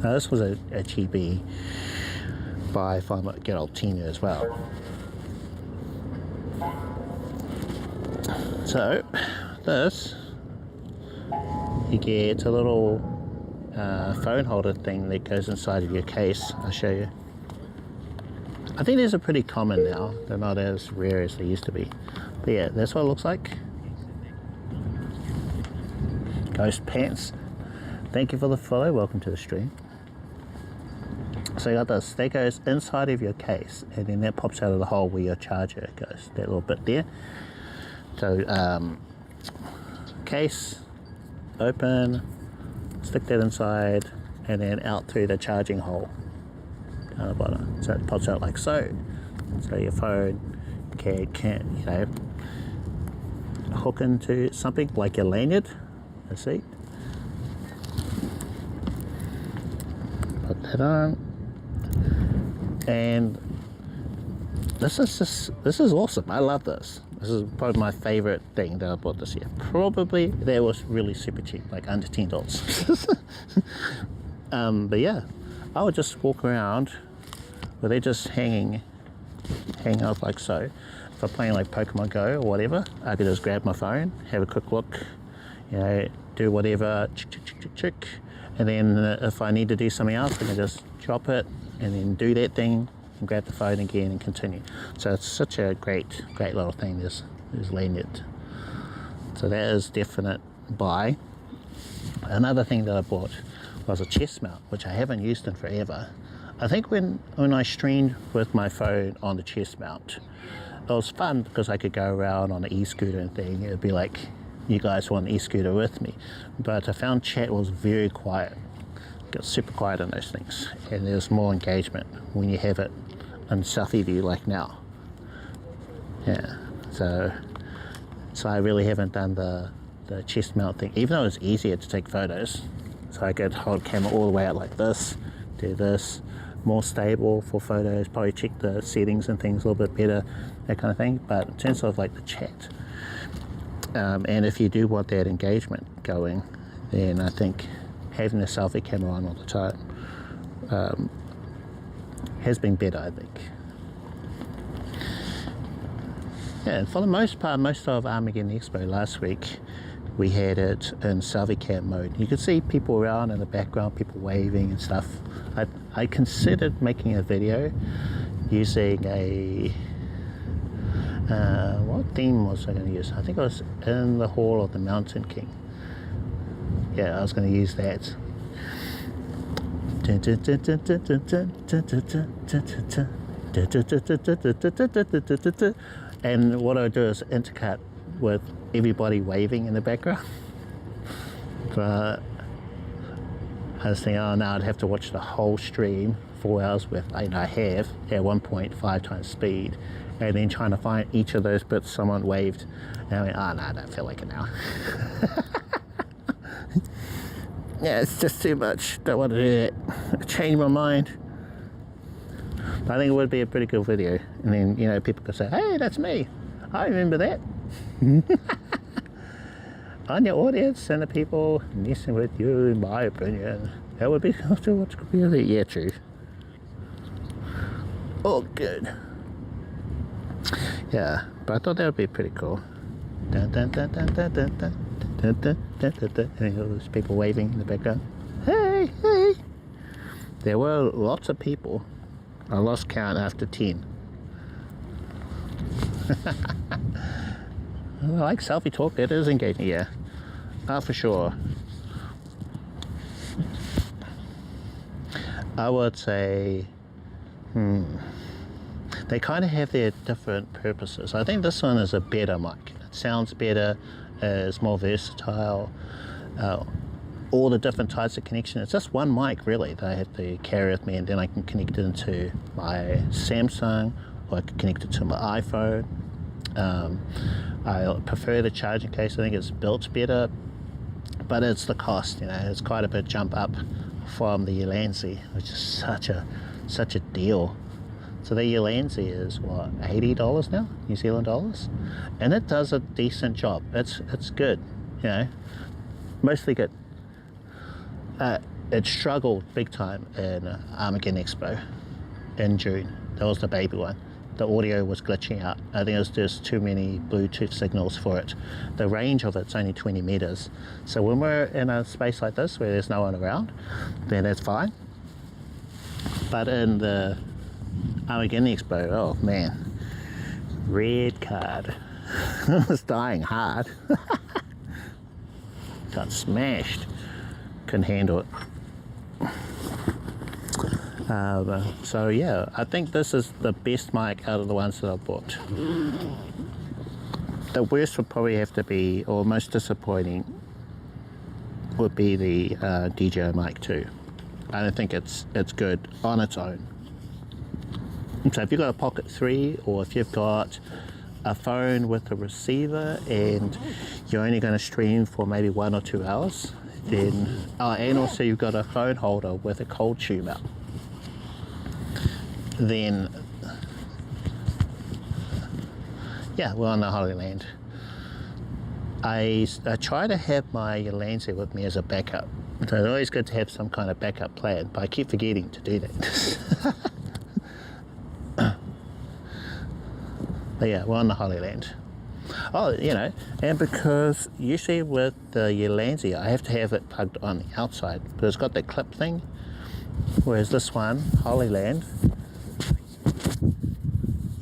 Now this was a cheapie buy from a good old Tina as well. So this, you get a little phone holder thing that goes inside of your case. I'll show you. I think these are pretty common now. They're not as rare as they used to be. But yeah, that's what it looks like. Ghost Pants. Thank you for the follow. Welcome to the stream. So you got this. That goes inside of your case, and then that pops out of the hole where your charger goes. That little bit there. So case, open, stick that inside, and then out through the charging hole down the bottom. So it pops out like so. So your phone can you know, hook into something like your lanyard. Let's see. Put that on. And this is awesome. I love this. This is probably my favorite thing that I bought this year. Probably that was really super cheap, like under $10. But yeah, I would just walk around with it just hanging out like so. If I'm playing like Pokemon Go or whatever, I could just grab my phone, have a quick look, you know, do whatever, chick, and then if I need to do something else, I can just drop it and then do that thing and grab the phone again and continue. So it's such a great little thing, this lanyard. So that is definite buy. Another thing that I bought was a chest mount, which I haven't used in forever. I think when I streamed with my phone on the chest mount, it was fun because I could go around on an e-scooter and thing. It'd be like, you guys want an e-scooter with me. But I found chat was very quiet. It got super quiet on those things. And there's more engagement when you have it in selfie view like now. Yeah, so I really haven't done the chest mount thing, even though it's easier to take photos. So I could hold camera all the way out like this, do this, more stable for photos, probably check the settings and things a little bit better, that kind of thing. But in terms of like the chat, and if you do want that engagement going, then I think having a selfie camera on all the time has been better, I think. Yeah, and for the most part, most of Armageddon Expo last week, we had it in selfie cam mode. You could see people around in the background, people waving and stuff. I considered making a video using a what theme was I going to use? I think it was In the Hall of the Mountain King. Yeah, I was going to use that. And what I would do is intercut with everybody waving in the background. But I was thinking, oh no, I'd have to watch the whole stream, 4 hours worth. I have at 1.5 times speed, and then trying to find each of those bits someone waved. And I went, oh no, I don't feel like it now. Yeah, it's just too much. Don't want to do that. Change my mind. But I think it would be a pretty good video. And then, you know, people could say, hey, that's me. I remember that. On your audience and the people messing with you, in my opinion. That would be really, yeah, true. Oh, good. Yeah, but I thought that would be pretty cool. Dun, dun, dun, dun, dun, dun, dun. Dun, dun, dun, dun, dun. And there's people waving in the background. Hey, hey. There were lots of people. I lost count after 10. I like selfie talk. It is engaging, yeah. For sure. I would say, they kind of have their different purposes. I think this one is a better mic. It sounds better, it's more versatile. All the different types of connection. It's just one mic really that I have to carry with me, and then I can connect it into my Samsung, or I can connect it to my iPhone. I prefer the charging case. I think it's built better, but it's the cost. You know, it's quite a bit jump up from the Ulanzi, which is such a deal. So the Ulanzi is what, $80 now, New Zealand dollars, and it does a decent job. It's good, you know, mostly good. It struggled big time in Armageddon Expo in June. That was the baby one. The audio was glitching out. I think it was just too many Bluetooth signals for it. The range of it's only 20 meters. So when we're in a space like this where there's no one around, then it's fine. But in the Armageddon Expo, oh man, red card. I was dying hard. Got smashed. Couldn't handle it. So yeah, I think this is the best mic out of the ones that I've bought. The worst would probably have to be, or most disappointing, would be the DJI Mic 2. I don't think it's good on its own. So if you've got a Pocket 3, or if you've got a phone with a receiver and you're only going to stream for maybe 1 or 2 hours, then and also you've got a phone holder with a cold tube out, then yeah, we're on the Holy Land. I try to have my Ulanzi with me as a backup, so it's always good to have some kind of backup plan, but I keep forgetting to do that. But yeah, we're on the Holy Land. Oh, you know, and because usually with the Ulanzi I have to have it plugged on the outside, but it's got that clip thing, whereas this one, Holy Land,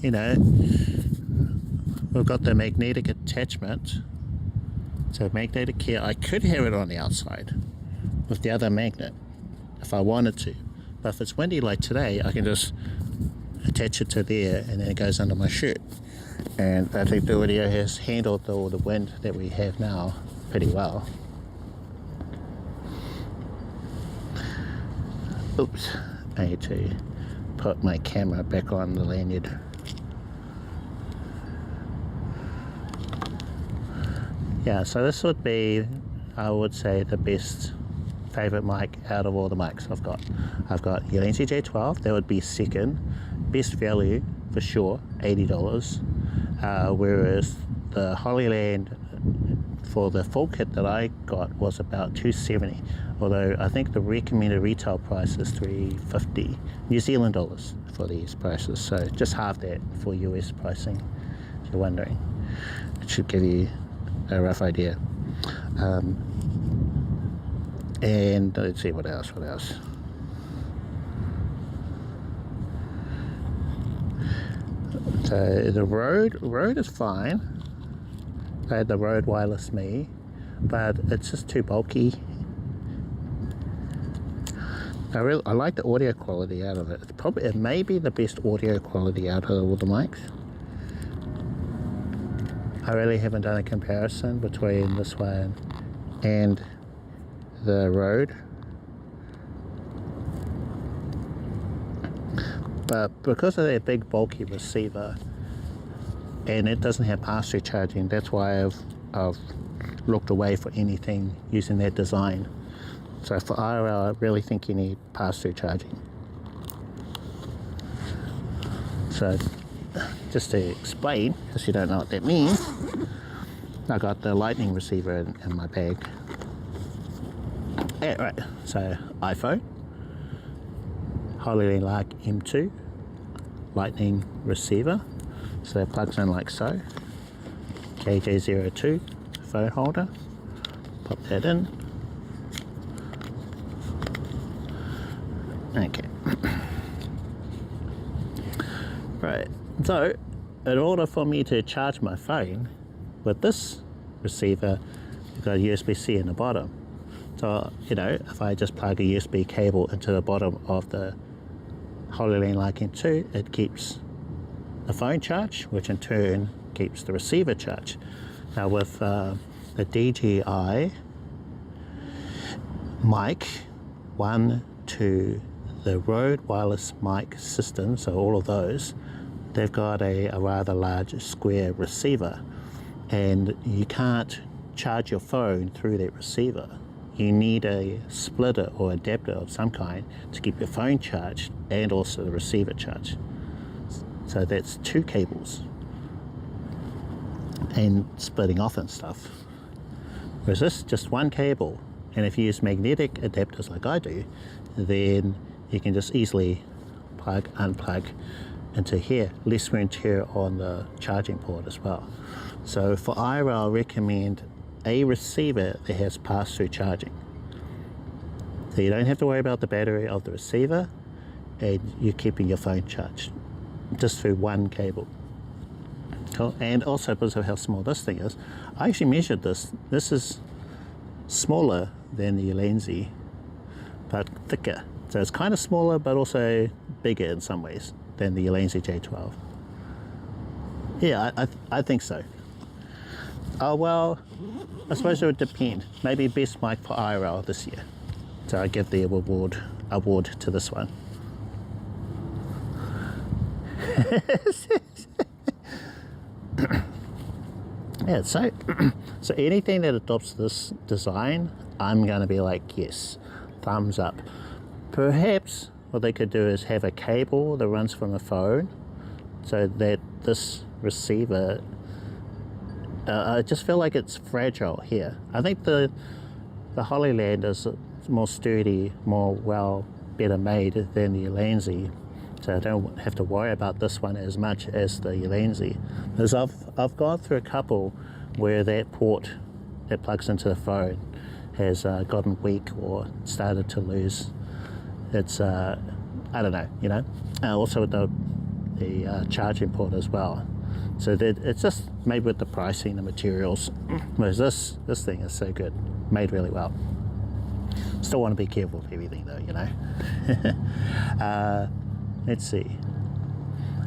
you know, we've got the magnetic attachment, so magnetic here. I could have it on the outside with the other magnet if I wanted to, but if it's windy like today, I can just attach it to there and then it goes under my shirt. And I think the audio has handled all the wind that we have now pretty well. Oops, I need to put my camera back on the lanyard. Yeah, so this would be, I would say, the best favorite mic out of all the mics I've got. I've got Ulanzi J12, that would be second. Best value for sure, $80. Whereas the Holy Land for the full kit that I got was about $270, although I think the recommended retail price is $350 New Zealand dollars for these prices, so just half that for US pricing, if you're wondering. It should give you a rough idea. And let's see, what else. So the Rode is fine. I had the Rode Wireless Me, but it's just too bulky. I like the audio quality out of it. It may be the best audio quality out of all the mics. I really haven't done a comparison between this one and the Rode. But because of that big bulky receiver, and it doesn't have pass-through charging, that's why I've looked away for anything using that design. So for IRL, I really think you need pass-through charging. So just to explain, because you don't know what that means, I got the lightning receiver in my bag. Yeah, right, so iPhone, Holy Land Lark M2, lightning receiver, so it plugs in like so. KJ02 phone holder, pop that in. Okay. Right, so in order for me to charge my phone with this receiver, you've got a USB-C in the bottom. So, you know, if I just plug a USB cable into the bottom of the Holy Land Lark M2, it keeps the phone charged, which in turn keeps the receiver charged. Now with the DJI mic 1 to the Rode wireless mic system, so all of those, they've got a rather large square receiver, and you can't charge your phone through that receiver. You need a splitter or adapter of some kind to keep your phone charged and also the receiver charged. So that's 2 cables and splitting off and stuff. Whereas this, just 1 cable. And if you use magnetic adapters like I do, then you can just easily plug, unplug into here. Less wear and tear on the charging port as well. So for IRL, I recommend a receiver that has pass-through charging. So you don't have to worry about the battery of the receiver, and you're keeping your phone charged just through 1 cable. Cool. And also because of how small this thing is, I actually measured this. This is smaller than the Ulanzi, but thicker. So it's kind of smaller, but also bigger in some ways than the Ulanzi J12. Yeah, I think so. Oh well, I suppose it would depend. Maybe best mic for IRL this year. So I give the award to this one. Yeah, so anything that adopts this design, I'm going to be like, yes, thumbs up. Perhaps what they could do is have a cable that runs from a phone, so that this receiver, I just feel like it's fragile here. I think the Hollyland is more sturdy, better made than the Ulanzi. So I don't have to worry about this one as much as the Ulanzi. Because I've gone through a couple where that port that plugs into the phone has gotten weak or started to lose its, I don't know, you know. Also with the charging port as well. So that it's just made with the pricing, the materials. Whereas this thing is so good, made really well. Still want to be careful with everything though, you know. Let's see.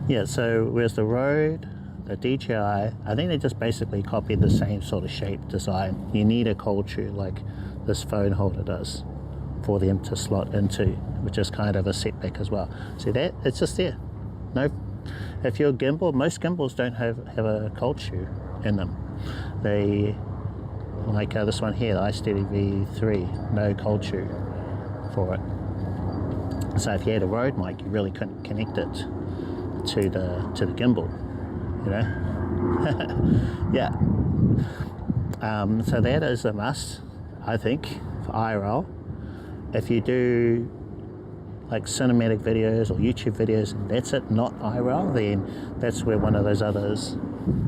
Yeah, so where's the Rode, the DJI, I think they just basically copied the same sort of shape design. You need a cold shoe like this phone holder does for them to slot into, which is kind of a setback as well. See that? It's just there. No, if you're a gimbal, most gimbals don't have a cold shoe in them. They, like this one here, the iSteady V3, no cold shoe for it. So if you had a Rode mic, you really couldn't connect it to the gimbal, you know. Yeah. So that is a must, I think, for IRL. If you do like cinematic videos or YouTube videos, and that's it, not IRL, then that's where one of those others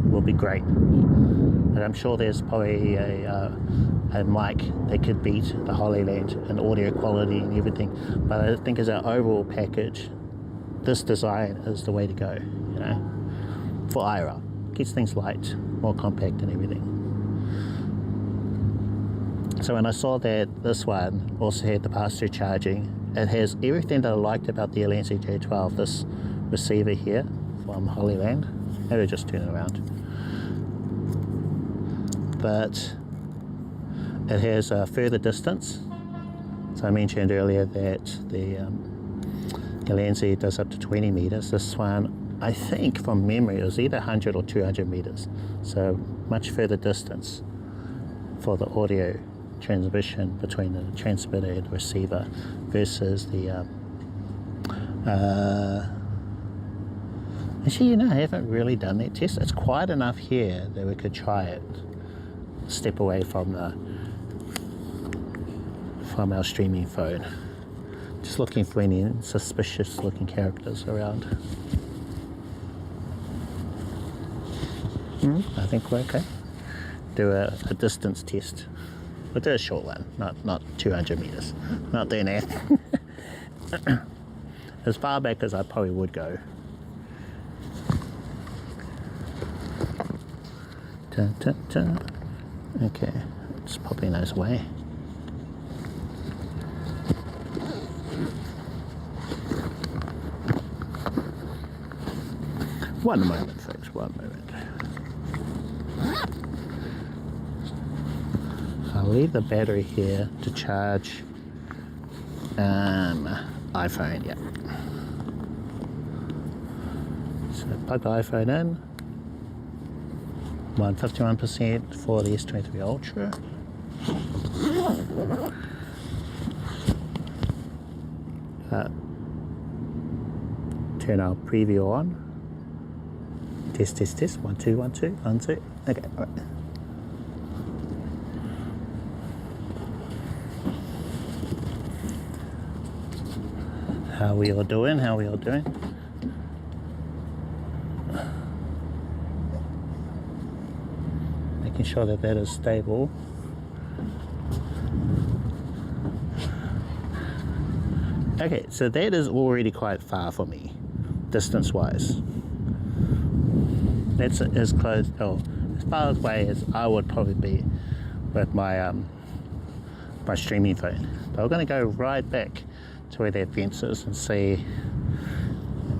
will be great. And I'm sure there's probably a mic that could beat the Hollyland in audio quality and everything, but I think as an overall package, this design is the way to go, you know, for IRL. Keeps things light, more compact and everything. So when I saw that this one also had the pass-through charging, it has everything that I liked about the Ulanzi J12, this receiver here from Hollyland. Maybe I'll just turn it around. But it has a further distance. So I mentioned earlier that the Ulanzi does up to 20 meters. This one, I think from memory, it was either 100 or 200 meters. So much further distance for the audio transmission between the transmitter and receiver versus the actually, you know, I haven't really done that test. It's quiet enough here that we could try it. Step away from our streaming phone. Just looking for any suspicious looking characters around. I think we're okay. Do a distance test. We'll do a short one, not 200 meters. Not doing that. As far back as I probably would go. Dun, dun, dun. Okay, just popping those away. One moment, folks, one moment. I'll leave the battery here to charge iPhone, yeah. So plug the iPhone in. 51% for the S23 Ultra. Turn our preview on. Test, test, test. 1, 2, 1, 2, 1, 2. Okay, all right. How we all doing? How we all doing? Making sure that that is stable. Okay, so that is already quite far for me, distance-wise. That's as close, as far away as I would probably be with my my streaming phone. But we're going to go right back to where that fence is and see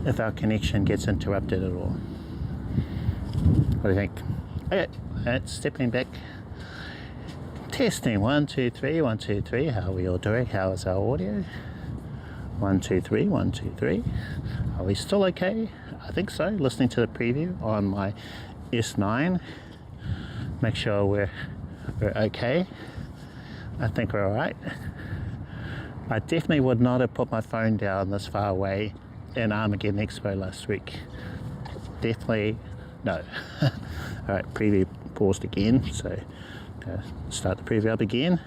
if our connection gets interrupted at all. What do you think? Okay, that's stepping back. Testing 1, 2, 3, 1, 2, 3. How are we all doing? How is our audio? 1, 2, 3, 1, 2, 3. Are we still okay? I think so. Listening to the preview on my S9. Make sure we're okay. I think we're alright. I definitely would not have put my phone down this far away in Armageddon Expo last week. Definitely no. Alright, preview paused again, so start the preview up again.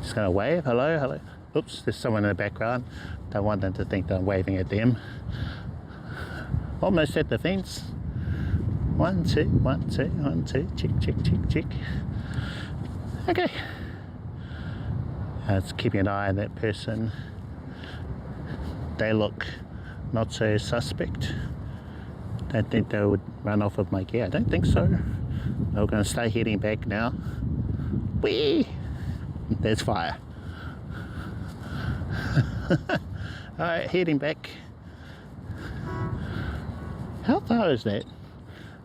Just gonna wave, hello, hello. Oops, there's someone in the background. Don't want them to think that I'm waving at them. Almost at the fence. 1, 2, 1, 2, 1, 2. Check, check, check, check. Okay. Let's keep an eye on that person. They look not so suspect. Don't think they would run off with my gear. I don't think so. We're going to start heading back now. Whee! There's fire. Alright, heading back. How far is that?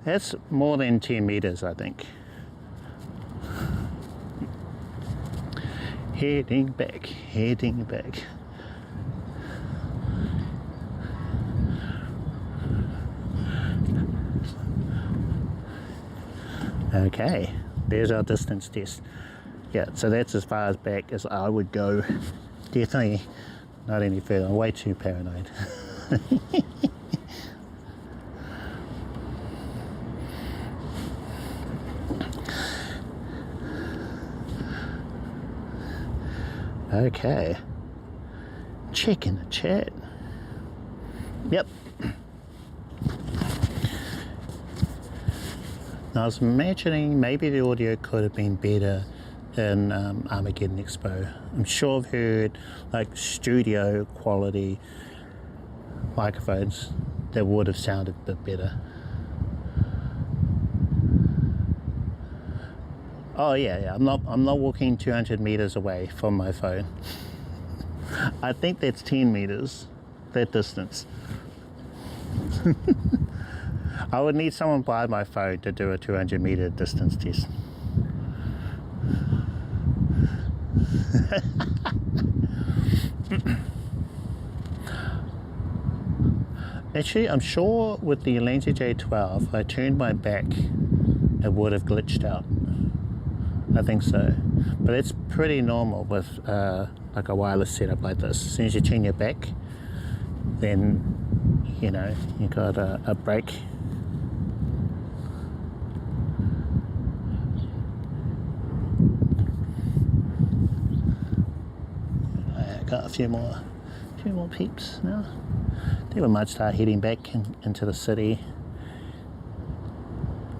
That's more than 10 meters, I think. Heading back, heading back. Okay, there's our distance test. Yeah, so that's as far as back as I would go. Definitely not any further. I'm way too paranoid. Okay. Check in the chat. Yep. I was imagining maybe the audio could have been better in Armageddon Expo. I'm sure I've heard like studio quality microphones that would have sounded a bit better. Oh yeah, I'm not walking 200 meters away from my phone. I think that's 10 meters, that distance. I would need someone by my phone to do a 200 meter distance test. Actually, I'm sure with the Atlantic J12, if I turned my back, it would have glitched out. I think so. But it's pretty normal with like a wireless setup like this. As soon as you turn your back, then, you know, you got a break. I got a few more peeps now. I think we might start heading back into the city.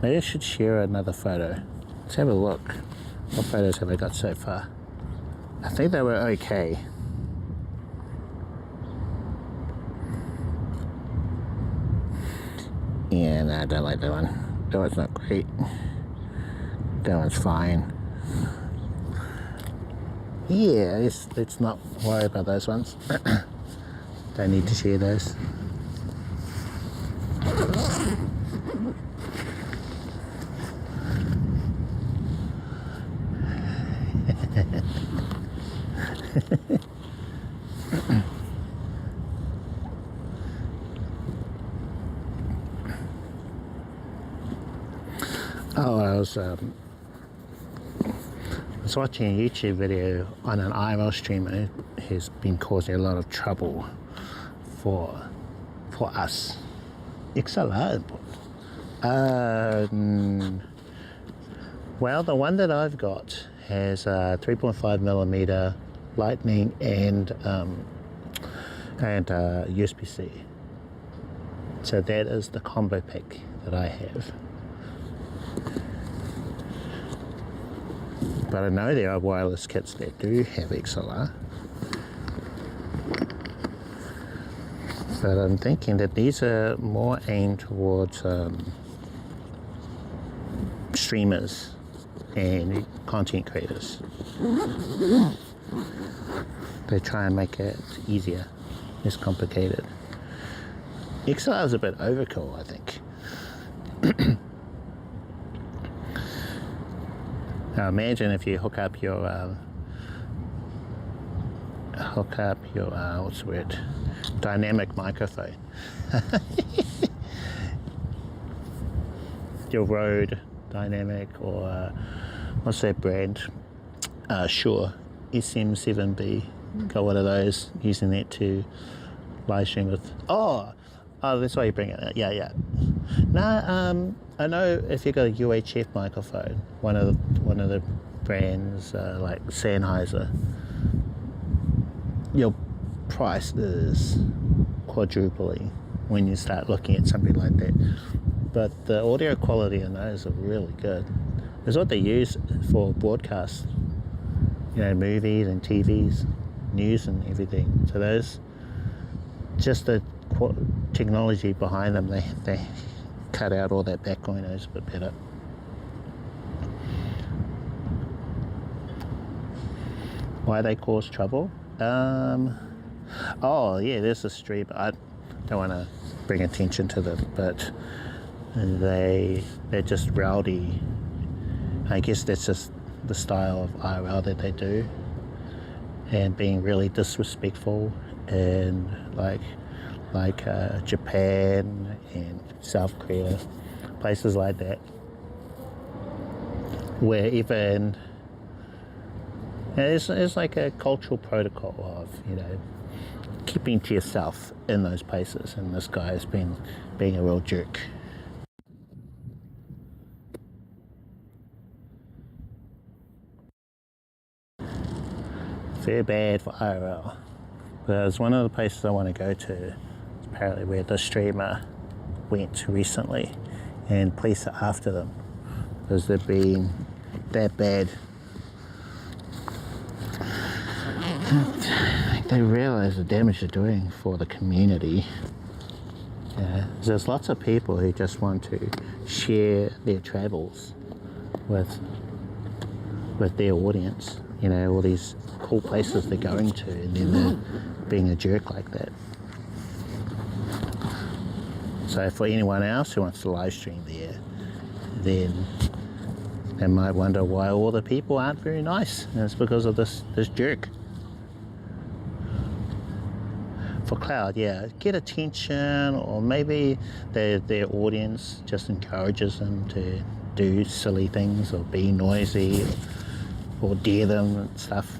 Maybe I should share another photo. Let's have a look. What photos have I got so far? I think they were okay. Yeah, no, I don't like that one. That one's not great. That one's fine. Yeah, let's not worry about those ones. Don't need to share those. Oh, I was watching a YouTube video on an IRL streamer who's been causing a lot of trouble for us. XLR input. Well, the one that I've got has 3.5mm Lightning and USB-C. So that is the combo pack that I have. But I know there are wireless kits that do have XLR. But I'm thinking that these are more aimed towards streamers and content creators. They try and make it easier, less complicated. XLR is a bit overkill, I think. Now imagine if you hook up your what's the word? Dynamic microphone. Your Rode Dynamic, or what's that brand? Shure SM7B. Got one of those, using that to live stream with. Oh, that's why you bring it out. Yeah. No, I know if you got a UHF microphone, one of the brands like Sennheiser, your price is quadrupling when you start looking at something like that. But the audio quality in those are really good. It's what they use for broadcasts, movies and TVs, news and everything. So those, just the technology behind them, they cut out all that background noise a bit better. Why they cause trouble? Oh yeah, there's a stream. I don't want to bring attention to them, but they're just rowdy. I guess that's just the style of IRL that they do, and being really disrespectful, and like Japan and South Korea, places like that, where even it's like a cultural protocol of keeping to yourself in those places, and this guy has been being a real jerk. Very bad for IRL. But it's one of the places I want to go to, apparently where the streamer went recently, and police are after them because they've been that bad. They realise the damage they're doing for the community. There's lots of people who just want to share their travels with their audience. All these cool places they're going to, and then they're being a jerk like that. So for anyone else who wants to live stream there, then they might wonder why all the people aren't very nice, and it's because of this jerk. For cloud, yeah, get attention, or maybe their audience just encourages them to do silly things or be noisy, or dare them and stuff.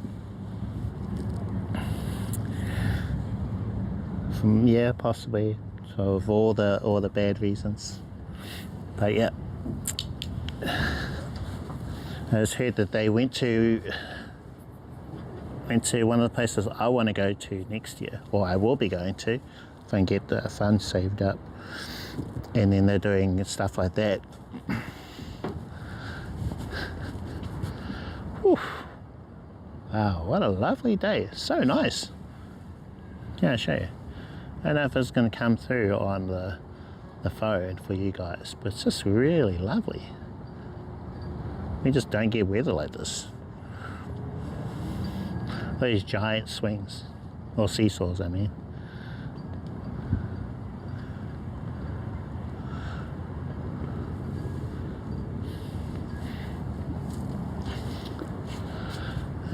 Yeah, possibly. So of all the bad reasons. But yeah, I just heard that they went to one of the places I want to go to next year, or I will be going to, if I can get the funds saved up. And then they're doing stuff like that. Whew. Wow, what a lovely day. So nice. Yeah, I'll show you. I don't know if it's going to come through on the phone for you guys, but it's just really lovely. We just don't get weather like this. These giant swings, or seesaws, I mean.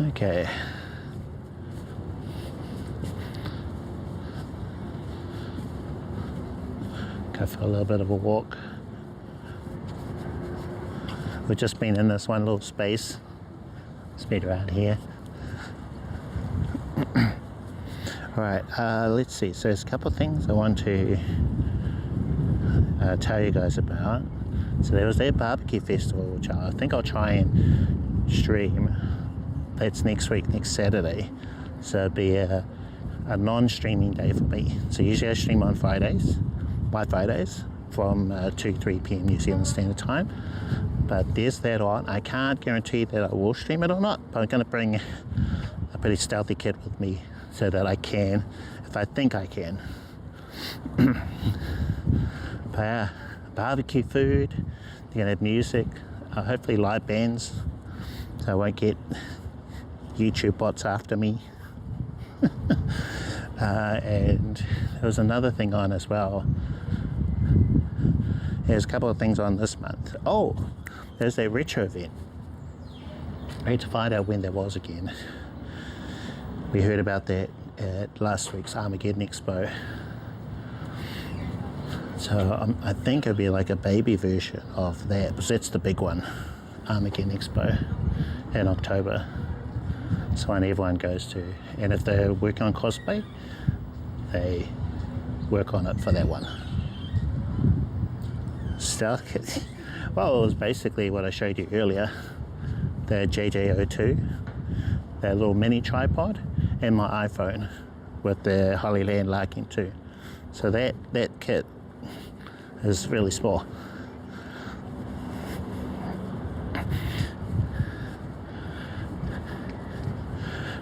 Okay. Go for a little bit of a walk. We've just been in this one little space. Speed around here. Alright, let's see. So there's a couple of things I want to tell you guys about. So there was that barbecue festival, which I think I'll try and stream. That's next week, next Saturday. So it'll be a non-streaming day for me. So usually I stream on Fridays, by Fridays, from 2-3 p.m. New Zealand Standard Time. But there's that on. I can't guarantee that I will stream it or not, but I'm going to bring a pretty stealthy kit with me so that I can, if I think I can. But yeah, barbecue food, they're going to have music, hopefully live bands, so I won't get YouTube bots after me. And there was another thing on as well. There's a couple of things on this month. Oh, there's a retro event. I need to find out when that was again. We heard about that at last week's Armageddon Expo. So I think it'll be like a baby version of that, because that's the big one, Armageddon Expo in October. It's one everyone goes to. And if they're working on cosplay, they work on it for that one. Stealth kit. Well, it was basically what I showed you earlier. The JJ02, that little mini tripod, and my iPhone with the Holyland Lark M2. So that kit is really small.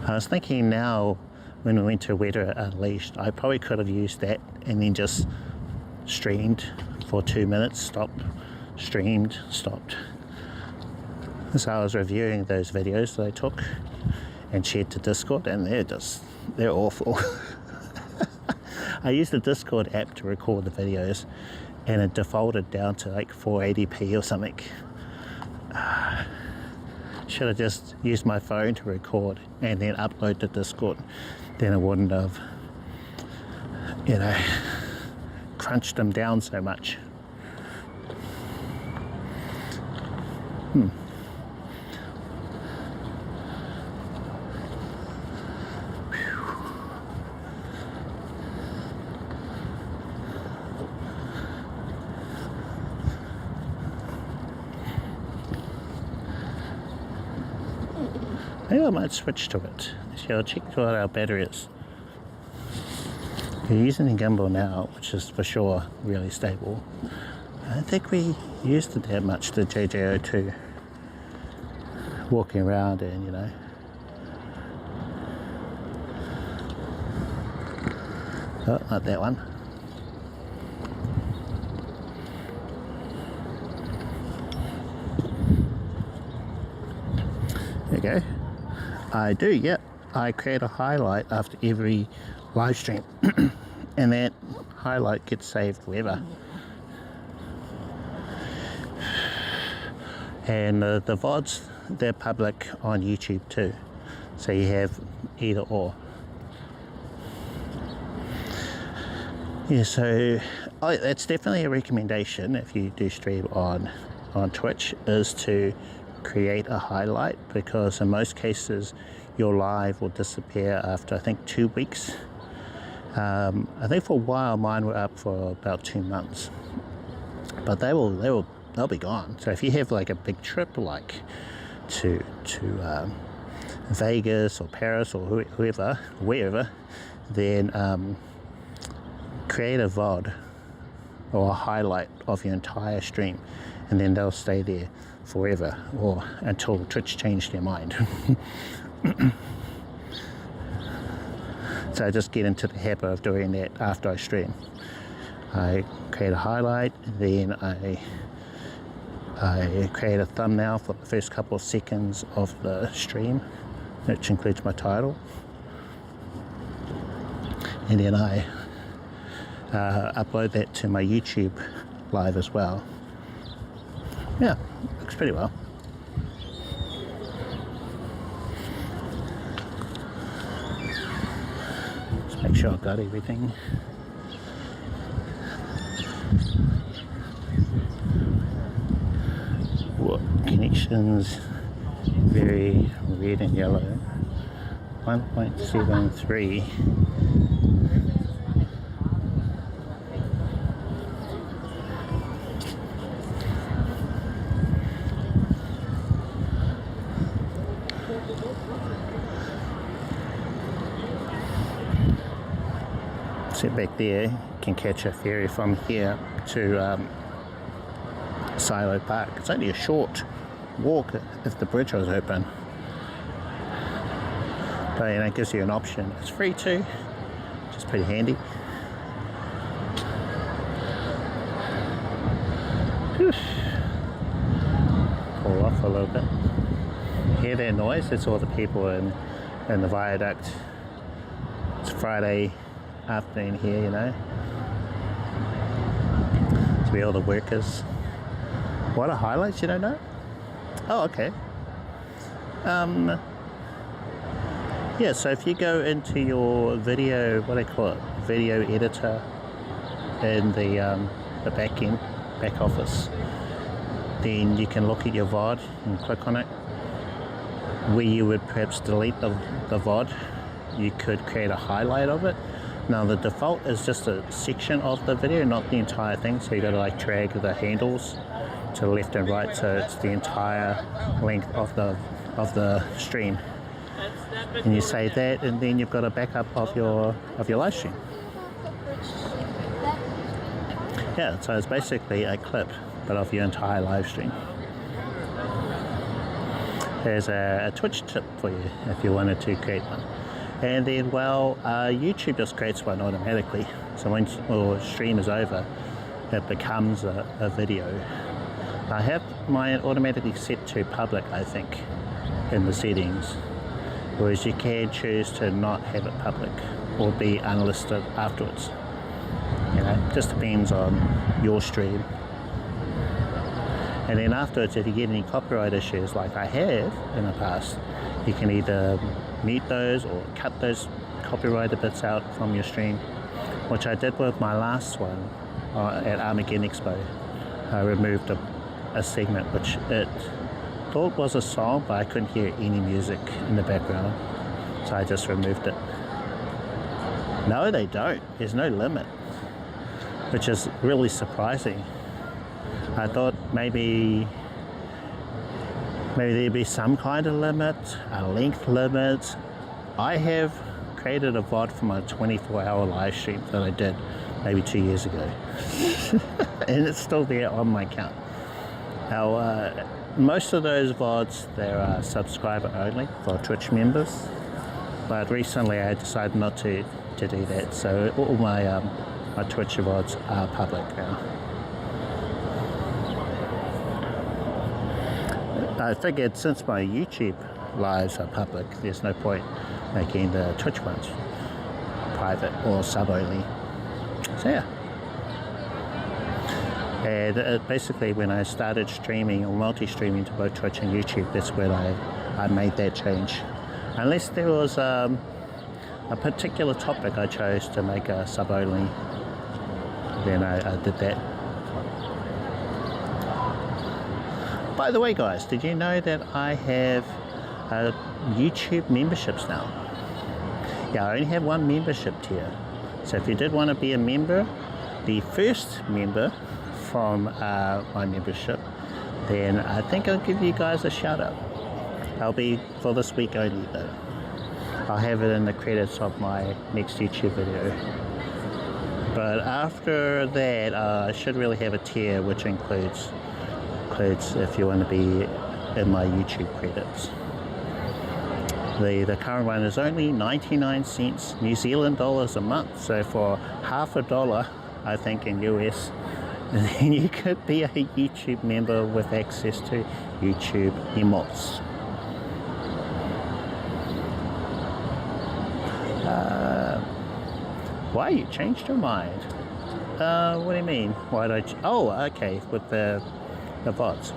I was thinking now, when we went to Weather Unleashed, I probably could have used that and then just streamed for 2 minutes, stopped, streamed, stopped. So I was reviewing those videos that I took and shared to Discord, and they're awful. I used the Discord app to record the videos, and it defaulted down to like 480p or something. Should have just used my phone to record and then upload to Discord. Then it wouldn't have, crunched them down so much. Maybe I might switch to it. So I'll check what our battery is. We're using the gimbal now, which is for sure really stable. I don't think we used it that much, the JJ02. Walking around and, Oh, not that one. There you go. I do, yep. I create a highlight after every live stream, and that highlight gets saved forever. And the VODs, they're public on YouTube too, so you have either or. Yeah, so that's definitely a recommendation if you do stream on Twitch, is to create a highlight, because in most cases your live will disappear after I think 2 weeks. I think for a while mine were up for about 2 months, but they'll be gone. So if you have like a big trip, like to Vegas or Paris or wherever, then create a VOD or a highlight of your entire stream, and then they'll stay there forever, or until Twitch changed their mind. So I just get into the habit of doing that after I stream. I create a highlight, then I create a thumbnail for the first couple of seconds of the stream, which includes my title, and then I upload that to my YouTube live as well. Yeah, looks pretty well. Just make sure I've got everything. What connections? Very red and yellow. 1.73. sit back there, you can catch a ferry from here to Silo Park. It's only a short walk if the bridge was open. But you know, it gives you an option. It's free too, which is pretty handy. Whew. Pull off a little bit. Hear that noise? It's all the people in the viaduct. It's Friday afternoon here, you know. To be all the workers. What are highlights? You don't know? Oh, okay. Yeah, so if you go into your video, what do they call it? Video editor in the back office, then you can look at your VOD and click on it. Where you would perhaps delete the VOD, you could create a highlight of it. Now the default is just a section of the video, not the entire thing, so you got to like drag the handles to the left and right, so it's the entire length of the stream. And you save that, and then you've got a backup of your live stream. Yeah, so it's basically a clip, but of your entire live stream. There's a Twitch tip for you if you wanted to create one. And then, well, YouTube just creates one automatically. So when your stream is over, it becomes a video. I have mine automatically set to public, I think, in the settings. Whereas you can choose to not have it public or be unlisted afterwards. You know, just depends on your stream. And then afterwards, if you get any copyright issues like I have in the past, you can either mute those or cut those copyrighted bits out from your stream, which I did with my last one at Armageddon Expo. I removed a segment which it thought was a song, but I couldn't hear any music in the background, so I just removed it. No, they don't. There's no limit, which is really surprising. I thought maybe there'd be some kind of limit, a length limit. I have created a VOD for my 24-hour live stream that I did maybe 2 years ago. And it's still there on my account. Now, most of those VODs, they're subscriber only for Twitch members. But recently I decided not to do that. So all my Twitch VODs are public now. I figured since my YouTube lives are public, there's no point making the Twitch ones private or sub-only. So yeah. And basically when I started streaming or multi-streaming to both Twitch and YouTube, that's when I made that change. Unless there was a particular topic I chose to make a sub-only, then I did that. By the way, guys, did you know that I have YouTube memberships now? Yeah, I only have one membership tier. So if you did want to be a member, the first member from my membership, then I think I'll give you guys a shout out. I'll be for this week only though. I'll have it in the credits of my next YouTube video. But after that, I should really have a tier which includes if you want to be in my YouTube credits. The current one is only 99 cents New Zealand dollars a month, so for $1, I think in US, then you could be a YouTube member with access to YouTube emotes. Why you changed your mind? What do you mean? Why did I? Oh, okay, with the VODs.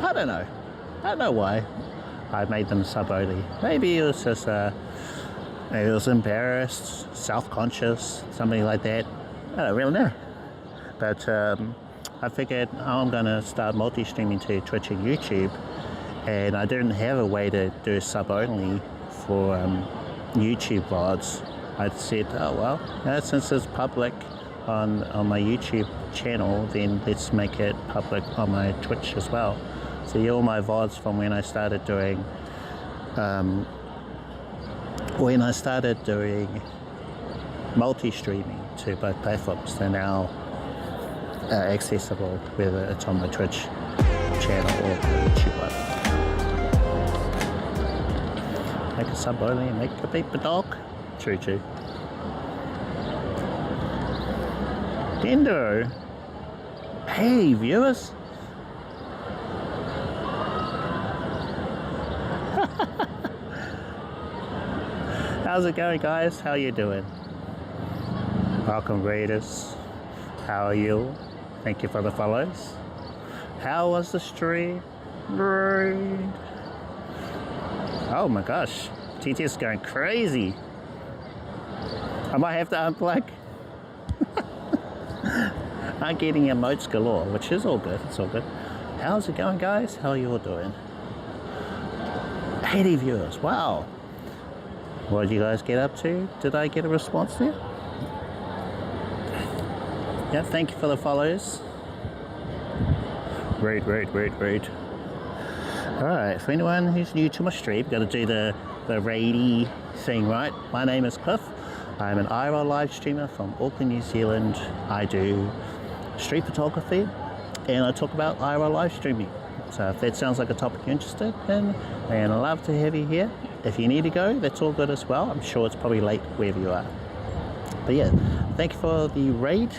I don't know. I don't know why I made them sub-only. Maybe it was just maybe it was embarrassed, self-conscious, something like that. I don't really know. But I figured I'm gonna start multi-streaming to Twitch and YouTube, and I didn't have a way to do sub-only for YouTube VODs. I said, oh well, since it's public on my YouTube channel, then let's make it public on my Twitch as well. So all my VODs from when I started doing multi-streaming to both platforms. They're now accessible whether it's on my Twitch channel or my YouTube one. Make a sub only and make a beep a dog. True. Dendo. Hey viewers. How's it going, guys? How you doing? Welcome, readers. How are you? Thank you for the follows. How was the stream? Great. Oh my gosh, TT is going crazy. I might have to unplug. I'm getting emotes galore, which is all good. It's all good. How's it going, guys? How are you all doing? 80 viewers. Wow. What did you guys get up to? Did I get a response there? Yeah, thank you for the follows. Rude. Alright, for anyone who's new to my stream, got to do the raidy thing, right? My name is Cliff. I'm an IRL live streamer from Auckland, New Zealand. I do street photography and I talk about IRL live streaming. So if that sounds like a topic you're interested in, then I'd love to have you here. If you need to go, that's all good as well. I'm sure it's probably late wherever you are. But yeah, thank you for the raid.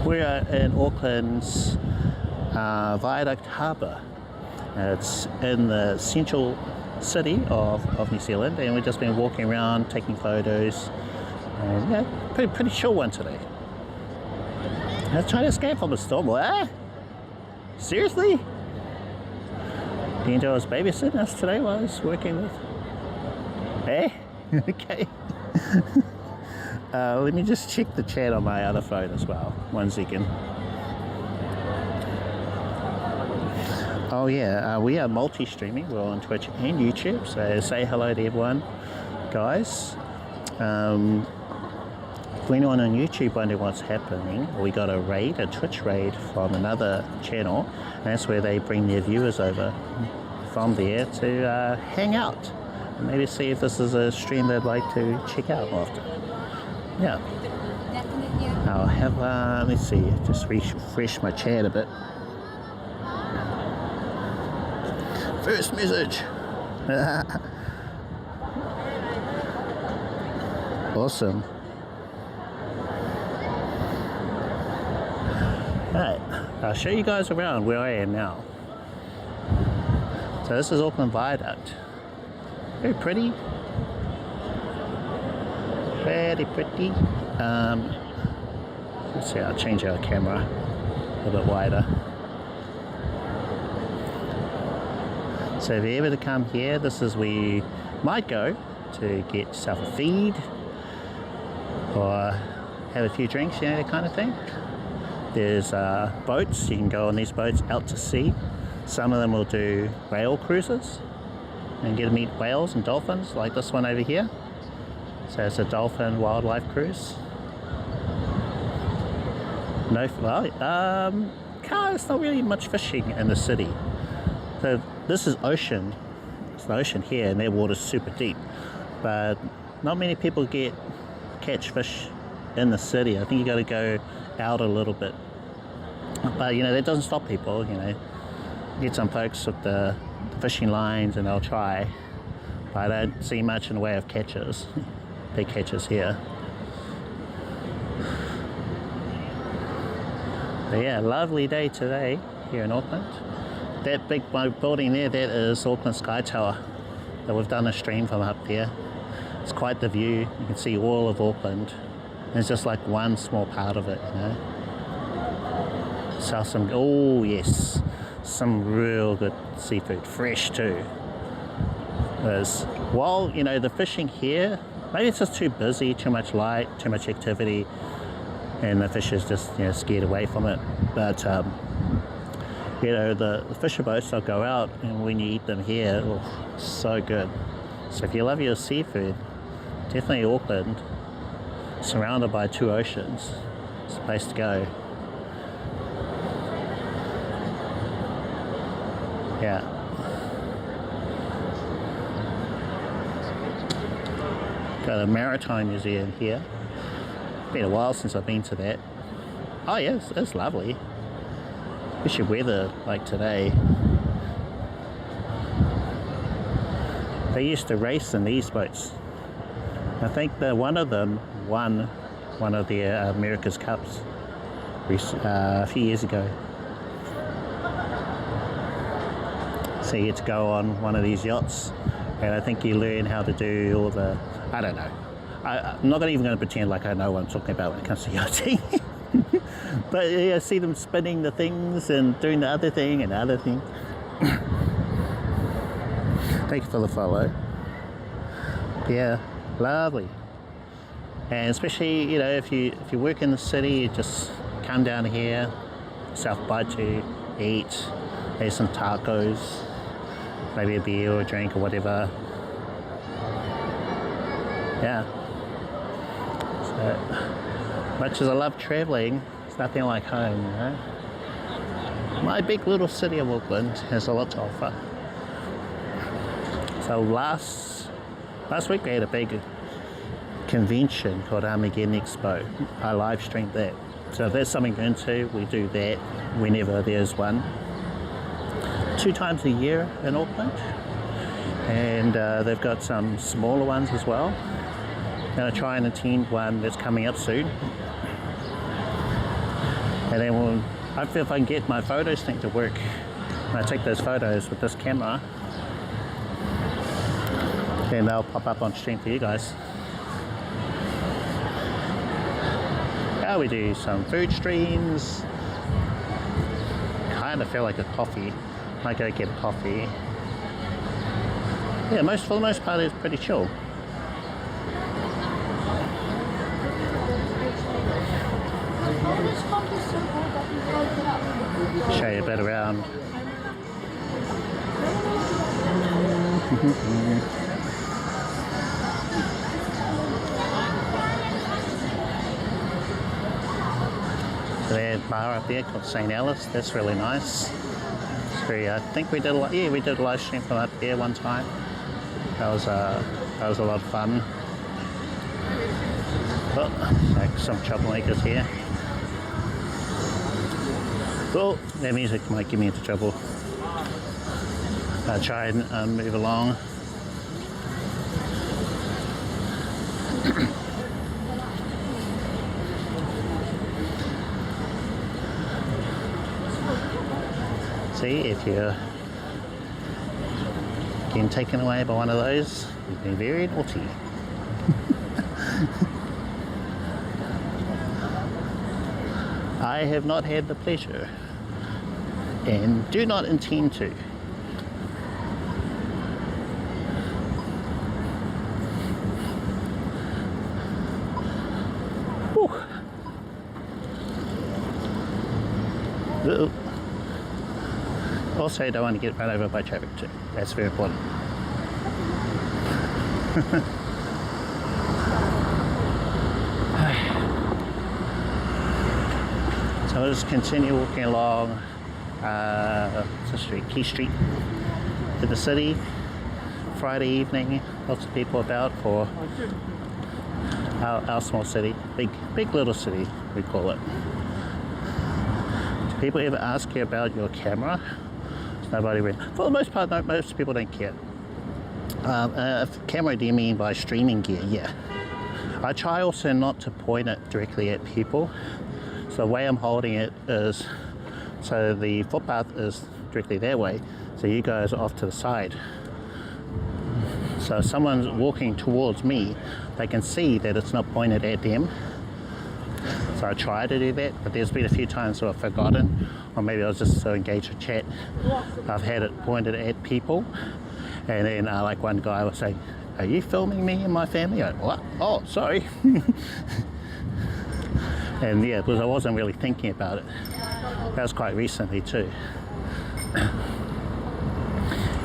We're in Auckland's Viaduct Harbour. It's in the central city of New Zealand, and we've just been walking around taking photos, and yeah, pretty chill one today. Let's try to escape from a storm. What? Seriously? Dento was babysitting us today while I was working with. Eh? Okay. Let me just check the chat on my other phone as well. 1 second. Oh yeah, we are multi-streaming. We're on Twitch and YouTube, so say hello to everyone, guys. For anyone on YouTube wondering what's happening, we got a raid, a Twitch raid from another channel, and that's where they bring their viewers over from there to hang out and maybe see if this is a stream they'd like to check out more often. Yeah. I'll have, let's see, just refresh my chat a bit. First message. Awesome. Alright, I'll show you guys around where I am now. So this is Auckland Viaduct. Very pretty. Very pretty. Let's see, I'll change our camera a little bit wider. So if you're ever to come here, this is where you might go to get yourself a feed or have a few drinks, you know, that kind of thing. There's boats, you can go on these boats out to sea. Some of them will do whale cruises and get to meet whales and dolphins, like this one over here. So it's a dolphin wildlife cruise. No, well, there's not really much fishing in the city. So this is ocean. It's the ocean here, and their water's super deep. But not many people catch fish in the city. I think you got to go out a little bit. But you know, that doesn't stop people. You know, get some folks with the fishing lines, and they'll try. But I don't see much in the way of catches, big catches here. But yeah, lovely day today here in Auckland. That big building there, that is Auckland Sky Tower. That we've done a stream from up there. It's quite the view. You can see all of Auckland. And it's just like one small part of it, you know. So oh yes, some real good seafood, fresh too. There's, while you know the fishing here, maybe it's just too busy, too much light, too much activity, and the fish is just, you know, scared away from it. But you know, the fisher boats, they'll go out, and when you eat them here, oh, so good. So if you love your seafood, definitely Auckland, surrounded by 2 oceans, it's the place to go. Yeah. Got a maritime museum here. Been a while since I've been to that. Oh yes, it's lovely. Especially weather like today. They used to race in these boats. I think that one of them won one of the America's Cups a few years ago. So you get to go on one of these yachts, and I think you learn how to do all the, I don't know. I'm not even going to pretend like I know what I'm talking about when it comes to yachting. But yeah, I see them spinning the things and doing the other thing and the other thing. Thank you for the follow. Yeah, lovely. And especially, you know, if you work in the city, you just come down here, South Bitrate, eat, have some tacos, maybe a beer or a drink or whatever. Yeah. So, much as I love traveling, it's nothing like home, you know. My big little city of Auckland has a lot to offer. So last week we had a big convention called Armageddon Expo. I live streamed that. So if there's something to into, we do that whenever there's one. 2 times a year in Auckland. And they've got some smaller ones as well. I'm going to try and attend one that's coming up soon. And then hopefully if I can get my photos thing to work, and I take those photos with this camera, then they'll pop up on stream for you guys. Yeah, we do some food streams. Kind of feel like a coffee. Might go get a coffee. Yeah, for the most part it's pretty chill. Show you a bit around. So there's a bar up there called St. Alice. That's really nice. It's very, I think we did a live stream from up there one time. That was a lot of fun. Oh, like some troublemakers here. Oh, that music might get me into trouble. I'll try and move along. See, if you're getting taken away by one of those, you've been very naughty. I have not had the pleasure and do not intend to. Also, don't want to get run over by traffic too. That's very important. So I'll just continue walking along Key Street to the city. Friday evening, lots of people about for our small city, big little city we call it. Do people ever ask you about your camera? Nobody really. For the most part, most people don't care. Camera, do you mean by streaming gear? Yeah. I try also not to point it directly at people. So the way I'm holding it is, so the footpath is directly that way, so you guys are off to the side. So if someone's walking towards me, they can see that it's not pointed at them. So I try to do that, but there's been a few times where I've forgotten, or maybe I was just so engaged with chat, I've had it pointed at people, and then like one guy was saying, "Are you filming me and my family?" I went, "What? Oh, sorry." And yeah, because I wasn't really thinking about it. That was quite recently too.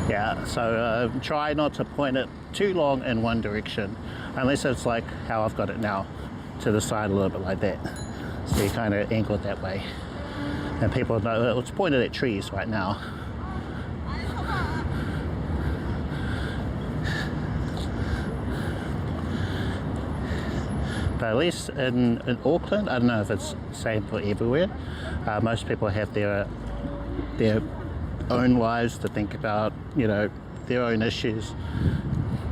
Yeah, so try not to point it too long in one direction, unless it's like how I've got it now, to the side a little bit like that. So you kind of angle it that way. And people know it's pointed at trees right now. But at least in Auckland, I don't know if it's the same for everywhere. Most people have their own lives to think about, you know, their own issues,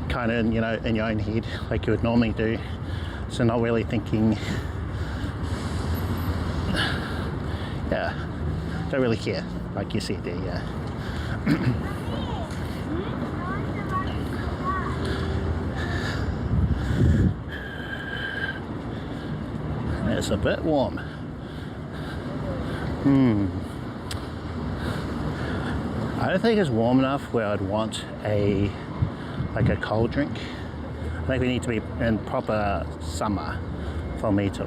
kind of, you know, in your own head, like you would normally do. So not really thinking, yeah, don't really care, like you said there, yeah. It's a bit warm. I don't think it's warm enough where I'd want a cold drink. I think we need to be in proper summer for me to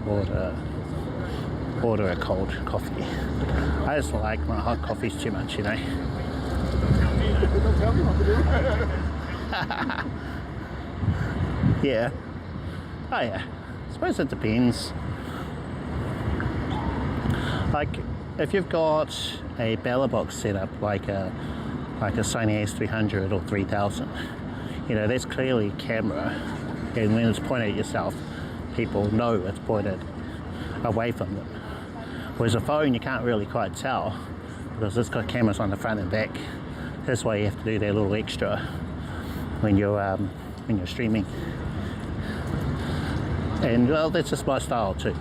order a cold coffee. I just like my hot coffees too much, you know. Yeah. Oh yeah. I suppose it depends. Like if you've got a Bella box setup like a Sony A300 or 3000, you know, that's clearly camera, and when it's pointed at yourself, people know it's pointed away from them. Whereas a phone, you can't really quite tell because it's got cameras on the front and back. That's why you have to do that little extra when you're streaming. And well, that's just my style too.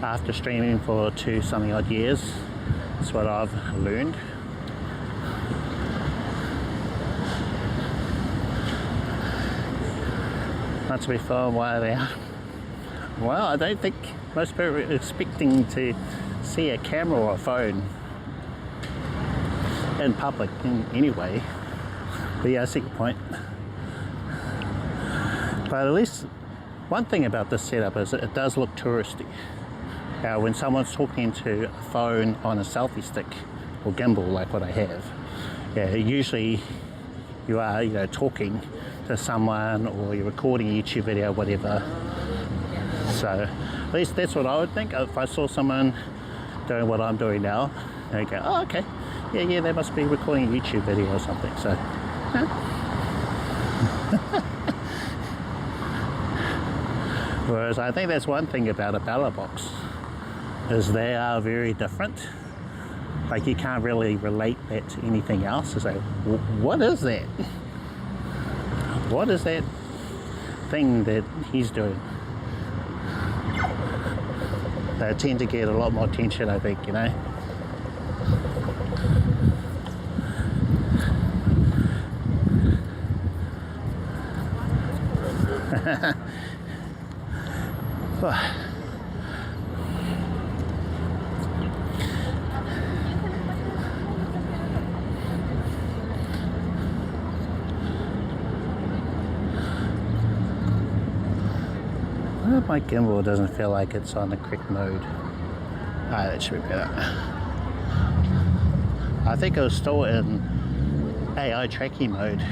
After streaming for 20-something odd years, that's what I've learned. Not to be far away there. Well, I don't think most people are expecting to see a camera or a phone in public anyway. But yeah, I see your point. But at least one thing about this setup is it does look touristy. When someone's talking to a phone on a selfie stick or gimbal like what I have, yeah, usually you are, you know, talking to someone or you're recording a YouTube video, whatever. So at least that's what I would think if I saw someone doing what I'm doing now. And I go, oh, okay, yeah, they must be recording a YouTube video or something. So, whereas I think that's one thing about a Bella box, is they are very different. Like you can't really relate that to anything else. It's like, what is that? What is that thing that he's doing? They tend to get a lot more attention, I think, you know. My gimbal doesn't feel like it's on the correct mode. That should be better. I think it was still in AI tracking mode.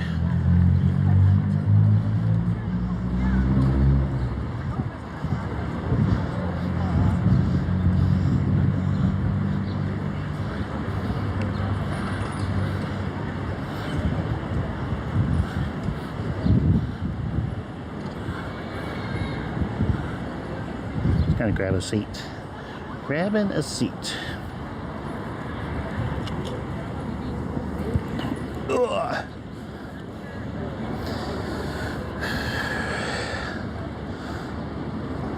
Gonna grab a seat. Grabbing a seat. Ugh.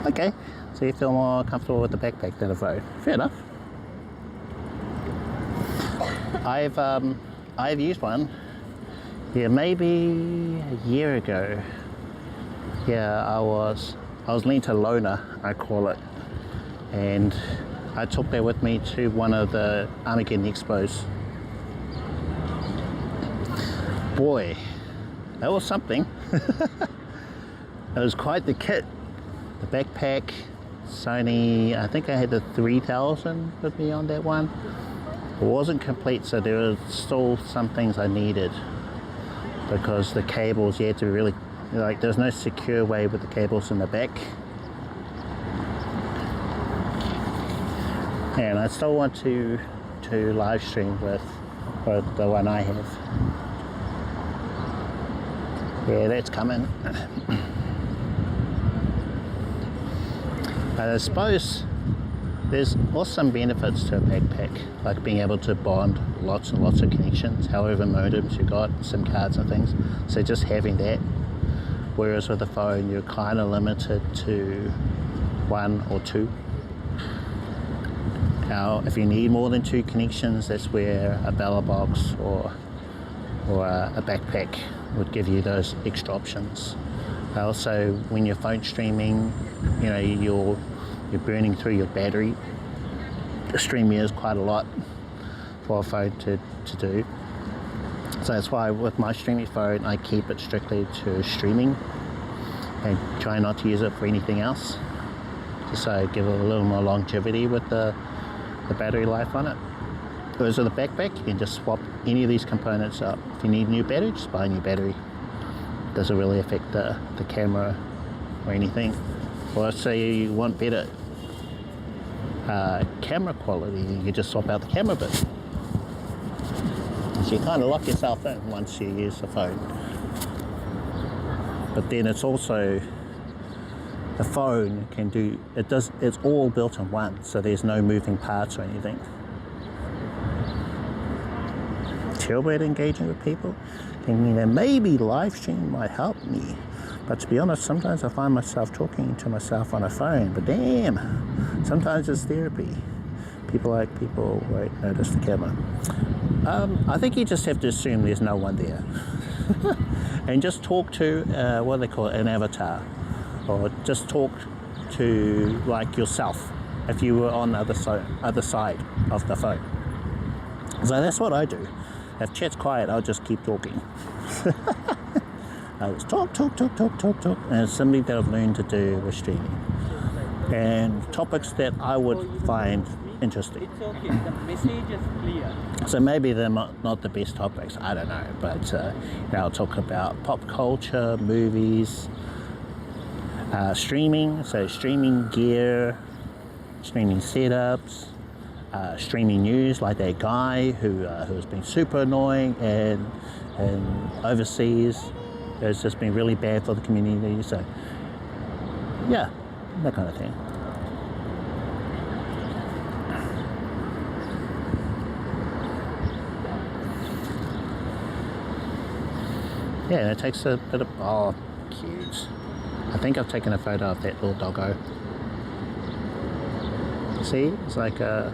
Okay, so you feel more comfortable with the backpack than a phone. Fair enough. I've used one. Yeah, maybe a year ago. Yeah, I was Lenta Loner, I call it, and I took that with me to one of the Armageddon Expos. Boy, that was something. It was quite the kit. The backpack, Sony, I think I had the 3000 with me on that one. It wasn't complete, so there were still some things I needed, because the cables, you had to really, like, there's no secure way with the cables in the back. And I still want to live stream with the one I have. Yeah, that's coming. I suppose there's also some benefits to a backpack, like being able to bond lots and lots of connections, however modems you got, SIM cards and things. So just having that. Whereas with a phone, you're kind of limited to 1 or 2. Now, if you need more than 2 connections, that's where a Bella box or a backpack would give you those extra options. Also, when you're phone streaming, you know, you're burning through your battery. The stream is quite a lot for a phone to do. So that's why with my streaming phone, I keep it strictly to streaming and try not to use it for anything else. Just so I give it a little more longevity with the battery life on it. Whereas with a backpack, you can just swap any of these components up. If you need a new battery, just buy a new battery. It doesn't really affect the camera or anything. Or say you want better camera quality, you can just swap out the camera bit. So you kind of lock yourself in once you use the phone. But then it's also, the phone can do, it's all built in one, so there's no moving parts or anything. Chill about engaging with people, thinking that maybe live stream might help me. But to be honest, sometimes I find myself talking to myself on a phone, but damn, sometimes it's therapy. People won't notice the camera. I think you just have to assume there's no one there. And just talk to, what do they call it, an avatar. Or just talk to, like, yourself, if you were on the other side of the phone. So that's what I do. If chat's quiet, I'll just keep talking. I just talk. And it's something that I've learned to do with streaming. And topics that I would find interesting. It's okay, the message is clear. So maybe they're not the best topics, I don't know. But I'll talk about pop culture, movies, streaming, so streaming gear, streaming setups, streaming news, like that guy who's been super annoying and overseas. It's just been really bad for the community. So yeah, that kind of thing. Yeah, and it takes a bit of, oh, cute. I think I've taken a photo of that little doggo. See, it's like a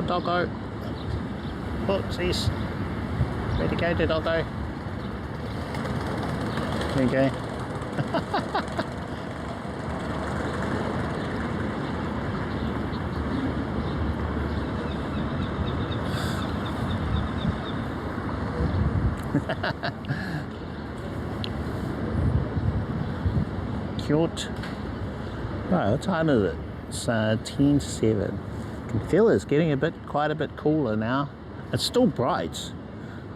doggo. Oopsies. Where'd you go, the doggo? There you go. Cute. Right, what time is it? It's 10:07. I can feel it's getting quite a bit cooler now. It's still bright,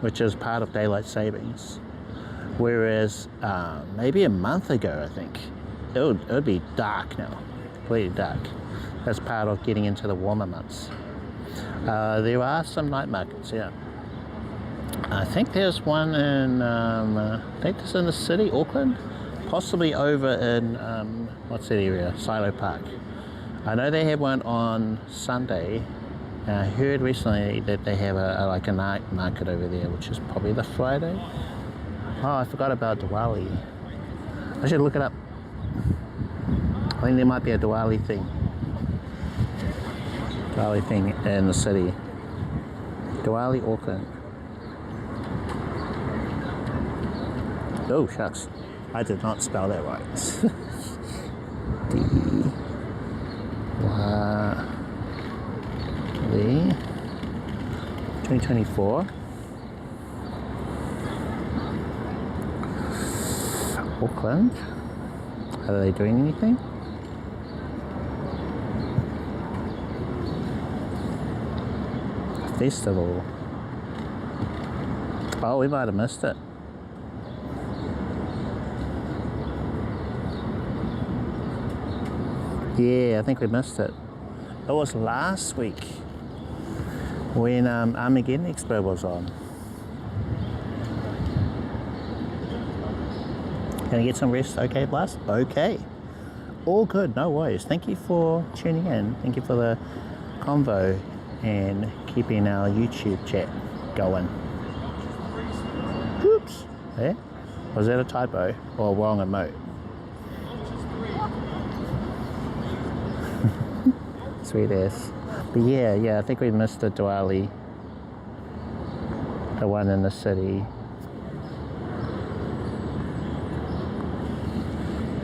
which is part of daylight savings. Whereas maybe a month ago, I think, it would be dark now, completely dark. That's part of getting into the warmer months. There are some night markets, yeah. I think there's one in, I think it's in the city, Auckland, possibly over in, what's that area, Silo Park. I know they have one on Sunday. I heard recently that they have a night market over there, which is probably the Friday. Oh, I forgot about Diwali. I should look it up. I think there might be a Diwali thing in the city. Diwali, Auckland. Oh, shucks. I did not spell that right. Diwali 2024. Auckland. Are they doing anything? Festival. Oh, we might have missed it. Yeah, I think we missed it. It was last week when Armageddon Expo was on. Can I get some rest? Okay, Blast? Okay. All good, no worries. Thank you for tuning in. Thank you for the convo and keeping our YouTube chat going. Oops. Yeah? Was that a typo or wrong emote? Sweet ass. But yeah, I think we missed the Diwali. The one in the city.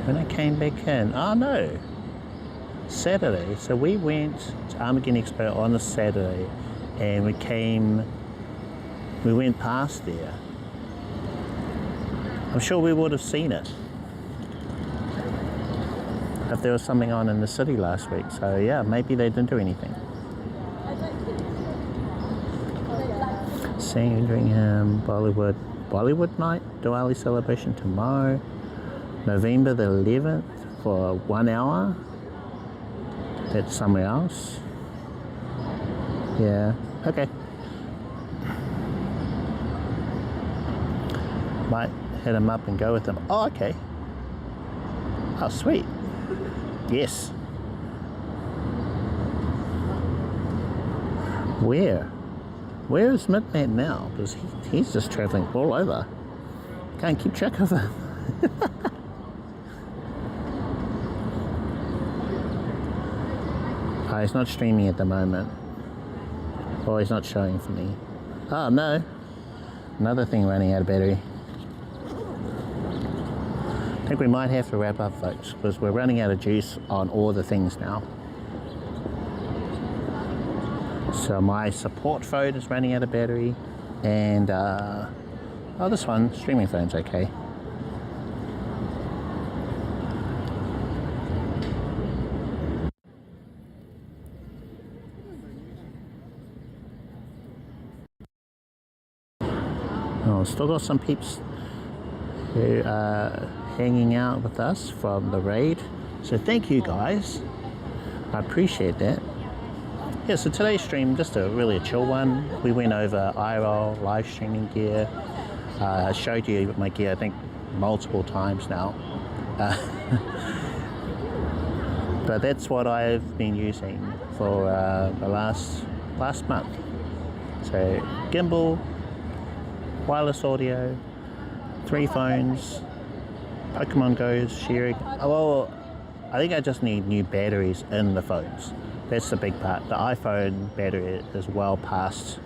When I came back in, oh no, Saturday. So we went to Armageddon Expo on a Saturday, and we went past there. I'm sure we would have seen it if there was something on in the city last week. So yeah, maybe they didn't do anything. Sandringham, Bollywood night, Diwali celebration tomorrow. November the 11th for 1 hour. That's somewhere else. Yeah, okay. Might hit him up and go with him. Oh, okay. Oh, sweet. Yes. Where is MIDDLEMAN now? Because he's just traveling all over. Can't keep track of him. Oh, he's not streaming at the moment. Or he's not showing for me. Oh no. Another thing running out of battery. I think we might have to wrap up, folks, because we're running out of juice on all the things now. So my support phone is running out of battery, and oh, this one, streaming phone's okay. Oh, still got some peeps who are hanging out with us from the raid. So thank you guys. I appreciate that. Yeah, so today's stream, just really a chill one. We went over IRL live streaming gear. I showed you my gear, I think, multiple times now. But that's what I've been using for the last month. So gimbal, wireless audio, 3 phones, Pokemon Go's sharing. Oh, well, I think I just need new batteries in the phones. That's the big part. The iPhone battery is well past,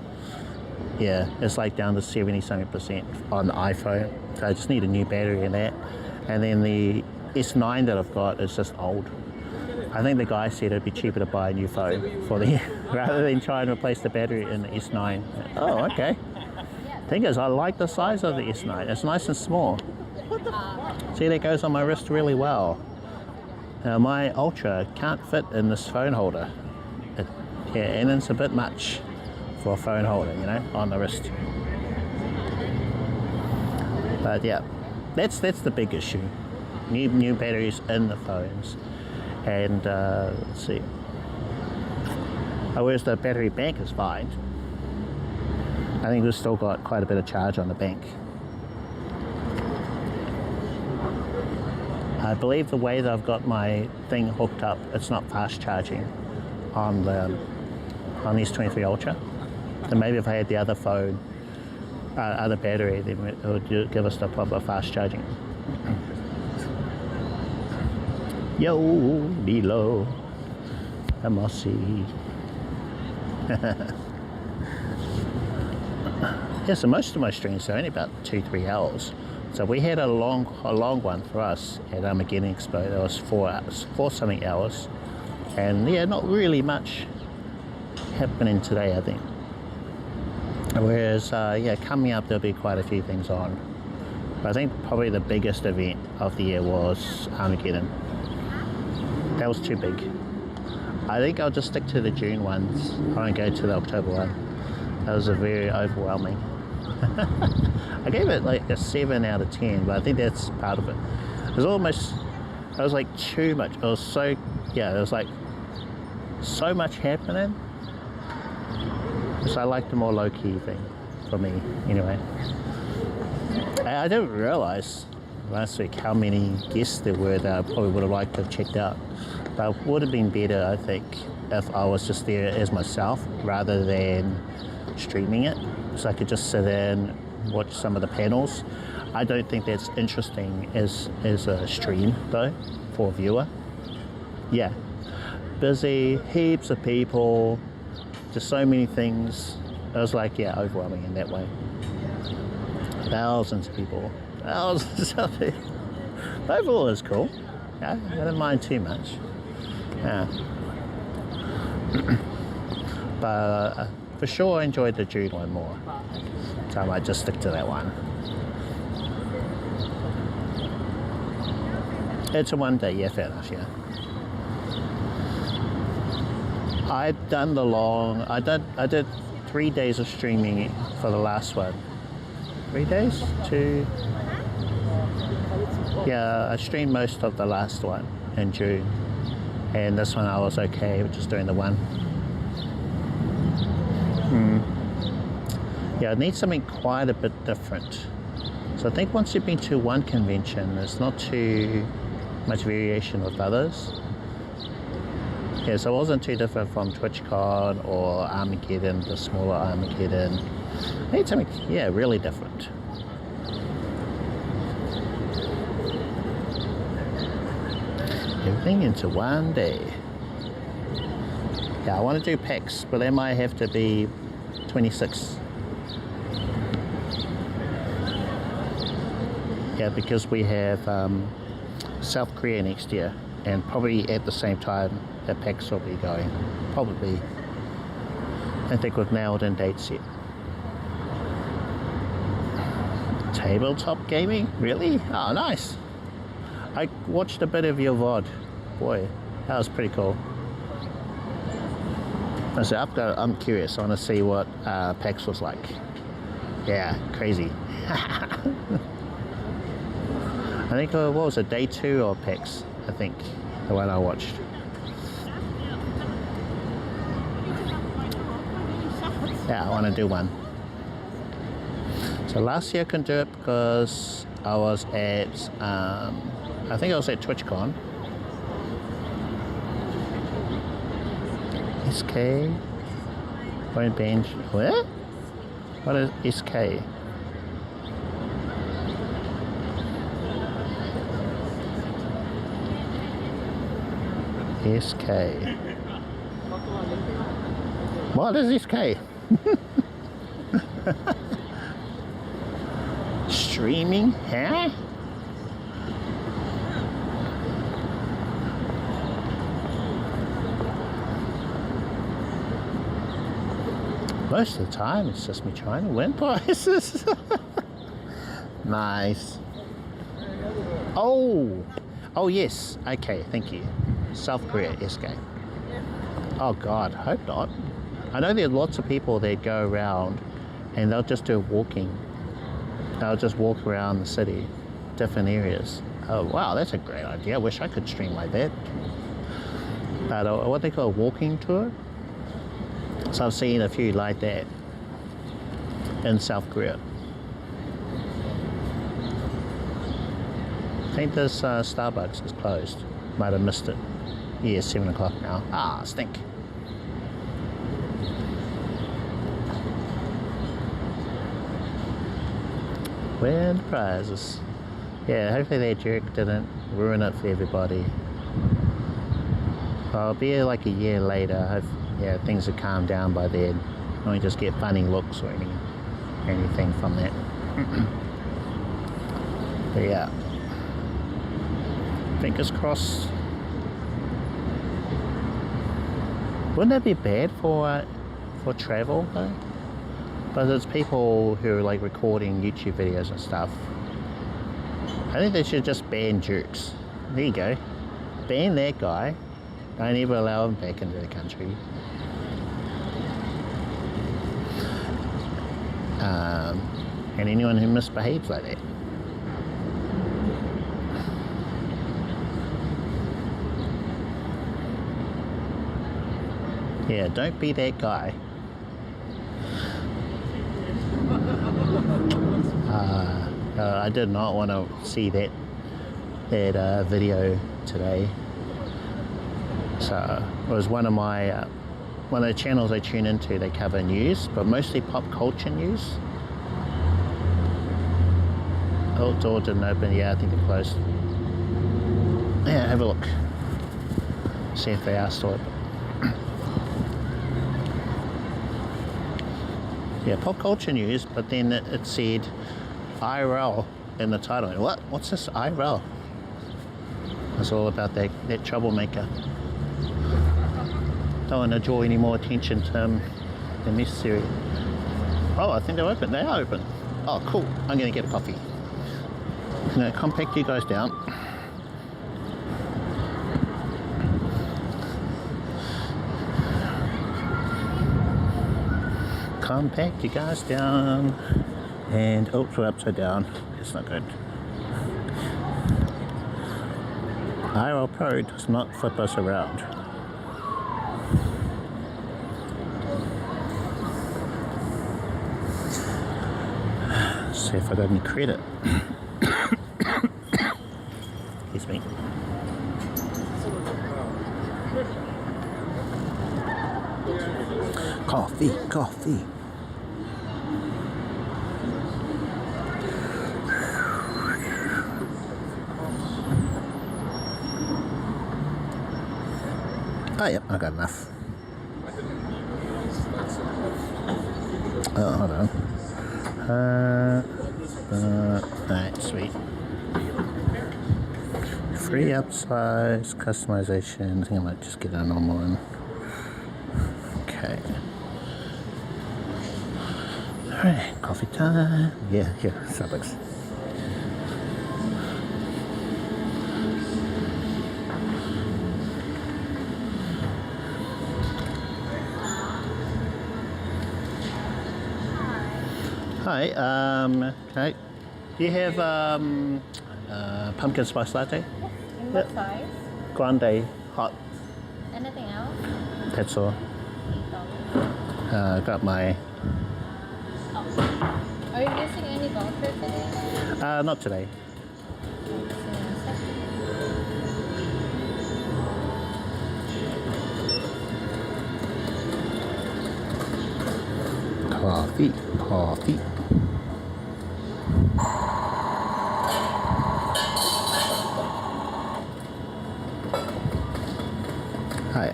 yeah, it's like down to 70-something% on the iPhone. So I just need a new battery in that. And then the S9 that I've got is just old. I think the guy said it'd be cheaper to buy a new phone for the rather than try and replace the battery in the S9. Oh, okay. Thing is, I like the size of the S9. It's nice and small. See, that goes on my wrist really well. Now my Ultra can't fit in this phone holder. Yeah, and it's a bit much for a phone holder, you know, on the wrist. But yeah, that's the big issue. New batteries in the phones. And let's see. Oh, whereas the battery bank is fine. I think we've still got quite a bit of charge on the bank. I believe the way that I've got my thing hooked up, it's not fast charging on the these 23 Ultra. So maybe if I had the other phone, other battery, then it would give us the proper fast charging. Yo, Lilo, Amossi. Yeah, so most of my streams are only about 2-3 hours. So we had a long one for us at Armageddon Expo. That was 4 something hours, and yeah, not really much happening today, I think. Whereas yeah, coming up there'll be quite a few things on. But I think probably the biggest event of the year was Armageddon. That was too big. I think I'll just stick to the June ones. I won't go to the October one. That was a very overwhelming. I gave it like a 7 out of 10, but I think that's part of it. It was like too much. It was so, yeah, there was like so much happening. So I like the more low-key thing for me, anyway. I didn't realize last week how many guests there were that I probably would have liked to have checked out. But it would have been better, I think, if I was just there as myself rather than streaming it. So I could just sit in, watch some of the panels. I don't think that's interesting as a stream though, for a viewer. Yeah, busy, heaps of people, just so many things. It was like, yeah, overwhelming in that way. Thousands of people, thousands of people. Overall, it was cool. Yeah, I didn't mind too much. Yeah. But for sure, I enjoyed the June one more. So I might just stick to that one. It's a 1 day, yeah, fair enough, yeah. I've done the long, I did 3 days of streaming for the last one. 3 days? 2? Yeah, I streamed most of the last one in June. And this one I was okay with just doing the one. Yeah, I need something quite a bit different. So I think once you've been to one convention, there's not too much variation with others. Yeah, so it wasn't too different from TwitchCon or Armageddon, the smaller Armageddon. I need something, yeah, really different. Everything into 1 day. Yeah, I want to do PAX, but that might have to be 26. Yeah, because we have South Korea next year, and probably at the same time that PAX will be going. Probably. I think we've nailed in dates yet. Tabletop gaming? Really? Oh, nice. I watched a bit of your VOD. Boy, that was pretty cool. So I'm curious. I want to see what PAX was like. Yeah, crazy. I think, what was it, day 2 of PAX? I think, the one I watched. Yeah, I want to do one. So last year I couldn't do it because I was at, I think I was at TwitchCon. SK? Point Bench, where? What is SK? SK. What is SK? Streaming? Huh? Most of the time it's just me trying to win prizes. Nice. Oh yes, okay, thank you. South Korea, SK. Oh God, hope not. I know there are lots of people that go around and they'll just do walking. They'll just walk around the city, different areas. Oh wow, that's a great idea. I wish I could stream like that. But what they call a walking tour. So I've seen a few like that in South Korea. I think this Starbucks is closed. Might have missed it. Yeah, 7 o'clock now. Ah, stink. Win prizes. Yeah, hopefully that jerk didn't ruin it for everybody. I'll be like a year later. Hope, yeah, things have calmed down by then. I don't just get funny looks or anything from that. But yeah. Fingers crossed. Wouldn't that be bad for travel though? But it's people who are like recording YouTube videos and stuff. I think they should just ban jerks. There you go. Ban that guy. Don't ever allow him back into the country. And anyone who misbehaves like that. Yeah, don't be that guy. I did not want to see that video today. So it was one of the channels I tune into. They cover news, but mostly pop culture news. Oh, door didn't open. Yeah, I think they're closed. Yeah, have a look. See if they are still open. Yeah, pop culture news, but then it said IRL in the title. What? What's this IRL? It's all about that troublemaker. Don't want to draw any more attention to him than necessary. Oh, I think they're open. They are open. Oh, cool. I'm going to get a coffee. I'm going to compact you guys down. Compact you guys down. And, oh, we're upside down. It's not good. IRL Pro does not flip us around. See if I got any credit. Excuse me. Coffee, coffee. Oh, yep, I got enough. Oh, hold on. Alright, sweet. Free upsize, customization. I think I might just get a normal one. Okay. Alright, coffee time. Yeah, here, Starbucks. Hi, okay. Do you have pumpkin spice latte? In what size? Grande, hot. Anything else? That's all. Got my. Are you using any voucher today? Not today. Coffee, coffee. Hi.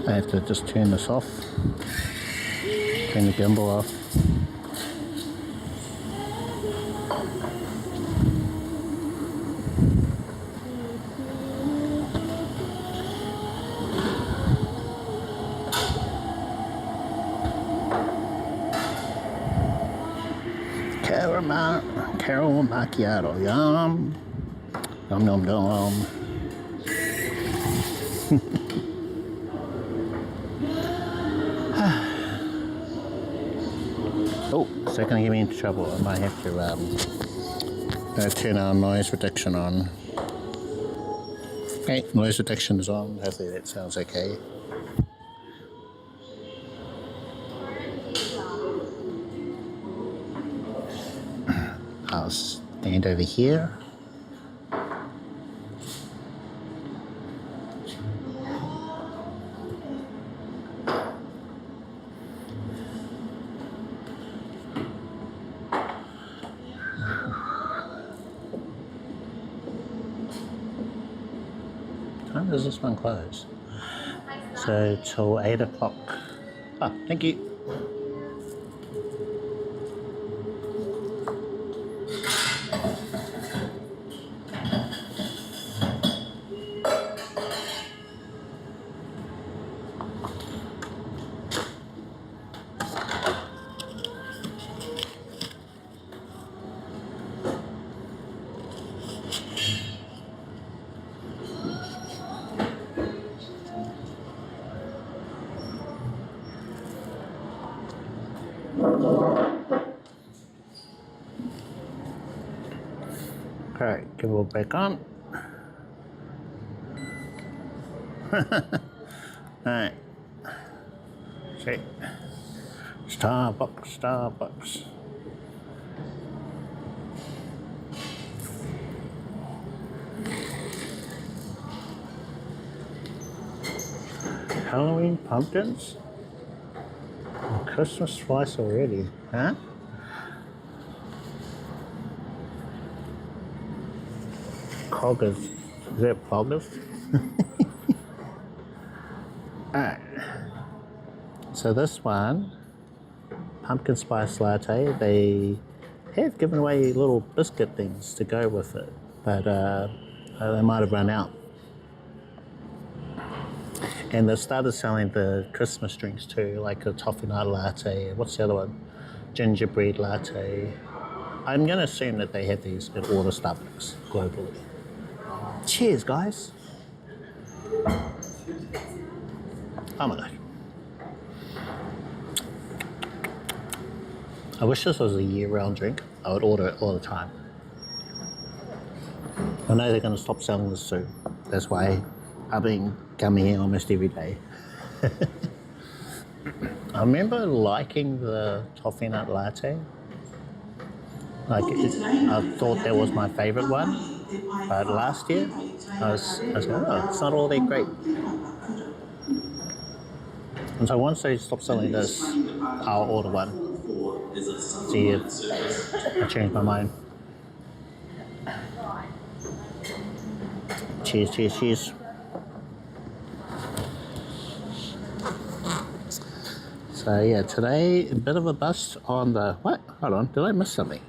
I have to just turn this off. Turn the gimbal off. Caramel macchiato, yum. Yum, yum, yum. Oh, is that going to get me into trouble? I might have to turn our noise reduction on. Okay, noise reduction is on. Hopefully that sounds okay. I'll stand over here. What time does this one close? So till 8 o'clock. Ah, thank you. Alright, give it back on. Alright. See. Starbucks, Starbucks. Halloween pumpkins? Oh, Christmas twice already, huh? Coggers. Is that poggers? Alright. So this one, pumpkin spice latte, they have given away little biscuit things to go with it, but they might have run out. And they started selling the Christmas drinks too, like a toffee nut latte. What's the other one? Gingerbread latte. I'm going to assume that they have these at all the Starbucks globally. Cheers, guys. Oh my God. I wish this was a year-round drink. I would order it all the time. I know they're going to stop selling this soon. That's why I've been coming here almost every day. I remember liking the toffee nut latte. Like, I thought that was my favorite one. But last year, I was like, oh, it's not all that great. And so once they stop selling this, I'll order one. See if I change my mind. Cheers, cheers, cheers. So yeah, today a bit of a bust on the, what? Hold on, did I miss something?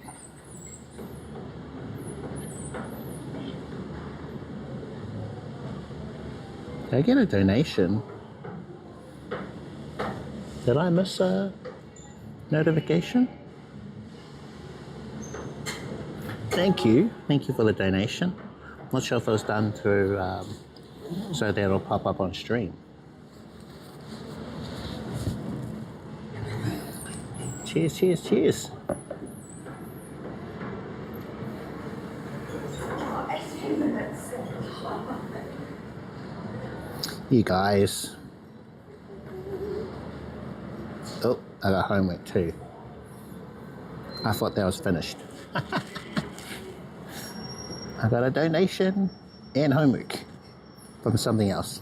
Did I get a donation? Did I miss a notification? Thank you for the donation. Not sure if it was done through, so that it'll pop up on stream. Cheers, cheers, cheers. You guys. Oh, I got homework too. I thought that was finished. I got a donation and homework from something else.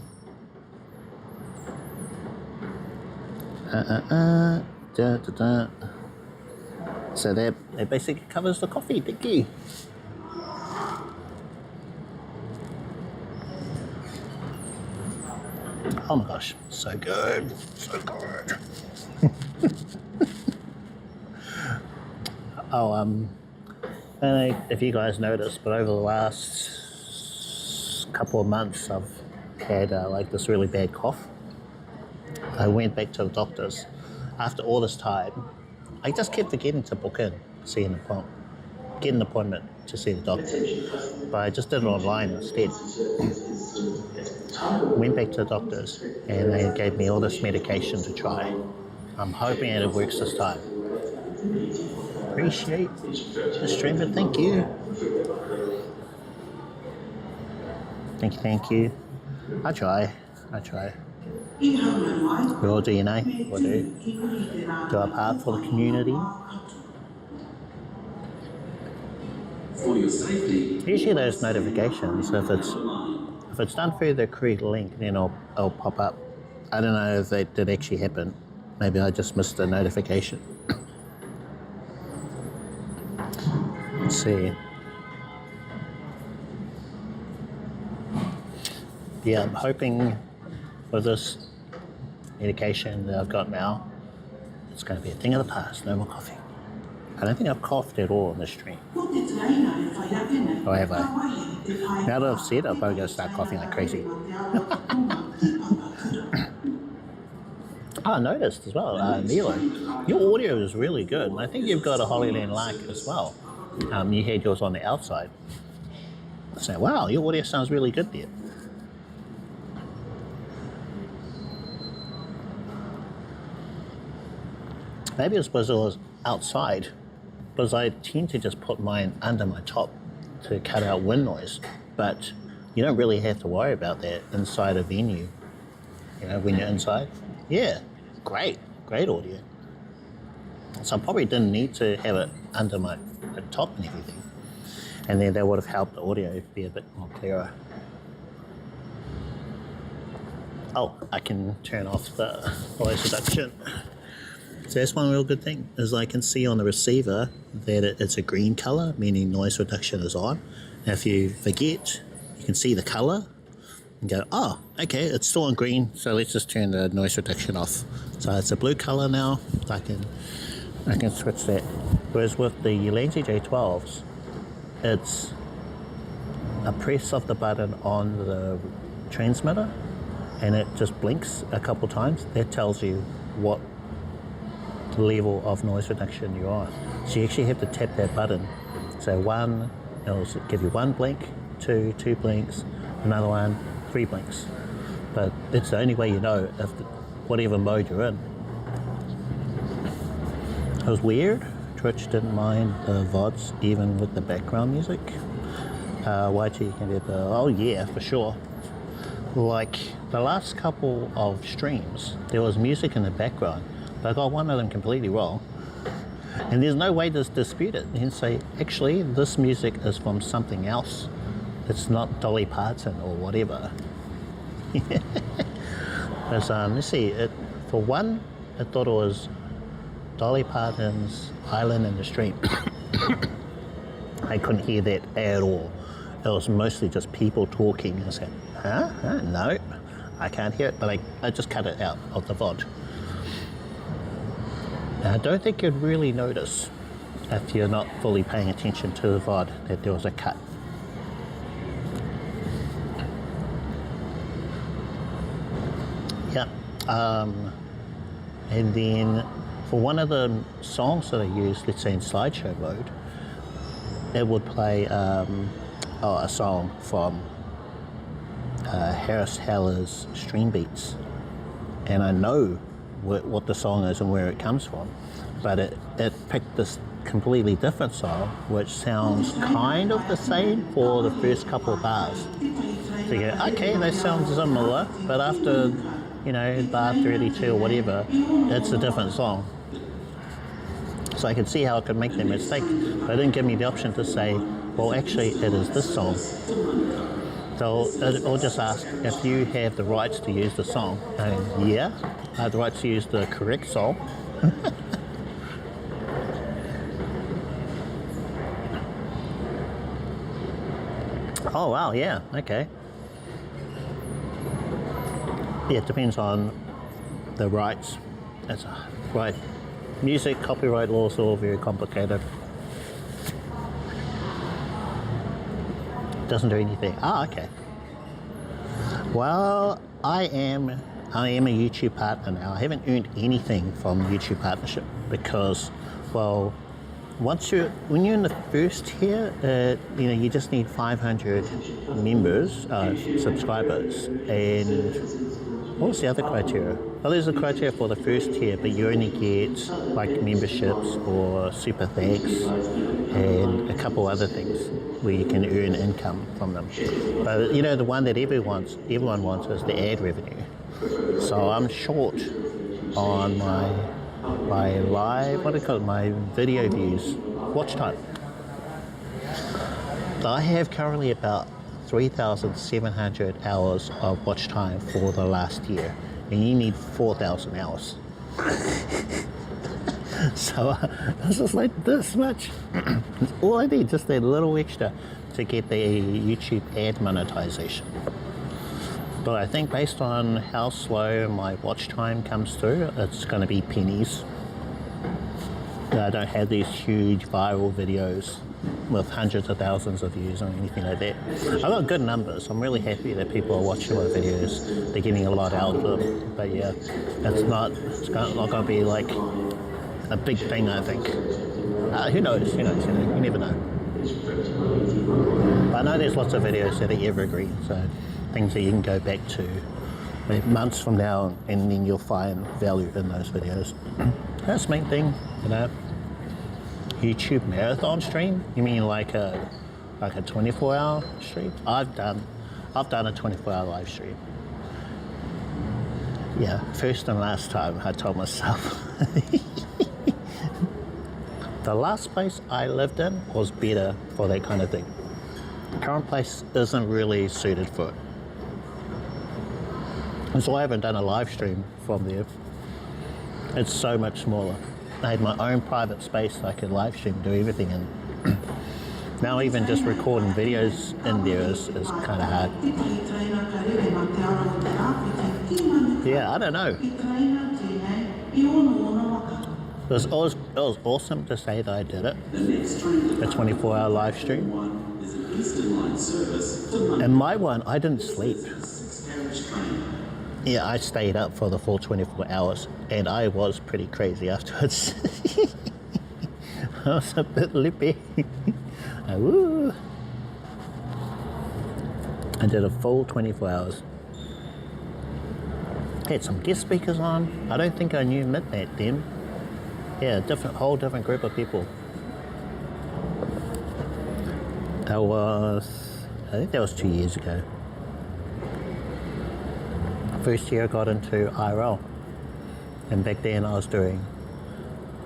So that basically covers the coffee. Thank you. Oh my gosh, so good, so good. Oh, I don't know if you guys noticed, but over the last couple of months, I've had like this really bad cough. I went back to the doctors. After all this time, I just kept forgetting to book in, get an appointment to see the doctor. But I just did it online instead. Went back to the doctors and they gave me all this medication to try. I'm hoping that it works this time. Appreciate the stream, but thank you. Thank you. I try. We all do, you know, we'll do our part for the community. Usually those notifications, if it's done through the correct link, then it'll pop up. I don't know if that did actually happen. Maybe I just missed the notification. Let's see. Yeah, I'm hoping for this medication that I've got now, it's going to be a thing of the past, no more coughing. I don't think I've coughed at all on the stream. Or have I? Now that I've said it, I'm probably going to start coughing like crazy. I noticed as well, Milo, your audio is really good. And I think you've got a Holyland Lark as well. You had yours on the outside. So, wow, your audio sounds really good there. Maybe it's because it was outside, because I tend to just put mine under my top to cut out wind noise. But You don't really have to worry about that inside a venue, you know, when you're inside. Yeah, great audio. So I probably didn't need to have it under my top and everything. And then that would have helped the audio be a bit more clearer. Oh, I can turn off the noise reduction. So that's one real good thing, is I can see on the receiver that it's a green color, meaning noise reduction is on. And if you forget, you can see the color and go, oh, okay, it's still on green, so let's just turn the noise reduction off. So it's a blue color now, I can switch that. Whereas with the Lancy J12s, it's a press of the button on the transmitter and it just blinks a couple times. That tells you what level of noise reduction you're on. So you actually have to tap that button. So one, it'll give you one blink, two blinks, another one, 3 blinks. But it's the only way you know if whatever mode you're in. It was weird. Twitch didn't mind the VODs even with the background music. YT can get the, oh yeah, for sure. Like the last couple of streams, there was music in the background, but I got one of them completely wrong. And there's no way to dispute it. You can say, actually, this music is from something else. It's not Dolly Parton or whatever. But, let's see, for one, I thought it was Dolly Parton's Island in the Stream. I couldn't hear that at all. It was mostly just people talking. I said, huh? No, I can't hear it, but I just cut it out of the VOD. And I don't think you'd really notice if you're not fully paying attention to the VOD that there was a cut. Yeah. And then for one of the songs that I used, let's say in slideshow mode, it would play a song from Harris Heller's Stream Beats, and I know what the song is and where it comes from, but it picked this completely different song which sounds kind of the same for the first couple of bars. So you go, okay, they sound similar, but after, you know, bar 32 or whatever, it's a different song. So I could see how I could make that mistake, but it didn't give me the option to say, well, actually, it is this song. So I'll just ask if you have the rights to use the song. And yeah, I have the rights to use the correct song. Oh, wow, yeah, okay. Yeah, it depends on the rights. That's right. Music, copyright laws are all very complicated. Doesn't do anything. Ah, okay. Well, I am a YouTube partner now. I haven't earned anything from YouTube partnership because, well, when you're in the first tier, you know, you just need 500 members, subscribers, and what was the other criteria? Well, there's a criteria for the first tier, but you only get like memberships or super thanks and a couple other things where you can earn income from them. But you know, the one that everyone wants is the ad revenue. So I'm short on my live, what do you call it, my video views, watch time. So I have currently about 3,700 hours of watch time for the last year, and you need 4,000 hours. So I was just like, this much. All I need, just that little extra to get the YouTube ad monetization. But I think based on how slow my watch time comes through, it's going to be pennies. I don't have these huge viral videos with hundreds of thousands of views or anything like that. I've got good numbers. I'm really happy that people are watching my videos. They're getting a lot out of them. But yeah, it's not going to be like a big thing, I think. Who knows, you never know. But I know there's lots of videos that are evergreen, so things that you can go back to months from now, and then you'll find value in those videos. That's the main thing, you know. YouTube marathon stream? You mean like a 24-hour stream? I've done I've done a 24-hour live stream. Yeah, first and last time, I told myself. The last place I lived in was better for that kind of thing. The current place isn't really suited for it. And so I haven't done a live stream from there. It's so much smaller. I had my own private space I could live stream, do everything in. Now even just recording videos in there is kind of hard. Yeah, I don't know. It was awesome to say that I did it. A 24-hour live stream. And my one, I didn't sleep. Yeah, I stayed up for the full 24 hours, and I was pretty crazy afterwards. I was a bit lippy. Woo. I did a full 24 hours. Had some guest speakers on. I don't think I knew Midnight then. Yeah, whole different group of people. I think that was 2 years ago. First year I got into IRL, and back then I was doing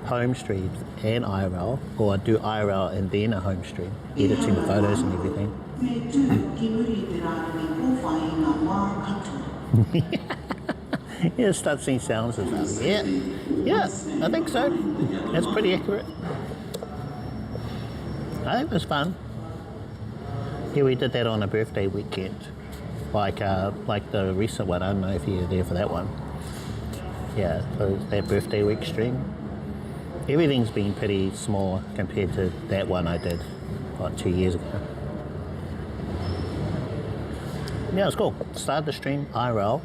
home streams and IRL, or I'd do IRL and then a home stream, editing the photos and everything. Yeah, start seeing sounds and stuff. Yeah, I think so. That's pretty accurate. I think it was fun. Yeah, we did that on a birthday weekend. Like the recent one, I don't know if you were there for that one. Yeah, so that birthday week stream. Everything's been pretty small compared to that one I did, 2 years ago. Yeah, it was cool. Started the stream IRL,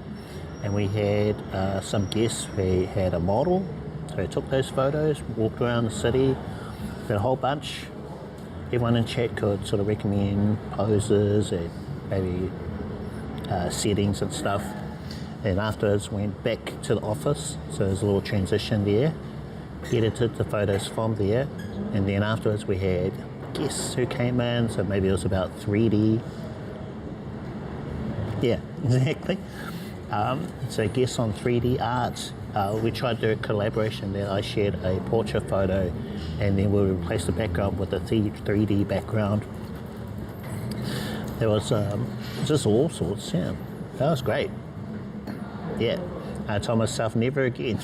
and we had some guests. We had a model, so we took those photos, walked around the city, did a whole bunch. Everyone in chat could sort of recommend poses and maybe settings and stuff. And afterwards went back to the office, so there's a little transition there. Edited the photos from there, and then afterwards we had guests who came in, so maybe it was about 3D. Yeah, exactly. So guests on 3D art. We tried to do a collaboration there. I shared a portrait photo, and then we replaced the background with a 3D background. There was just all sorts, yeah. That was great. Yeah, I told myself never again.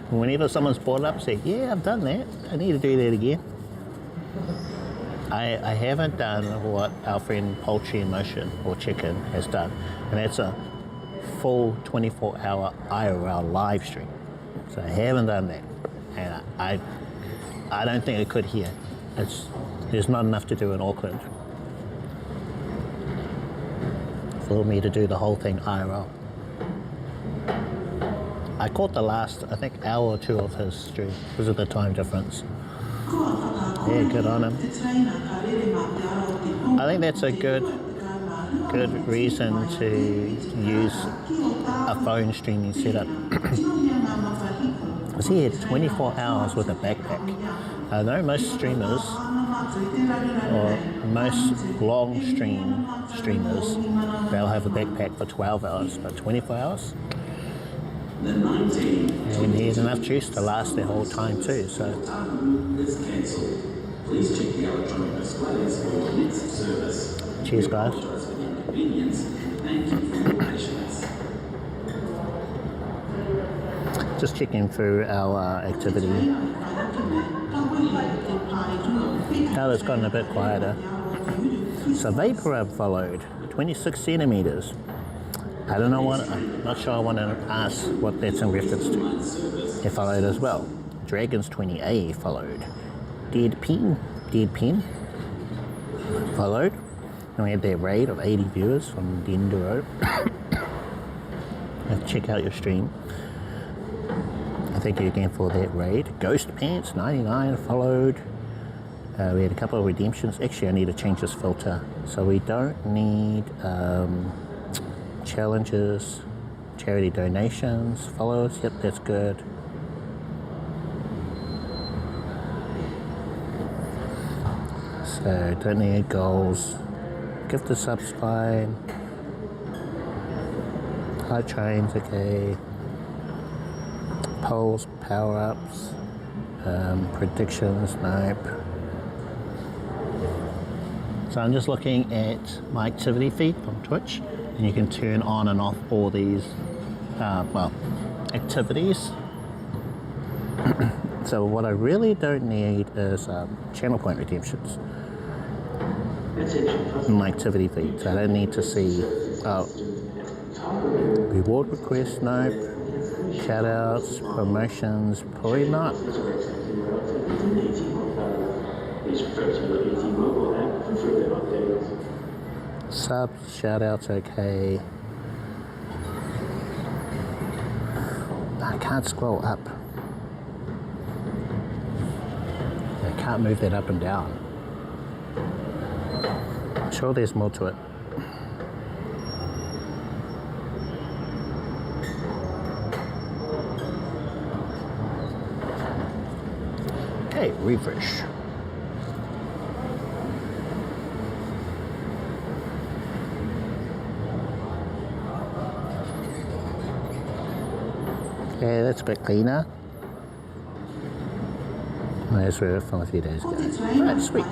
Whenever someone's brought it up, say, yeah, I've done that. I need to do that again. I haven't done what our friend Poultry in Motion, or Chicken, has done, and that's a full 24-hour IRL live stream. So I haven't done that, and I don't think I could here. There's not enough to do in Auckland for me to do the whole thing IRL. I caught the last, I think, hour or two of his stream because of the time difference. Yeah, good on him. I think that's a good reason to use a phone streaming setup. Because he had 24 hours with a backpack. I know most streamers, or most long streamers, they'll have a backpack for 12 hours, but 24 hours? And he has enough juice to last the whole time too, so. Cheers, guys. Just checking through our activity. Now it's gotten a bit quieter. So Vapor followed, 26 centimeters. I don't know what, I'm not sure I want to ask what that's in reference to. He followed as well. Dragons 20A followed. Dead Pen followed. And we had that raid of 80 viewers from Denduro. Check out your stream. Thank you again for that raid. Ghost Pants 99 followed. We had a couple of redemptions. Actually, I need to change this filter. So we don't need challenges, charity donations, followers. Yep, that's good. So don't need goals. Gift the subs fine. High trains, okay. Polls, power-ups, predictions, nope. So I'm just looking at my activity feed on Twitch, and you can turn on and off all these, activities. So what I really don't need is channel point redemptions in my activity feed. So I don't need to see reward requests, nope. Shoutouts, promotions, probably not. Subs, shoutouts, okay. I can't scroll up. I can't move that up and down. I'm sure there's more to it. Okay, refresh. Okay, that's a bit cleaner. That's where from a few days ago. Right, sweet.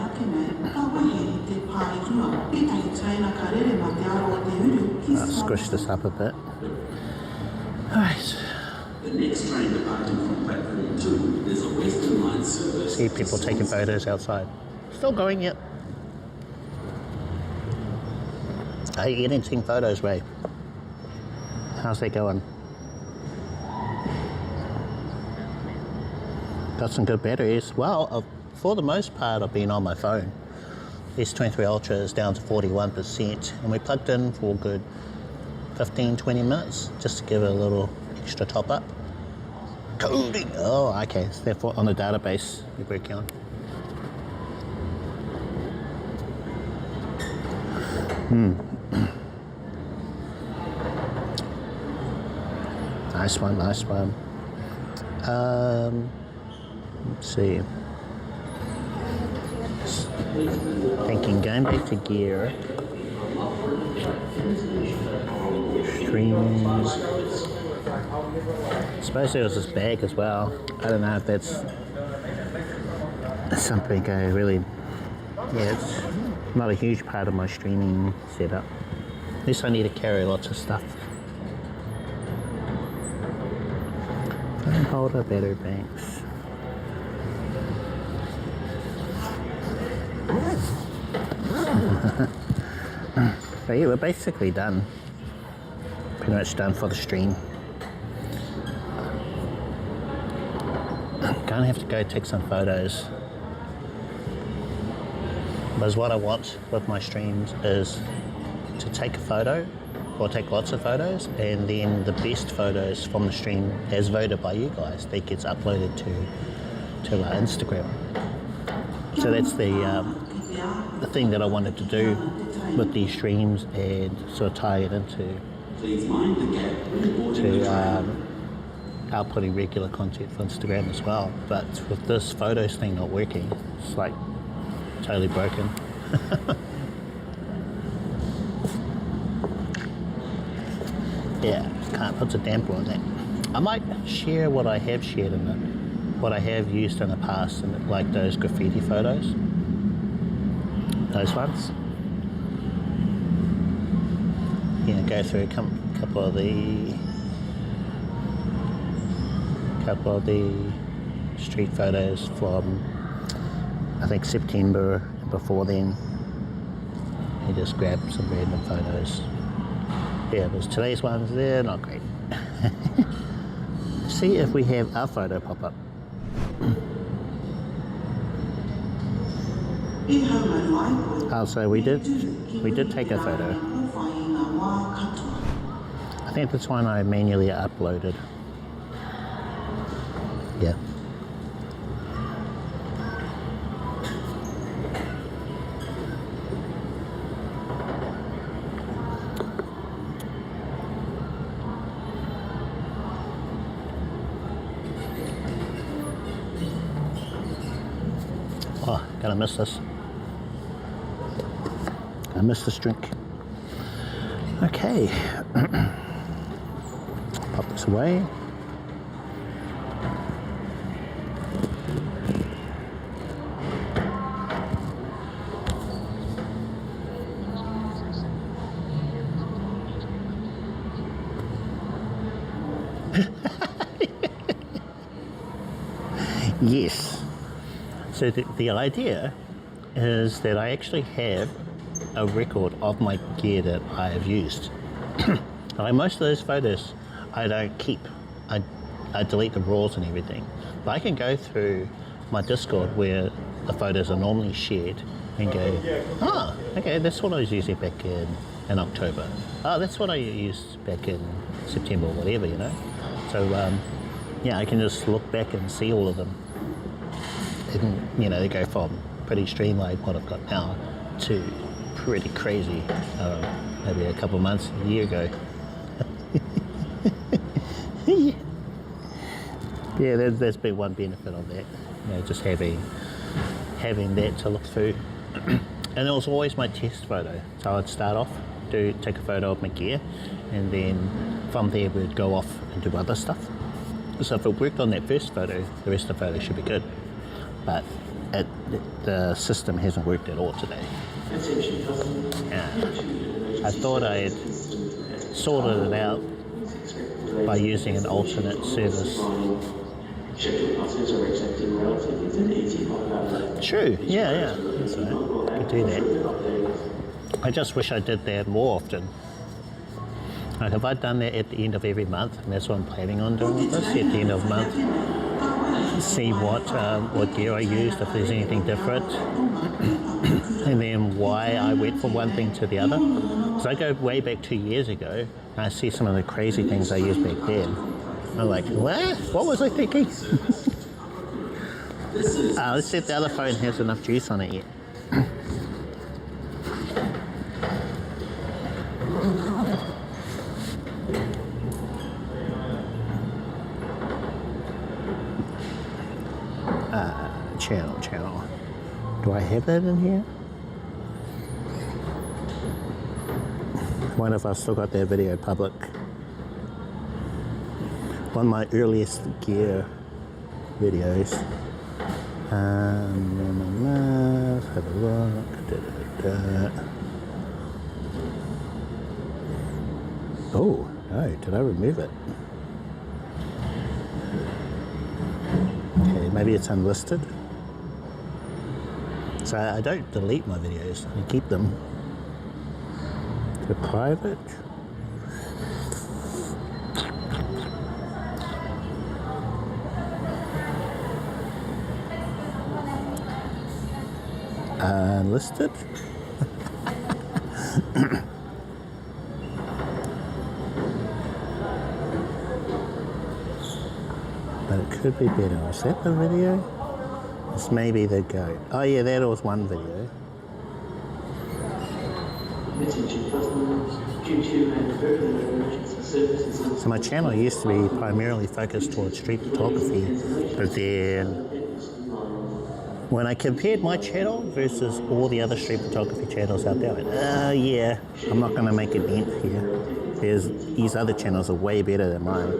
I'll squish this up a bit. Alright. See people taking photos outside. Still going yet? Are you editing photos, Ray? How's that going? Got some good batteries. Well, for the most part, I've been on my phone. S23 Ultra is down to 41%, and we plugged in for a good 15-20 minutes just to give it a little extra top up. Coding! Oh, okay, so therefore on the database we're working on. Nice one, nice one. Let's see. Thinking going back to gear. Streams. I suppose there was this bag as well. I don't know if that's something I really... Yeah, it's not a huge part of my streaming setup. At least I need to carry lots of stuff. Phone holder, battery banks. So yeah, we're basically done. Pretty much done for the stream. I'm gonna have to go take some photos. Because what I want with my streams is to take a photo, or take lots of photos, and then the best photos from the stream, as voted by you guys, that gets uploaded to Instagram. So that's the thing that I wanted to do with these streams, and sort of tie it into outputting regular content for Instagram as well. But with this photos thing not working, it's like totally broken. Yeah, can't put a damper on that. I might share what I have shared in it, what I have used in the past, and like those graffiti photos. Those ones. Yeah, go through a couple of the street photos from, I think, September and before then. You just grab some random photos. Yeah, there's today's ones, they're not great. See if we have our photo pop up. Oh, so we did take a photo. I think that's one I manually uploaded. Yeah. Oh, gonna miss this. missed this drink. Okay. Pop this away. Yes. So the idea is that I actually have a record of my gear that I have used. Like most of those photos I don't keep. I delete the raws and everything. But I can go through my Discord where the photos are normally shared and go, oh, okay, that's what I was using back in October. Oh, that's what I used back in September or whatever, you know. So yeah, I can just look back and see all of them. And, you know, they go from pretty streamlined, what I've got now, to pretty crazy, maybe a couple of months, a year ago. Yeah, there's been one benefit of that, you know, just having that to look through. And it was always my test photo. So I'd start off, take a photo of my gear, and then from there we'd go off and do other stuff. So if it worked on that first photo, the rest of the photo should be good. But the system hasn't worked at all today. I thought I had sorted it out by using an alternate service. True, yeah, that's right. I could do that. I just wish I did that more often. Like, have I done that at the end of every month? And that's what I'm planning on doing this, at the end of the month. See what gear I used, if there's anything different, and then why I went from one thing to the other. So I go way back 2 years ago, and I see some of the crazy things I used back then. I'm like, what? What was I thinking? Let's see if the other phone has enough juice on it yet. Channel. Do I have that in here? Wonder if I've still got that video public. One of my earliest gear videos. Let's have a look. Oh, no, did I remove it? Okay, maybe it's unlisted. So I don't delete my videos, I keep them. To private. Unlisted. But it could be better. Is that the video? This may be the goat. Oh yeah, that was one video. So my channel used to be primarily focused towards street photography, but then when I compared my channel versus all the other street photography channels out there, I went, yeah, I'm not going to make a dent here. These other channels are way better than mine.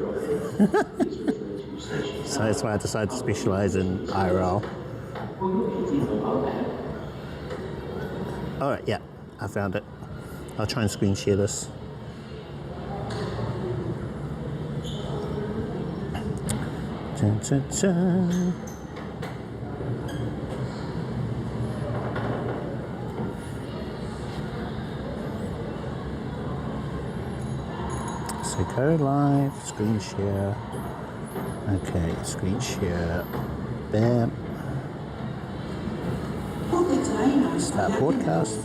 So that's why I decided to specialize in IRL. Alright, yeah, I found it. I'll try and screen share this. Dun, dun, dun. So go live, screen share. Okay, screen share. Bam. Start broadcast.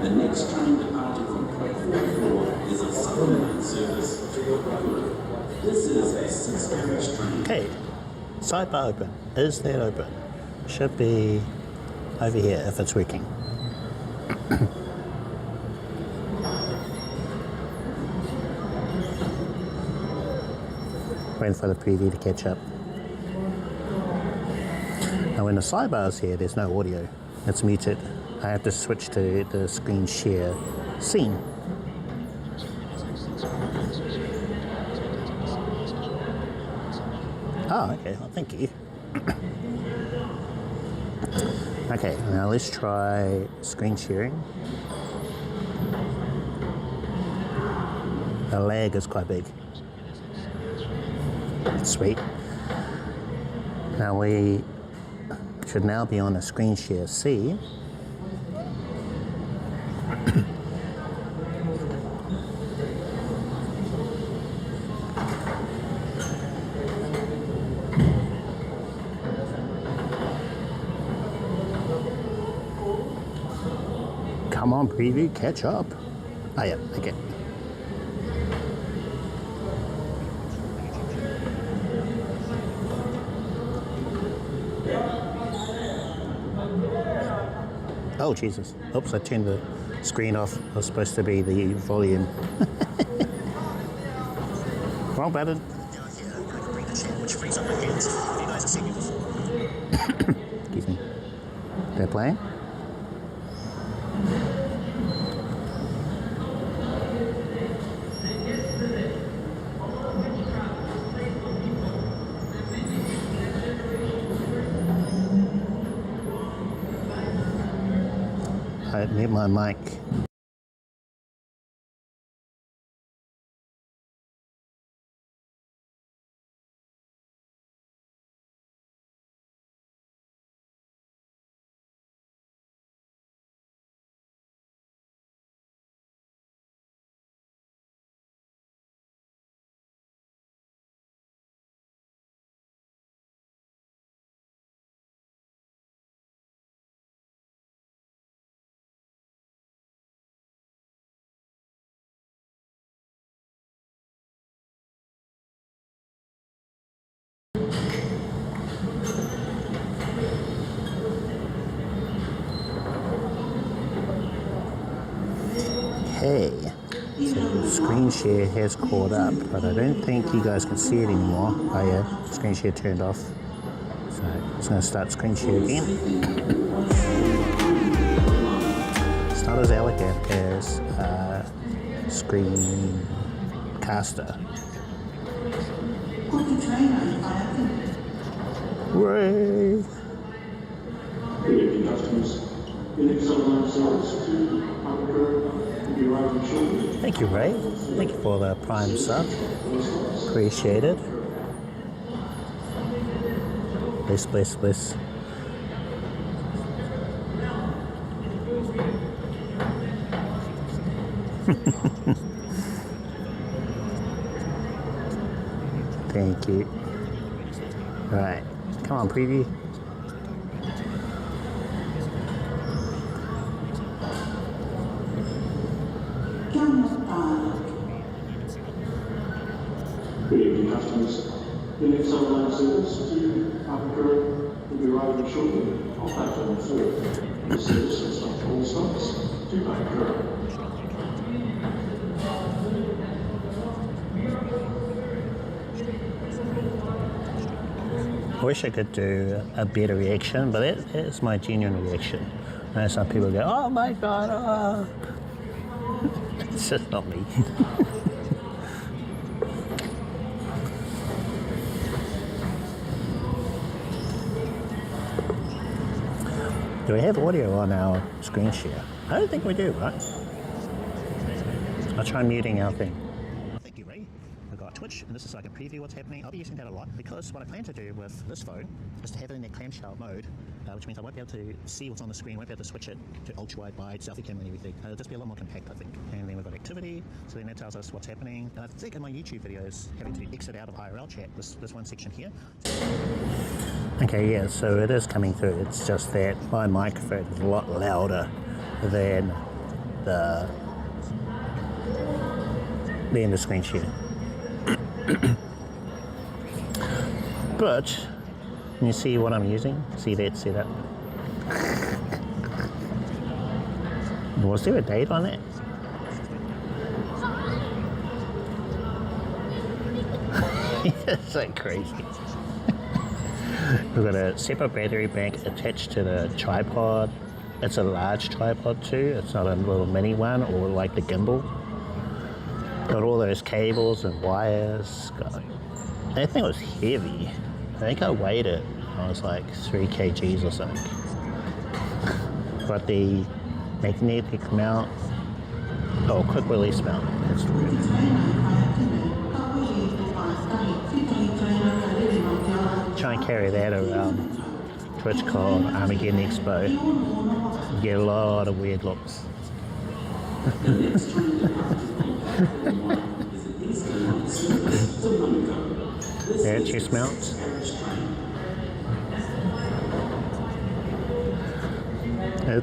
The next train departure from platform 4 is a supplemental service to Auckland. This is a 6-carriage train. Okay, sidebar open. Is that open? Should be over here if it's working. waiting for the preview to catch up. Now when the sidebar's here, there's no audio. It's muted. I have to switch to the screen share scene. Oh, okay. Well, thank you. Okay, now let's try screen sharing. The lag is quite big. Sweet. Now we should now be on a screen share C. Come on, preview, catch up. Oh yeah, okay. Oh Jesus, oops, I turned the screen off. It was supposed to be the volume. Wrong button. Which frees up my hands. You guys have seen me before. Excuse me. They're playing? I need my mic. Okay, so the screen share has caught up, but I don't think you guys can see it anymore. Oh yeah, screen share turned off. So it's going to start screen share again. Start as Alec app as screen caster. Hooray! Thank you, Ray. Thank you for the Prime sub. Appreciate it. Bless, bless, bless. Thank you. Right. Come on, preview. Good evening, customers. The next online service to Upper will be arriving shortly on platform 4. The service will stop all stops to Upper. I wish I could do a better reaction, but it's my genuine reaction. I know some people go, oh my god, oh. It's just not me. Do we have audio on our screen share? I don't think we do, right? I'll try muting our thing. Thank you, Ray. We've got Twitch, and this is so I can preview what's happening. I'll be using that a lot because what I plan to do with this phone is to have it in that clamshell mode, which means I won't be able to see what's on the screen, won't be able to switch it to ultra-wide, wide, selfie camera and everything. It'll just be a lot more compact, I think. And then we've got activity, so then that tells us what's happening. And I think in my YouTube videos, having to exit out of IRL chat, this one section here. Okay, yeah, so it is coming through. It's just that my microphone is a lot louder than the screen share. But you see what I'm using? See that setup? Was there a date on it? It's like crazy. We've got a separate battery bank attached to the tripod. It's a large tripod too. It's not a little mini one or like the gimbal. Got all those cables and wires. That thing was heavy. I think I weighed it. I was like 3 kgs or something. Got the magnetic mount. Oh, quick release mount. That's good. Try and carry that around Twitch called Armageddon Expo. You get a lot of weird looks. Yeah, chest mounts.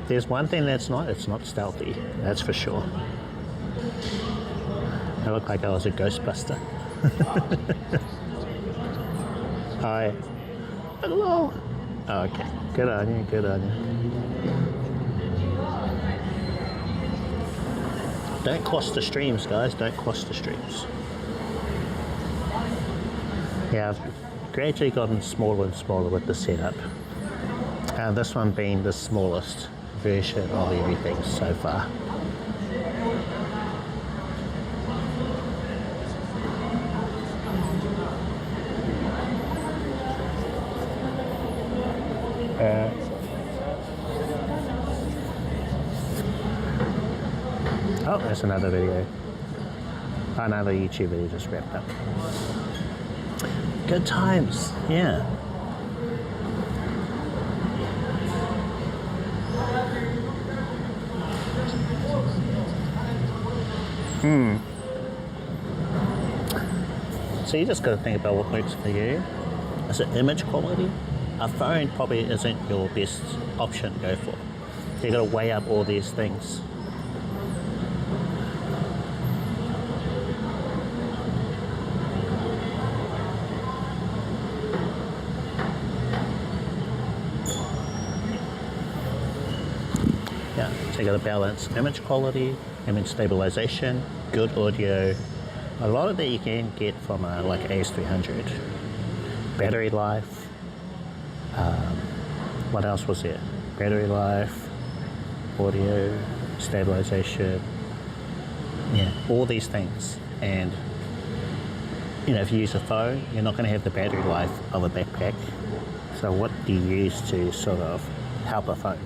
There's one thing it's not stealthy, that's for sure. I look like I was a Ghostbuster. Hi. Hello. Oh, okay. Good on you, good on you. Don't cross the streams, guys. Don't cross the streams. Yeah, I've gradually gotten smaller and smaller with the setup. And this one being the smallest version of everything so far. Oh, there's another video. Another YouTube video just wrapped up. Good times, yeah. So you just got to think about what works for you. Is it image quality? A phone probably isn't your best option to go for. You got to weigh up all these things. Yeah, so you got to balance image quality, image stabilization, good audio. A lot of that you can get from like AS300. Battery life. What else was there? Battery life, audio, stabilization. Yeah, all these things. And you know, if you use a phone, you're not going to have the battery life of a backpack. So what do you use to sort of help a phone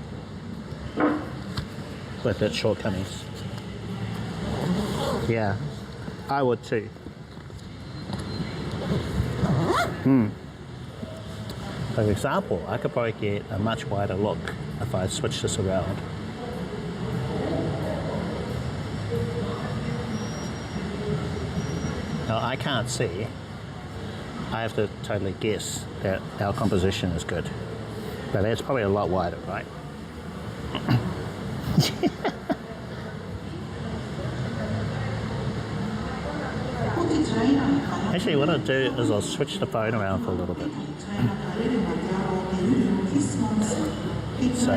with its shortcomings? Yeah, I would too. For example, I could probably get a much wider look if I switch this around. Now I can't see. I have to totally guess that our composition is good. But that's probably a lot wider, right? Actually, what I'll do is I'll switch the phone around for a little bit. So,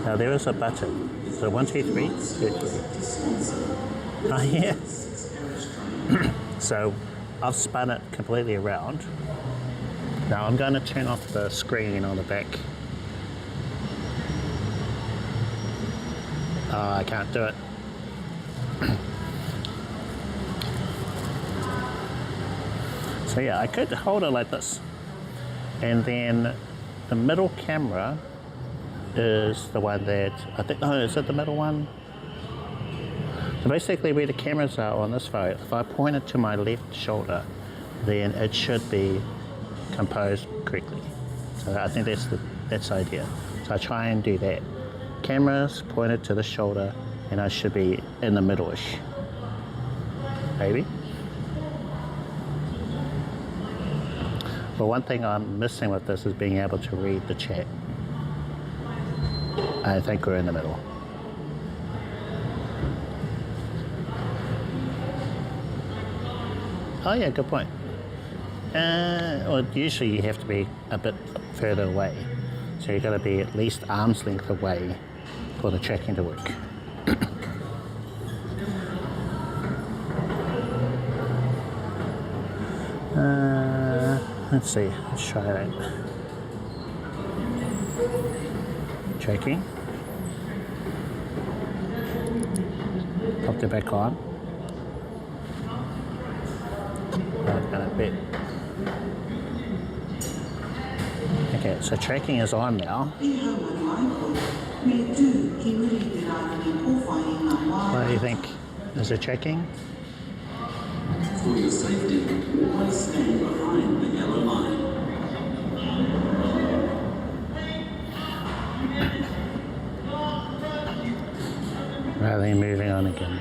now there is a button. So 1, 2, 3. Oh yeah. So I've spun it completely around. Now I'm going to turn off the screen on the back. I can't do it. So yeah, I could hold it like this. And then the middle camera is the one that, I think, no, is it the middle one? So basically where the cameras are on this phone, if I point it to my left shoulder, then it should be composed correctly. So I think that's the idea. So I try and do that. Cameras pointed to the shoulder, and I should be in the middle-ish. Maybe. But one thing I'm missing with this is being able to read the chat. I think we're in the middle. Oh yeah, good point. Well, usually you have to be a bit further away. So you've got to be at least arm's length away for the tracking to work. Let's see, let's try that. Checking. Popped it back on. Right, got a bit. Okay, so tracking is on now. What do you think? Is it checking? For your safety, always stand behind the yellow line. Rather than moving on again.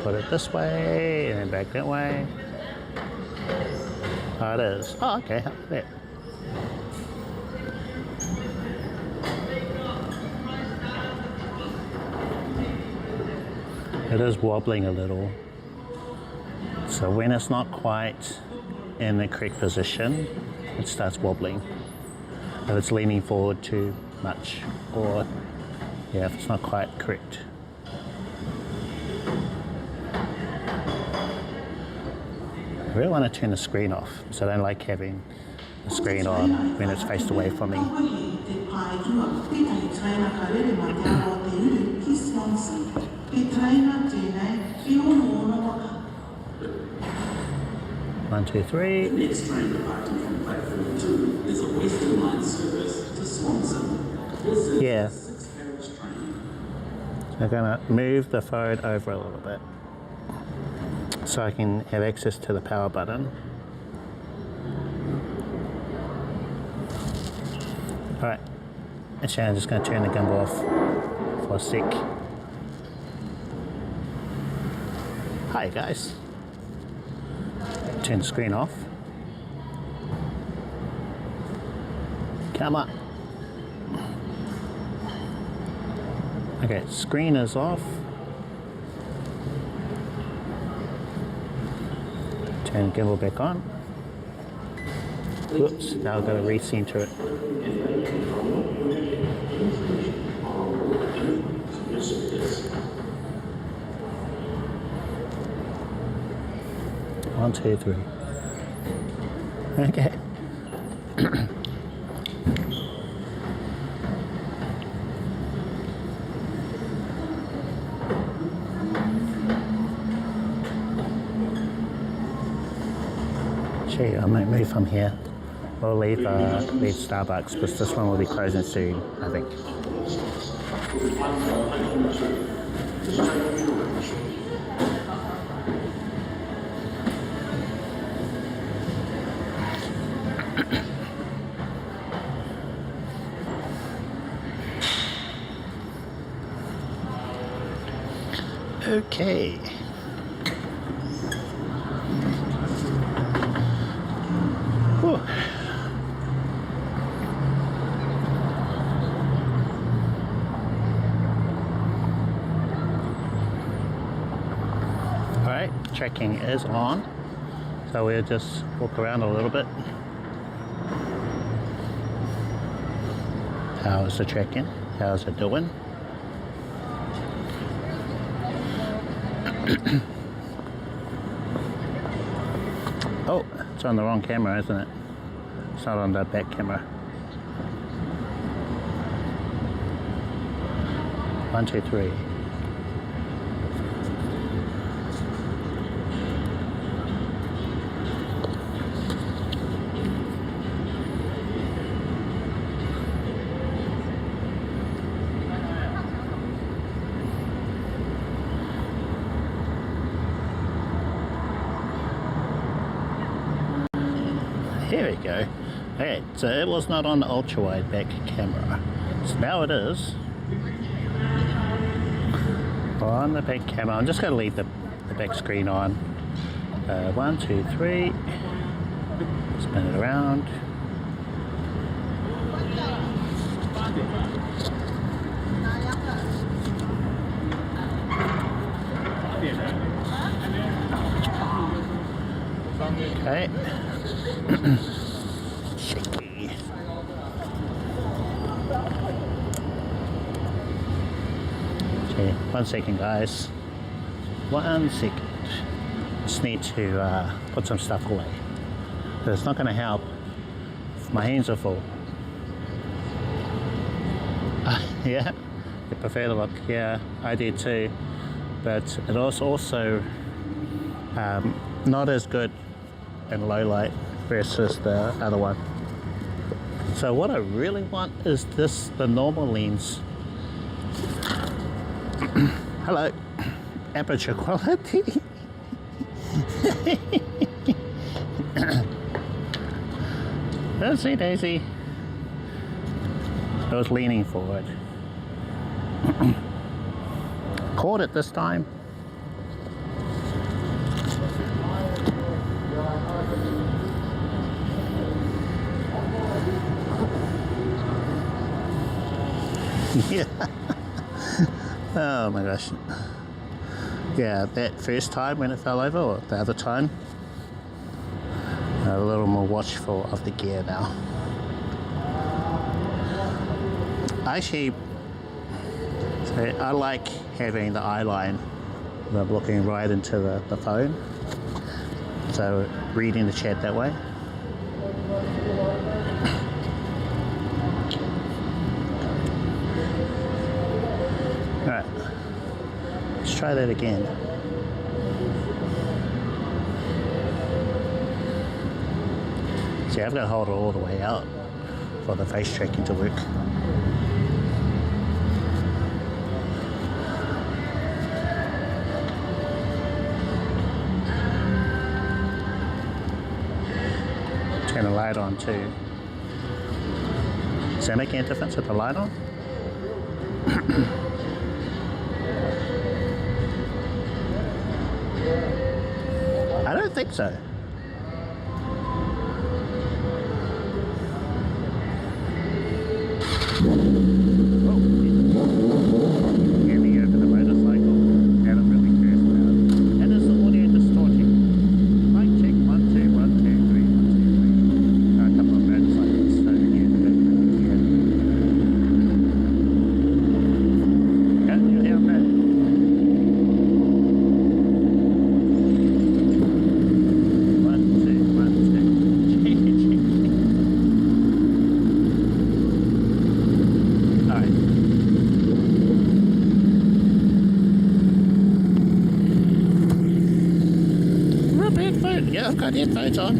Put it this way and then back that way. Oh, it is. Oh, okay. There. It is wobbling a little. So when it's not quite in the correct position, it starts wobbling. If it's leaning forward too much, or yeah, if it's not quite correct. I really want to turn the screen off, so I don't like having the screen on when it's faced away from me. 1, 2, 3. The next train departing from platform 2 is a Western Line service to Swanson. This is Yeah. a 6-carriage train. So I'm going to move the phone over a little bit so I can have access to the power button. Alright, actually I'm just going to turn the gimbal off for a sec. Hi guys. Turn the screen off. Come on. Okay, screen is off. Turn the gimbal back on. Whoops, now I've got to recenter it. One, two, three. Okay. Gee, I might move from here. We'll leave Starbucks because this one will be closing soon, I think. Okay. Whew. Alright, tracking is on. So we'll just walk around a little bit. How is the tracking? How's it doing? Oh, it's on the wrong camera, isn't it? It's not on the back camera. 1, 2, 3. Here we go. Okay, so it was not on the ultra wide back camera. So now it is. On the back camera, I'm just going to leave the back screen on. 1, 2, 3. Spin it around. Okay. Shaky. Okay, 1 second, guys. 1 second. Just need to put some stuff away. It's not going to help if my hands are full. Yeah, you prefer the look. Yeah, I do too. But it was also not as good in low light versus the other one. So what I really want is the normal lens. Hello, aperture quality. Oopsie daisy. I was leaning forward. Caught it this time. Yeah. Oh my gosh. Yeah, that first time when it fell over, or the other time, a little more watchful of the gear now. Actually, I like having the eye line looking right into the phone, so reading the chat that way. Alright, let's try that again. See, I've got to hold it all the way out for the face tracking to work. Turn the light on too. Does that make any difference with the light on? I don't think so. Yeah, I've got headphones on.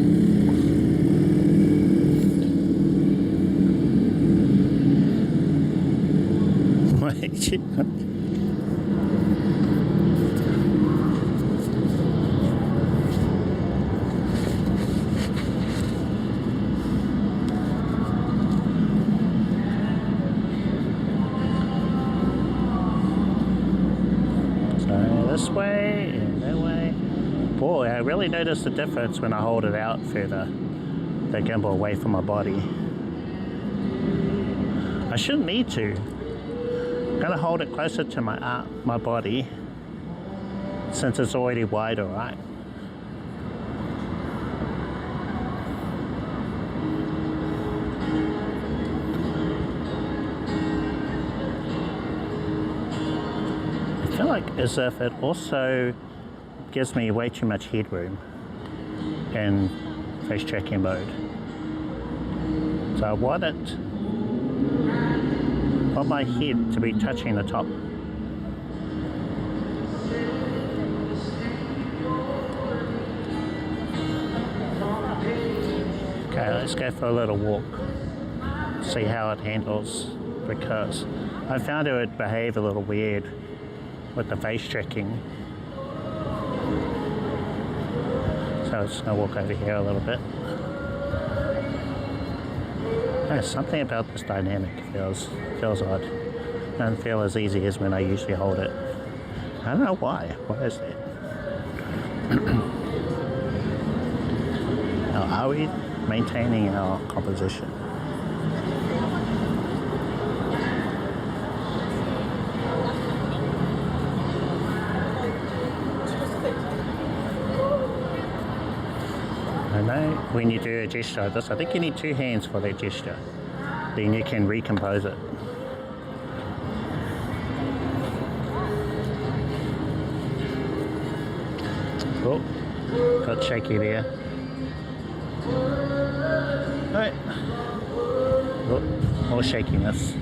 Wait. So this way and that way. Boy, I really notice the difference when I hold it out further, the gimbal away from my body. I shouldn't need to. I'm gonna hold it closer to my body since it's already wider, right? I feel like as if it also gives me way too much headroom in face tracking mode. So I want my head to be touching the top. Okay, let's go for a little walk, see how it handles, because I found it would behave a little weird with the face tracking. So I'm just going to walk over here a little bit. There's something about this dynamic feels odd. It doesn't feel as easy as when I usually hold it. I don't know why. Why is that? Now, are we maintaining our composition? I know when you do a gesture like this, I think you need two hands for that gesture. Then you can recompose it. Oh, got shaky there. Right. Oh, more shakiness.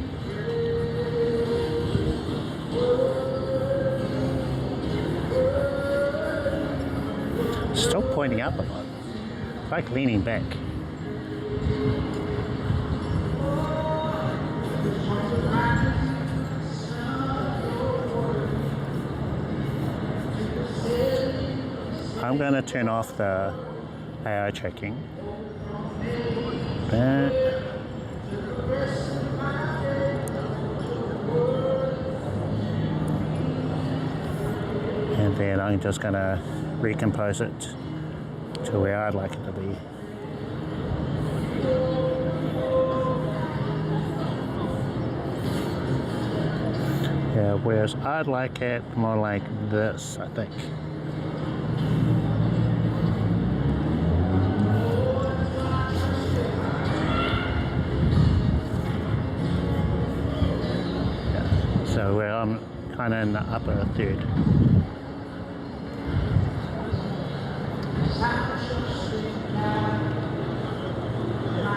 Still pointing up a lot. Like leaning back. I'm going to turn off the AI tracking. And then I'm just going to recompose it to where I'd like it to be. Yeah, whereas I'd like it more like this, I think. Yeah, so where I'm kind of in the upper third.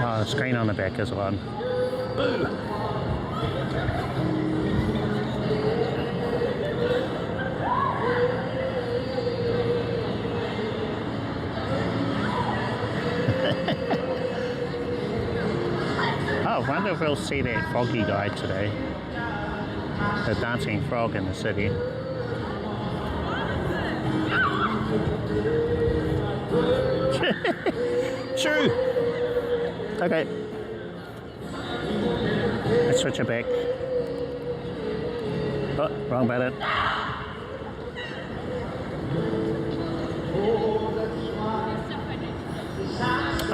Oh, the screen on the back is on. Boo! Oh, I wonder if we'll see that froggy guy today. The dancing frog in the city. True! Okay. Let's switch it back. Oh, wrong button.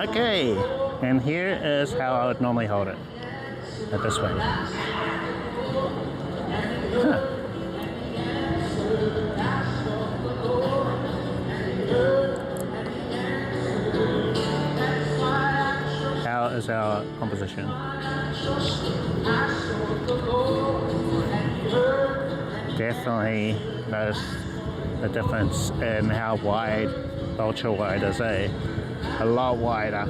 Okay, and here is how I would normally hold it. This way. Huh. How is our composition? Definitely notice the difference in how wide, ultra wide is a lot wider.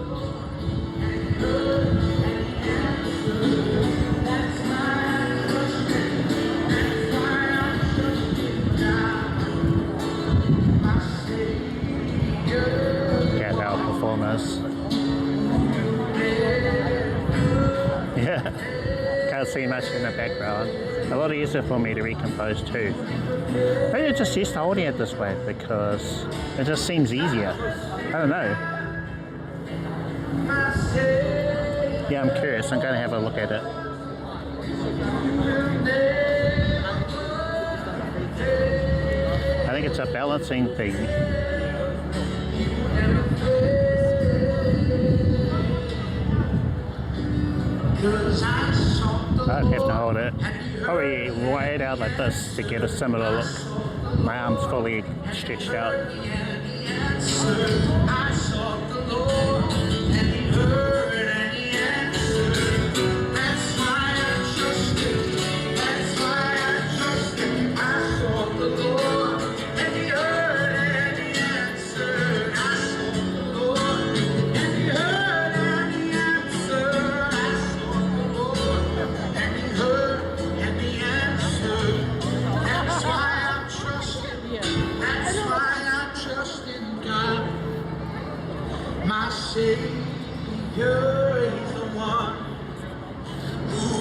Get our performers. Yeah, can't see much in the background. A lot easier for me to recompose too. Maybe I'm just used to holding it this way because it just seems easier. I don't know. Yeah, I'm curious. I'm going to have a look at it. I think it's a balancing thing. I'd have to hold it probably wide out like this to get a similar look. My arm's fully stretched out.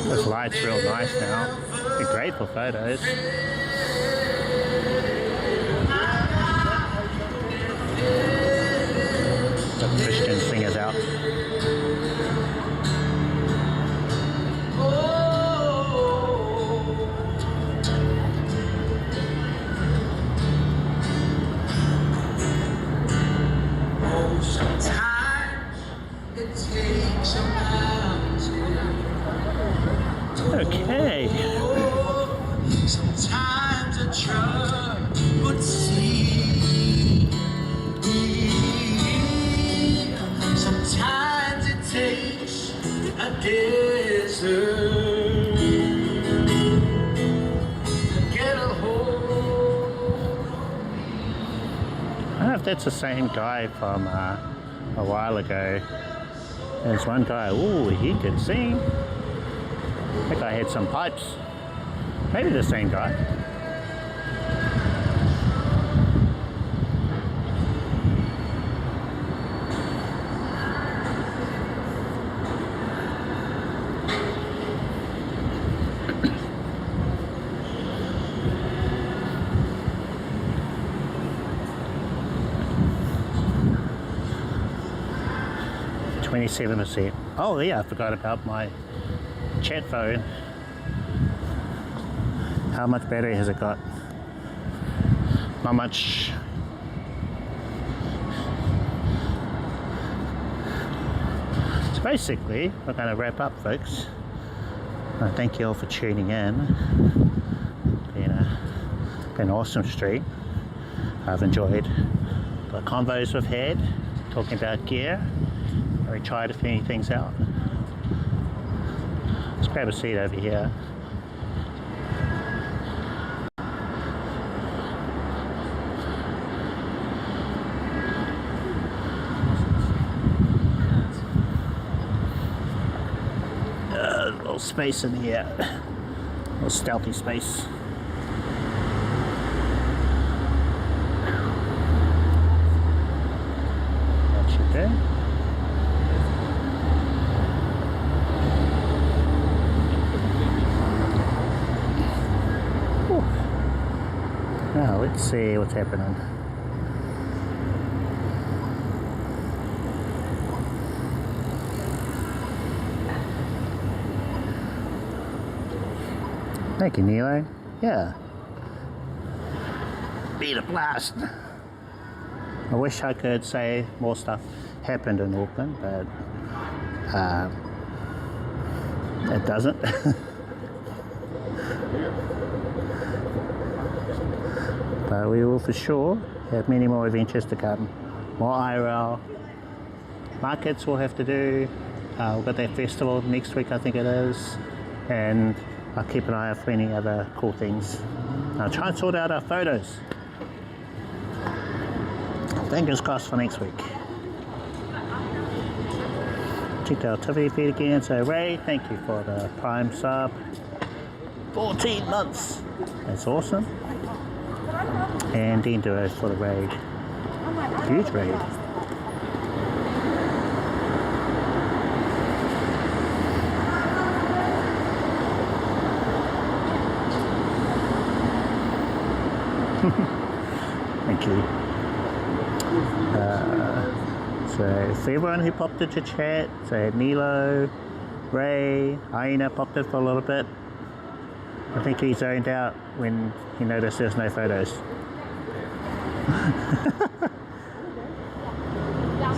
This light's real nice now. They're great for photos. The Christian singers out. Okay. Sometimes if that's the same guy from a while ago. There's one guy, ooh, he can sing. That guy had some pipes. Maybe the same guy. %. Oh yeah, I forgot about my chat phone. How much battery has it got? Not much. So basically, we're going to wrap up, folks. Thank you all for tuning in. Been an awesome stream. I've enjoyed the convos we've had, talking about gear. We tried a few things out. Let's grab a seat over here. A little space in here. A little stealthy space. That should do. Now let's see what's happening. Thank you, Nilo. Yeah. Been a blast. I wish I could say more stuff happened in Auckland, but it doesn't. But we will for sure have many more adventures to come. More IRL markets we'll have to do. We've got that festival next week, I think it is. And I'll keep an eye out for any other cool things. I'll try and sort out our photos. Fingers crossed for next week. Checked out Tiffany feed again. So Ray, thank you for the Prime sub. 14 months. That's awesome. And Dean Duo for the raid. Huge raid. Thank you. So for everyone who popped into chat, so Nilo, Ray, Aina popped in for a little bit. I think he zoned out when he noticed there's no photos.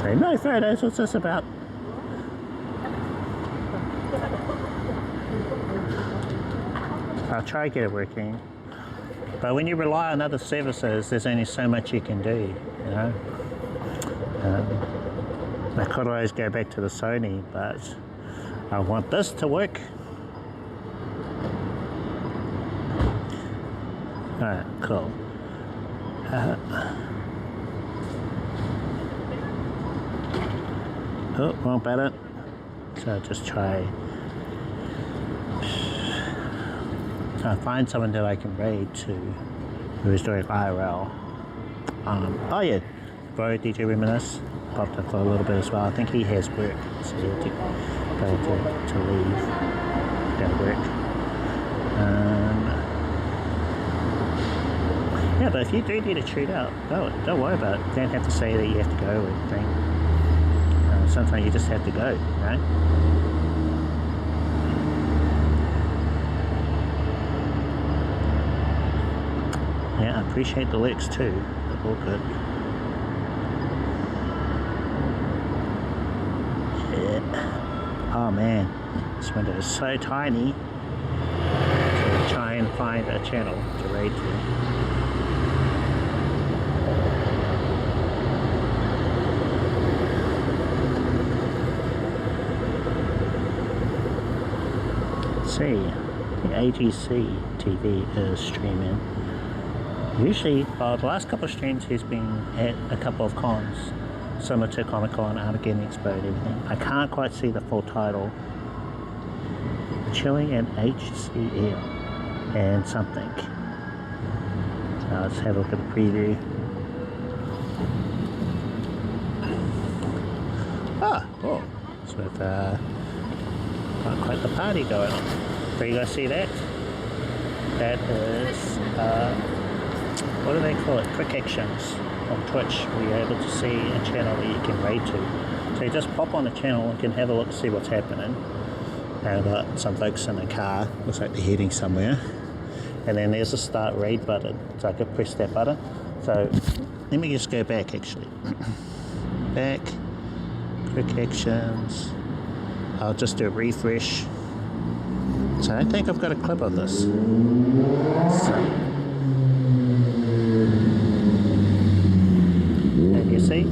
So no photos, what's this about? I'll try to get it working. But when you rely on other services, there's only so much you can do, you know. I could always go back to the Sony, but I want this to work. Alright, cool. Oh, wrong button. So I'll just try find someone that I can raid to who is doing IRL. Oh yeah, bro, DJ Reminisce popped up for a little bit as well. I think he has work, so he had to go to leave that work. Yeah, but if you do need a treat out, don't worry about it. You don't have to say that you have to go or anything. Sometimes you just have to go, you know? Yeah, I appreciate the licks too. They're all good. Yeah. Oh man, this window is so tiny. So try and find a channel to raid to. See, the AGC TV is streaming. Usually, the last couple of streams he's been at a couple of cons, similar to Comic Con, Armageddon Expo and everything. I can't quite see the full title. Chilling and HCL and something. So let's have a look at the preview. Oh, it's with got quite the party going on. So you guys see that? That is, what do they call it? Quick actions on Twitch, where you're able to see a channel that you can raid to. So you just pop on the channel and can have a look, see what's happening. And I've got some folks in the car, looks like they're heading somewhere. And then there's a start raid button, so I could press that button. So let me just go back actually. Back, quick actions. I'll just do a refresh. So I think I've got a clip of this. So, and you see,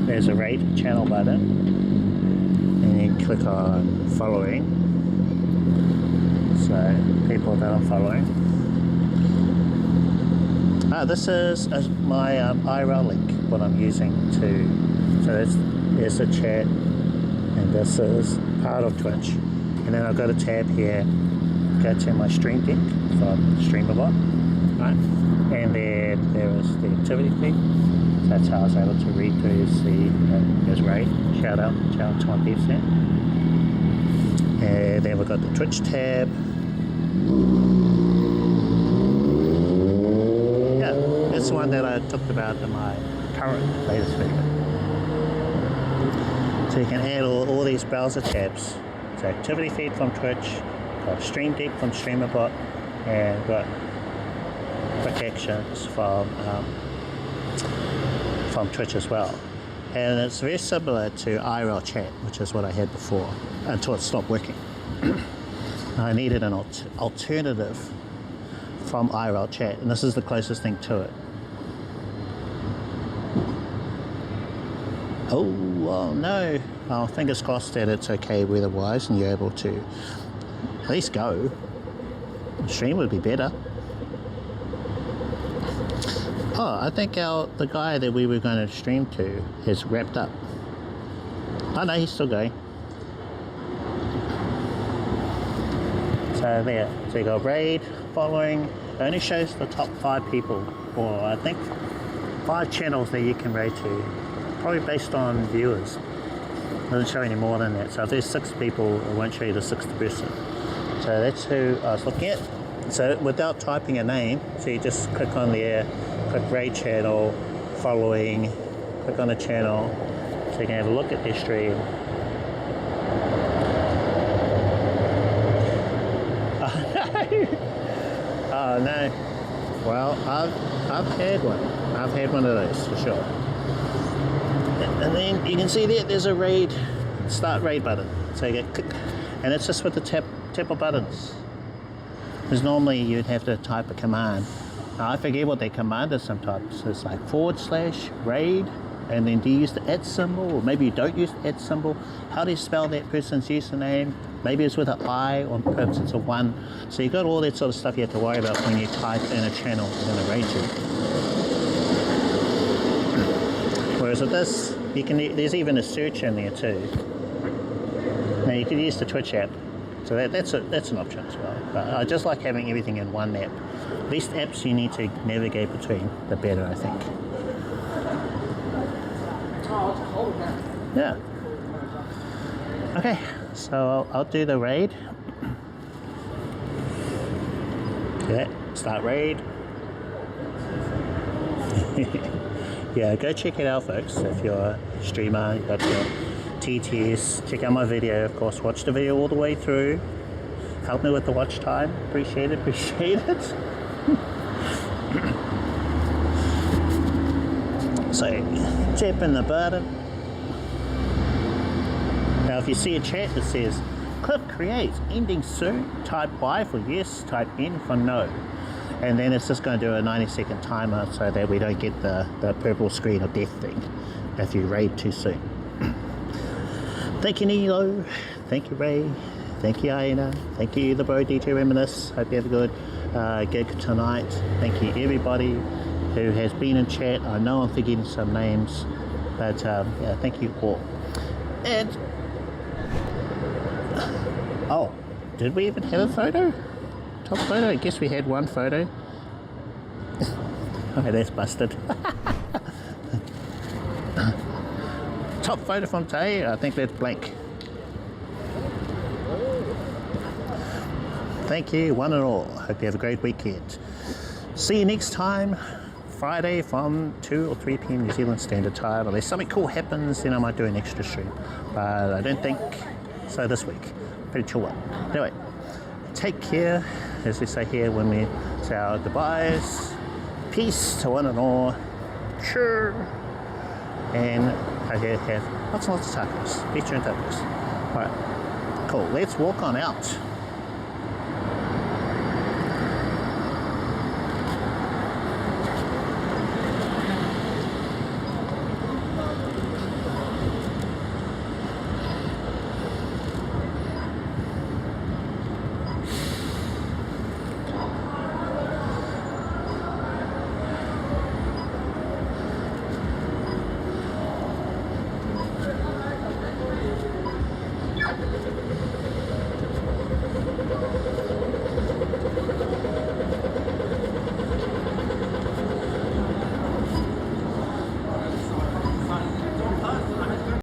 there's a raid channel button, and you click on following. So people that I'm following. This is my IRL link, what I'm using to. So there's a chat, and this is part of Twitch. And then I've got a tab here, go to my stream deck from Streamlabs, right? And there is the activity feed. So that's how I was able to read through, see, there's Ray, shout out to my peeps there. And then we've got the Twitch tab. Yeah, that's the one that I talked about in my current latest video. So you can add all these browser tabs. So activity feed from Twitch, got stream deck from Streamlabs, and got quick actions from Twitch as well. And it's very similar to IRL chat, which is what I had before, until it stopped working. I needed an alternative from IRL chat, and this is the closest thing to it. Oh, well, no. Oh, fingers crossed that it's okay weather-wise and you're able to at least go. The stream would be better. Oh, I think the guy that we were going to stream to has wrapped up. Oh no, he's still going. So there, so you got raid, following, it only shows the top 5 people, or I think 5 channels that you can raid to, probably based on viewers. It doesn't show any more than that. So if there's 6 people, it won't show you the 6th person. So that's who I was looking at. So without typing a name, so you just click on there, click raid channel, following, click on the channel, so you can have a look at their stream. Oh no. Well, I've had one. I've had one of those for sure. And then you can see there's a raid, start raid button. So you get click, and it's just with the tap of buttons. Because normally you'd have to type a command. Now I forget what that command is sometimes. So it's like / raid, and then do you use the @ symbol, or maybe you don't use the @ symbol. How do you spell that person's username? Maybe it's with an I, or perhaps it's a 1. So you've got all that sort of stuff you have to worry about when you type in a channel you're going to raid to. Whereas with this, you can, there's even a search in there too. Now you could use the Twitch app, so that's an option as well. But I just like having everything in one app. Least apps you need to navigate between, the better, I think. Yeah. Okay, so I'll do the raid. Okay, start raid. Yeah, go check it out, folks. If you're a streamer, you've got your TTS, check out my video, of course. Watch the video all the way through. Help me with the watch time. Appreciate it, appreciate it. So, tap in the button. Now, if you see a chat that says, clip create, ending soon, type Y for yes, type N for no. And then it's just going to do a 90-second timer so that we don't get the purple screen of death thing if you raid too soon. Thank you, Nilo. Thank you, Ray. Thank you, Aina. Thank you, the bro, D2 Reminisce. Hope you have a good gig tonight. Thank you everybody who has been in chat. I know I'm forgetting some names, but yeah, thank you all. And oh, did we even have a photo? Top photo? I guess we had one photo. Oh, that's busted. Top photo from today, I think that's blank. Thank you, one and all. Hope you have a great weekend. See you next time, Friday from 2 or 3 p.m. New Zealand Standard Time. Unless something cool happens, then I might do an extra stream. But I don't think so this week. Pretty chill one. Anyway, take care, as we say here when we say our goodbyes. Peace to one and all. Sure. And I have lots and lots of tacos. Beach and tacos. Alright, cool. Let's walk on out.